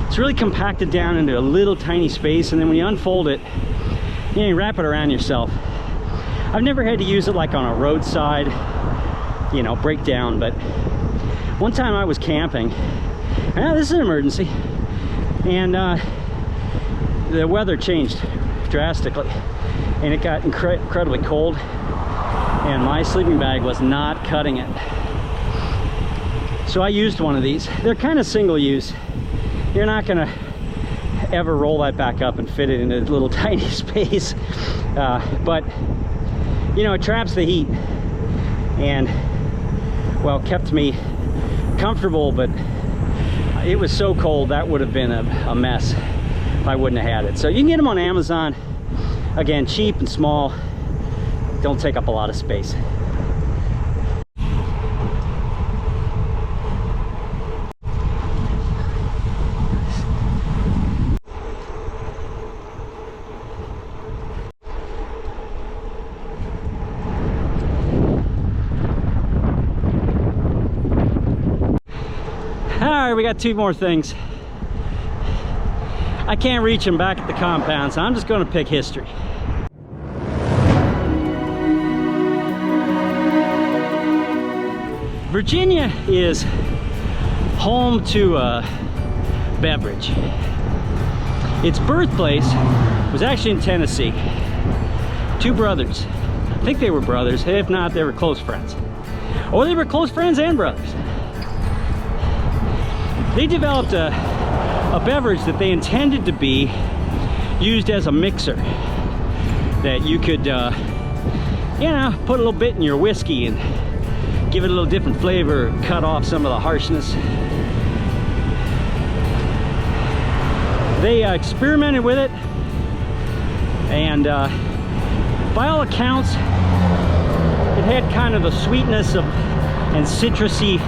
Speaker 1: it's really compacted down into a little tiny space, and then when you unfold it, you wrap it around yourself. I've never had to use it like on a roadside, you know, breakdown, but one time I was camping. This is an emergency, and the weather changed drastically, and it got incredibly cold, and my sleeping bag was not cutting it. So I used one of these. They're kind of single use. You're not gonna ever roll that back up and fit it in a little tiny space, but you know, it traps the heat, and well, kept me comfortable, but it was so cold that would have been a mess if I wouldn't have had it. So you can get them on Amazon. Again, cheap and small, don't take up a lot of space. Alright, we got two more things. I can't reach them back at the compound, so I'm just going to pick history. Virginia is home to a beverage. Its birthplace was actually in Tennessee. Two brothers. I think they were brothers. If not, they were close friends. Or they were close friends and brothers. They developed a beverage that they intended to be used as a mixer, that you could, you know, put a little bit in your whiskey and give it a little different flavor, cut off some of the harshness. They experimented with it, and by all accounts, it had kind of the sweetness of and citrusy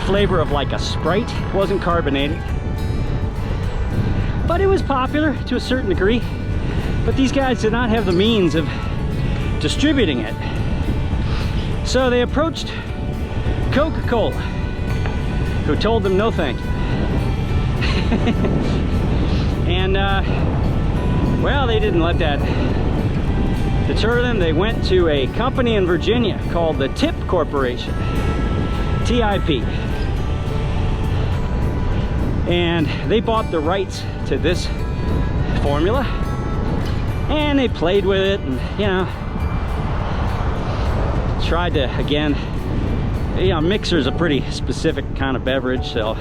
Speaker 1: flavor of like a Sprite. It wasn't carbonated, but it was popular to a certain degree. But these guys did not have the means of distributing it, so they approached Coca-Cola, who told them no thank you. And well, they didn't let that deter them. They went to a company in Virginia called the Tip Corporation, TIP, and they bought the rights to this formula, and they played with it, and you know, tried to, again, you know, mixer's a pretty specific kind of beverage, so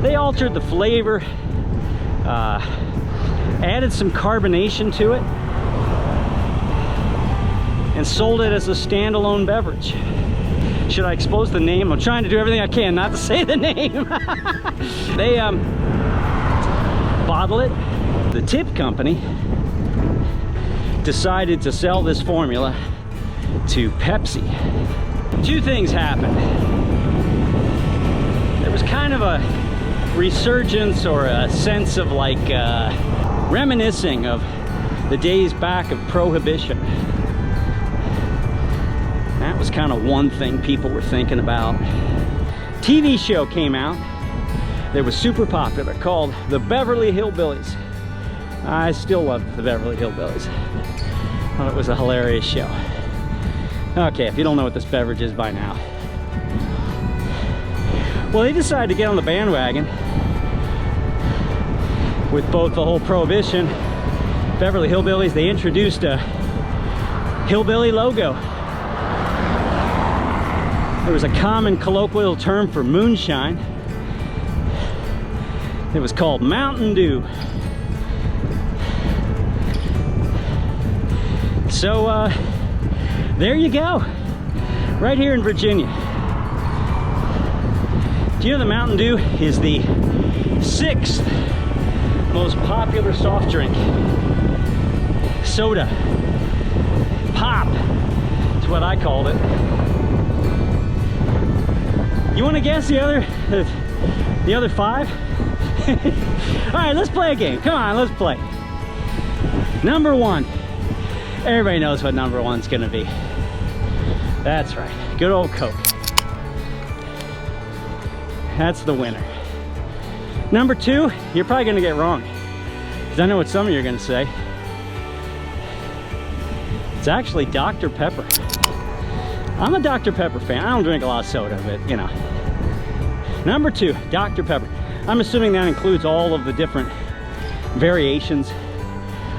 Speaker 1: they altered the flavor, added some carbonation to it, and sold it as a standalone beverage. Should I expose the name? I'm trying to do everything I can not to say the name. They bottle it. The Tip Company decided to sell this formula to Pepsi. Two things happened. There was kind of a resurgence, or a sense of like reminiscing of the days back of Prohibition. That was kind of one thing people were thinking about. TV show came out that was super popular called The Beverly Hillbillies. I still love The Beverly Hillbillies. Thought it was a hilarious show. Okay, if you don't know what this beverage is by now. Well, they decided to get on the bandwagon with both the whole Prohibition, Beverly Hillbillies. They introduced a hillbilly logo. There was a common colloquial term for moonshine. It was called Mountain Dew. So there you go, right here in Virginia. Do you know the Mountain Dew is the 6th most popular soft drink? Soda, pop, is what I called it. You want to guess the other 5? All right, let's play a game. Come on, let's play. Number 1. Everybody knows what number 1's gonna be. That's right, good old Coke. That's the winner. Number 2, you're probably gonna get wrong, because I know what some of you are gonna say. It's actually Dr. Pepper. I'm a Dr. Pepper fan. I don't drink a lot of soda, but you know. Number 2, Dr. Pepper. I'm assuming that includes all of the different variations.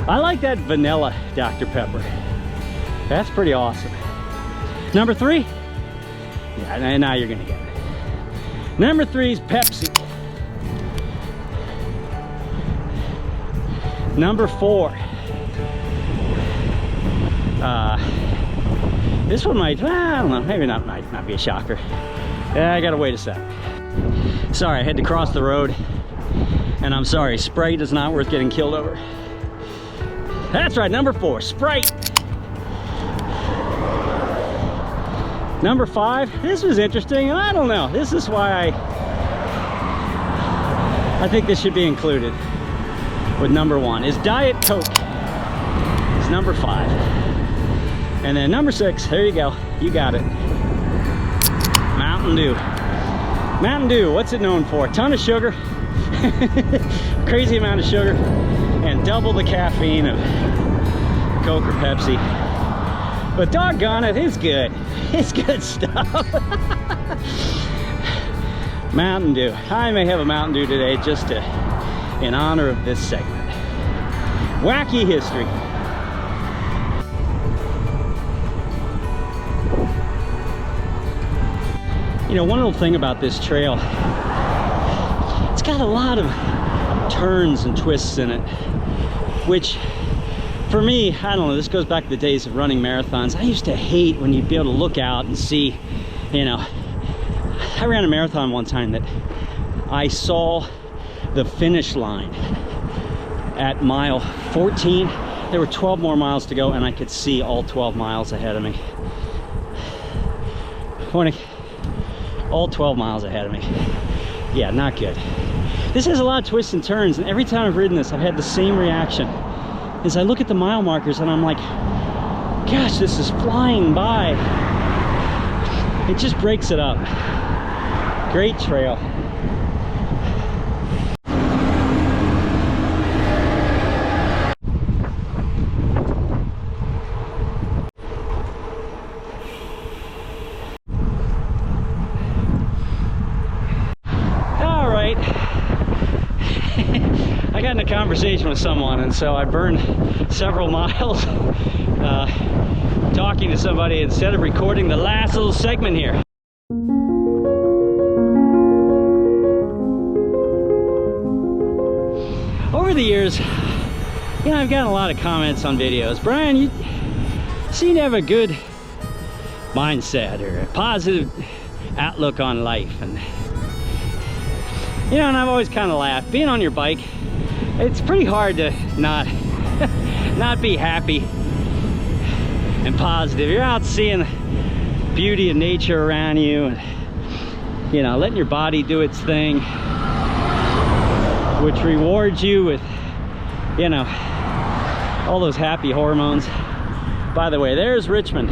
Speaker 1: I like that vanilla Dr. Pepper. That's pretty awesome. Number 3, yeah, now you're gonna get it. Number 3 is Pepsi. Number 4. This one might, I don't know, maybe not, might not be a shocker. Yeah, I gotta wait a sec. Sorry, I had to cross the road, and I'm sorry, Sprite is not worth getting killed over. That's right, number 4, Sprite. Number 5, this was interesting, and I don't know, this is why I think this should be included with number 1, is Diet Coke. It's number 5. And then number 6, there you go, you got it. Mountain Dew. Mountain Dew, what's it known for? A ton of sugar, crazy amount of sugar, and double the caffeine of Coke or Pepsi. But doggone it, it's good. It's good stuff. Mountain Dew. I may have a Mountain Dew today just in honor of this segment. Wacky history. You know, one little thing about this trail, it's got a lot of turns and twists in it, which for me, I don't know, this goes back to the days of running marathons. I used to hate when you'd be able to look out and see, you know, I ran a marathon one time that I saw the finish line at mile 14. There were 12 more miles to go, and I could see all 12 miles ahead of me. All 12 miles ahead of me. Yeah, not good. This has a lot of twists and turns, and every time I've ridden this, I've had the same reaction. As I look at the mile markers and I'm like, gosh, this is flying by. It just breaks it up. Great trail. I got in a conversation with someone, and so I burned several miles talking to somebody instead of recording the last little segment here. Over the years, you know, I've gotten a lot of comments on videos. Brian, you seem to have a good mindset or a positive outlook on life, and you know, and I've always kind of laughed. Being on your bike, it's pretty hard to not be happy and positive. You're out seeing the beauty of nature around you, and you know, letting your body do its thing, which rewards you with, you know, all those happy hormones. By the way, there's Richmond.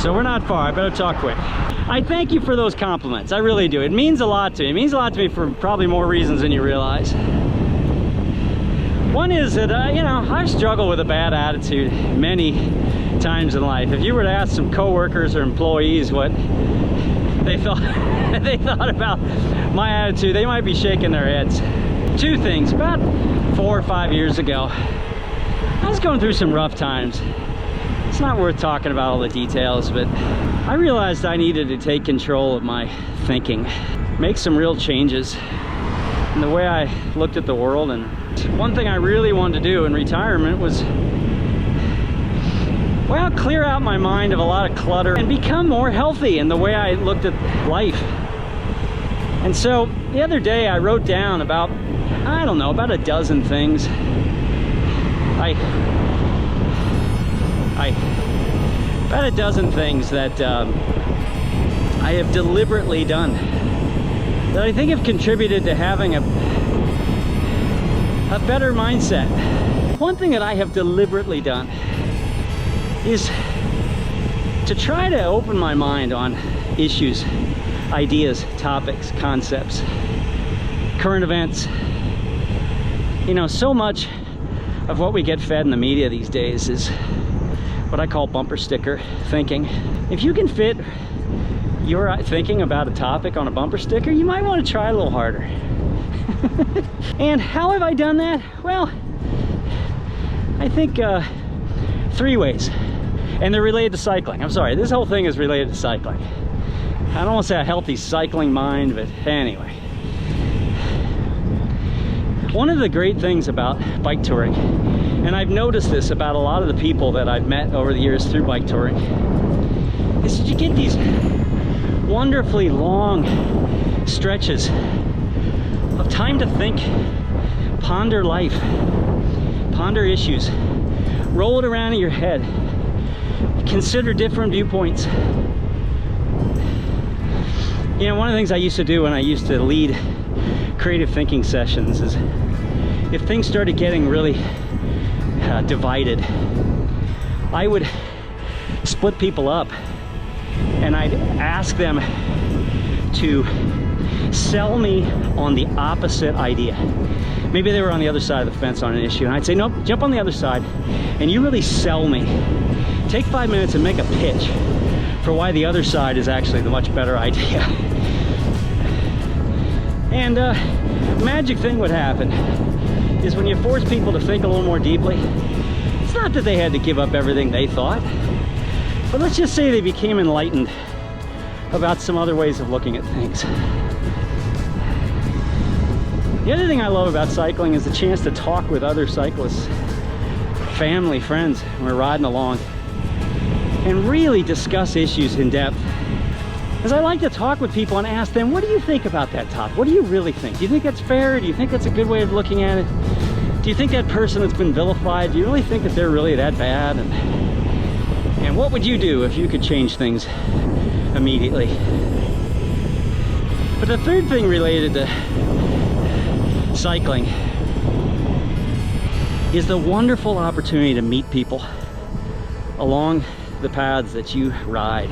Speaker 1: So we're not far. I better talk quick. I thank you for those compliments. I really do. It means a lot to me. It means a lot to me for probably more reasons than you realize. One is that, you know, I've struggled with a bad attitude many times in life. If you were to ask some coworkers or employees what they thought about my attitude, they might be shaking their heads. Two things. About 4 or 5 years ago, I was going through some rough times. It's not worth talking about all the details, but I realized I needed to take control of my thinking, make some real changes in the way I looked at the world. And one thing I really wanted to do in retirement was, well, clear out my mind of a lot of clutter and become more healthy in the way I looked at life. And so the other day I wrote down about, I don't know, about a dozen things about a dozen things that I have deliberately done that I think have contributed to having a better mindset. One thing that I have deliberately done is to try to open my mind on issues, ideas, topics, concepts, current events. You know, so much of what we get fed in the media these days is what I call bumper sticker thinking. If you can fit your thinking about a topic on a bumper sticker, you might want to try a little harder. And how have I done that? Well, I think 3 ways. And they're related to cycling. I'm sorry, this whole thing is related to cycling. I don't want to say a healthy cycling mind, but anyway. One of the great things about bike touring, and I've noticed this about a lot of the people that I've met over the years through bike touring, is that you get these wonderfully long stretches of time to think, ponder life, ponder issues, roll it around in your head, consider different viewpoints. You know, one of the things I used to do when I used to lead creative thinking sessions is if things started getting really divided, I would split people up and I'd ask them to sell me on the opposite idea. Maybe they were on the other side of the fence on an issue, and I'd say, nope, jump on the other side and you really sell me. Take 5 minutes and make a pitch for why the other side is actually the much better idea. And magic thing would happen is when you force people to think a little more deeply, it's not that they had to give up everything they thought, but let's just say they became enlightened about some other ways of looking at things. The other thing I love about cycling is the chance to talk with other cyclists, family, friends, when we're riding along, and really discuss issues in depth. As I like to talk with people and ask them, what do you think about that topic? What do you really think? Do you think that's fair? Do you think that's a good way of looking at it? Do you think that person that's been vilified, do you really think that they're really that bad? And what would you do if you could change things immediately? But the third thing related to cycling is the wonderful opportunity to meet people along the paths that you ride.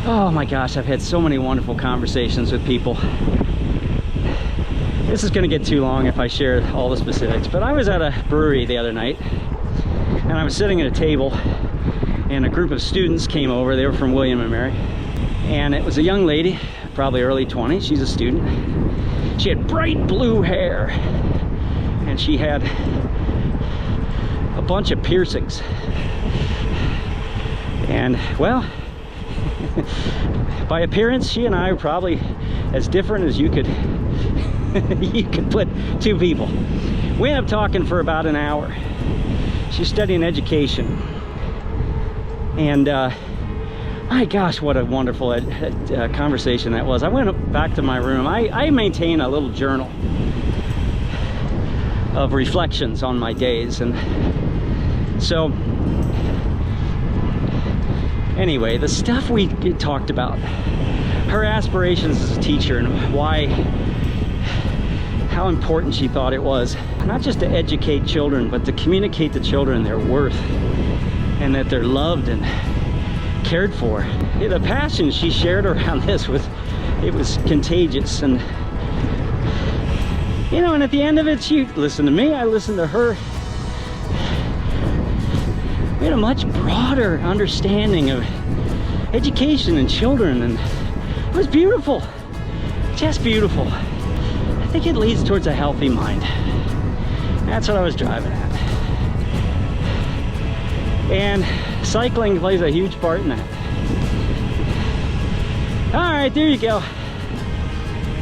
Speaker 1: Oh my gosh, I've had so many wonderful conversations with people. This is going to get too long if I share all the specifics, but I was at a brewery the other night and I was sitting at a table and a group of students came over. They were from William and Mary, and it was a young lady, probably early 20s. She's a student. She had bright blue hair and she had a bunch of piercings. And well, by appearance, she and I were probably as different as you could you could put two people. We ended up talking for about an hour. She's studying education, and my gosh, what a wonderful conversation that was. I went back to my room. I maintain a little journal of reflections on my days, and so anyway, the stuff we talked about, her aspirations as a teacher and how important she thought it was, not just to educate children, but to communicate to children their worth and that they're loved and cared for. The passion she shared around this was contagious. And you know, and at the end of it, she listened to me, I listened to her. We had a much broader understanding of education and children, and it was beautiful, just beautiful. I think it leads towards a healthy mind. That's what I was driving at. And cycling plays a huge part in that. All right, there you go.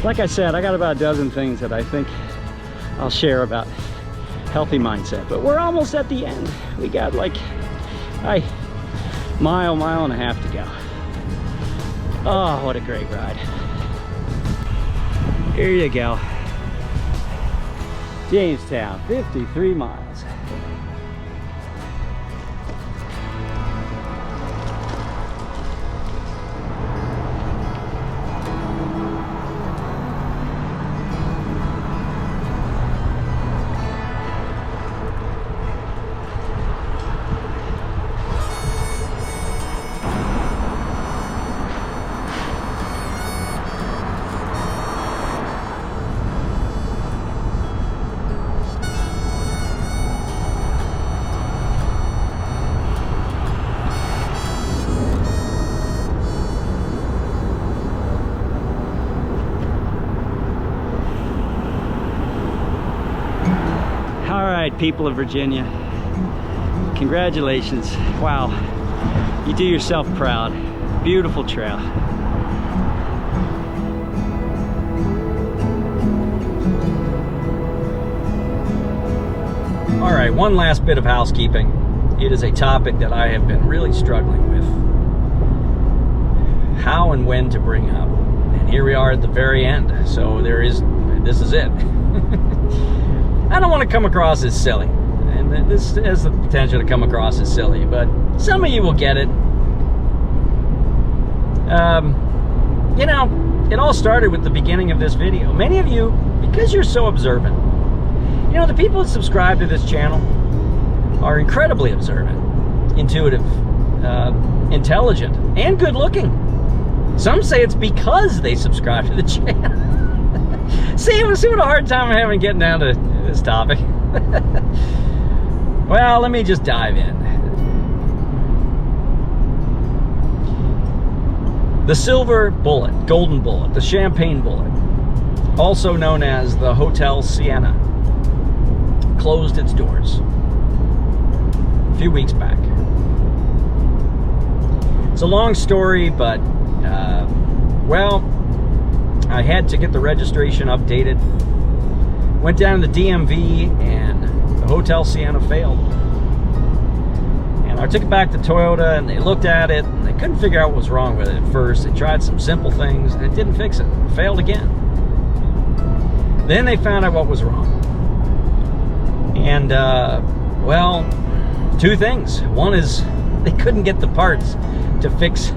Speaker 1: Like I said, I got about a dozen things that I think I'll share about healthy mindset, but we're almost at the end. We got like a mile and a half to go. Oh, what a great ride. Here you go. Jamestown, 53 miles. right, people of Virginia, congratulations. Wow, you do yourself proud. Beautiful trail. All right, one last bit of housekeeping. It is a topic that I have been really struggling with. How and when to bring up. And here we are at the very end. So this is it. I don't want to come across as silly. And this has the potential to come across as silly, but some of you will get it. You know, it all started with the beginning of this video. Many of you, because you're so observant, you know, the people that subscribe to this channel are incredibly observant, intuitive, intelligent, and good looking. Some say it's because they subscribe to the channel. See what a hard time I'm having getting down to this topic. Well, let me just dive in. The silver bullet, golden bullet, the champagne bullet, also known as the Hotel Sienna, closed its doors a few weeks back. It's a long story, but well, I had to get the registration updated. Went down to the DMV and the Hotel Sienna failed. And I took it back to Toyota and they looked at it and they couldn't figure out what was wrong with it at first. They tried some simple things and it didn't fix it. It failed again. Then they found out what was wrong. And, well, two things. One is they couldn't get the parts to fix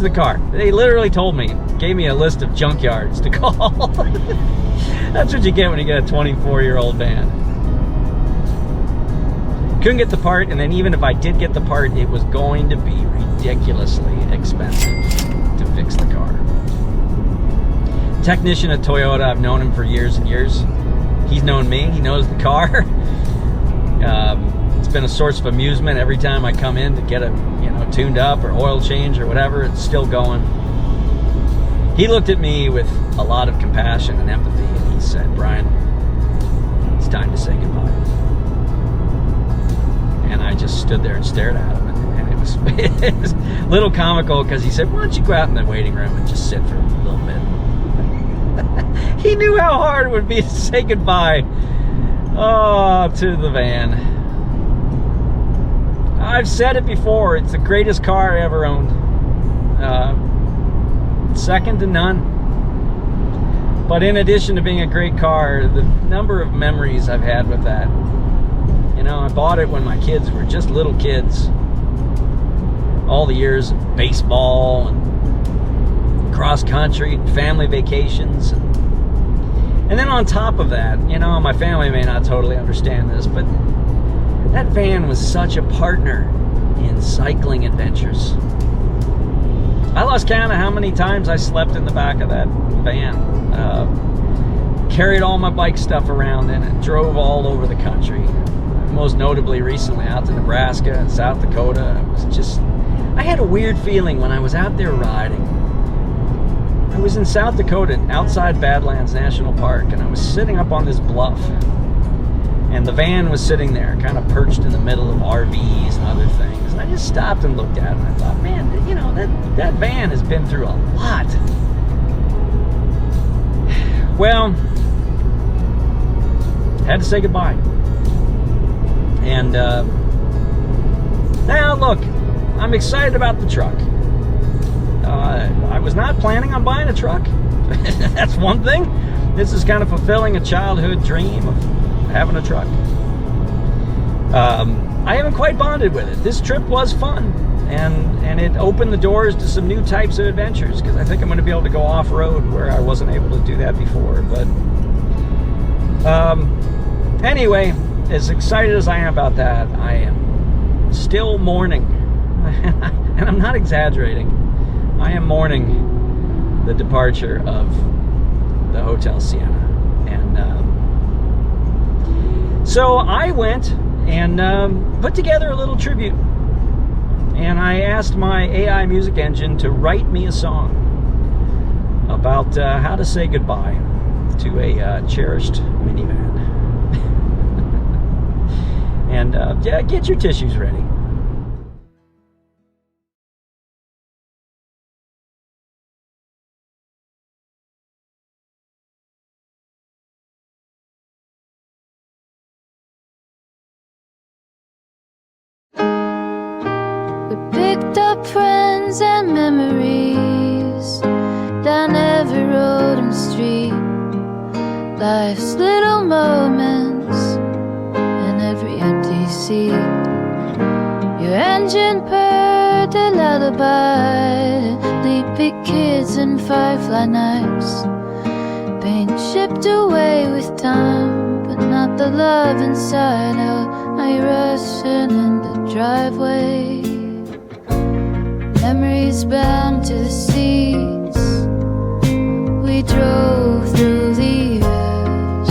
Speaker 1: the car. They literally told me, gave me a list of junkyards to call. That's what you get when you get a 24-year-old van. Couldn't get the part, and then even if I did get the part, it was going to be ridiculously expensive to fix the car. Technician at Toyota, I've known him for years and years. He's known me, he knows the car. It's been a source of amusement every time I come in to get it, you know, tuned up or oil change or whatever. It's still going. He looked at me with a lot of compassion and empathy, and he said, "Brian, it's time to say goodbye." And I just stood there and stared at him, and it was a little comical because he said, "Why don't you go out in the waiting room and just sit for a little bit?" He knew how hard it would be to say goodbye to the van. I've said it before, it's the greatest car I ever owned. Second to none. But in addition to being a great car, the number of memories I've had with that. You know, I bought it when my kids were just little kids. All the years of baseball and cross country and family vacations. And then on top of that, you know, my family may not totally understand this, but that van was such a partner in cycling adventures. I lost count of how many times I slept in the back of that van. Carried all my bike stuff around in it, drove all over the country. Most notably recently out to Nebraska and South Dakota. It was just, I had a weird feeling when I was out there riding. I was in South Dakota, outside Badlands National Park, and I was sitting up on this bluff. And the van was sitting there, kind of perched in the middle of RVs and other things. And I just stopped and looked at it, and I thought, man, you know, that van has been through a lot. Well, had to say goodbye. And now, look, I'm excited about the truck. I was not planning on buying a truck. That's one thing. This is kind of fulfilling a childhood dream of having a truck. I haven't quite bonded with it. This trip was fun, and it opened the doors to some new types of adventures, because I think I'm going to be able to go off-road where I wasn't able to do that before. But anyway, as excited as I am about that, I am still mourning. And I'm not exaggerating. I am mourning the departure of the Hotel Sienna. And so I went and put together a little tribute. And I asked my AI music engine to write me a song about how to say goodbye to a cherished minivan. And yeah, get your tissues ready.
Speaker 3: We picked up friends and memories down every road and street. Life's little moments in every empty seat. Your engine purred a lullaby, sleepy kids and firefly nights. Pain shipped away with time, but not the love inside. How I rushing in the driveway. Memories bound to the seats. We drove through the years,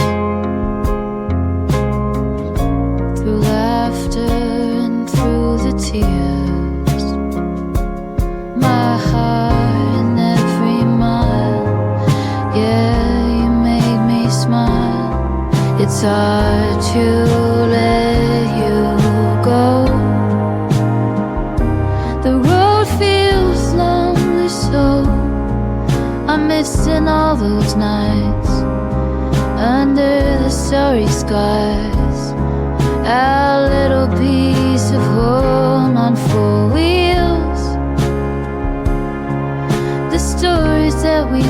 Speaker 3: through laughter and through the tears. My heart in every mile, yeah, you made me smile. It's hard to let you go. The road feels lonely, so I'm missing all those nights under the starry skies. Our little piece of home on four wheels. The stories that we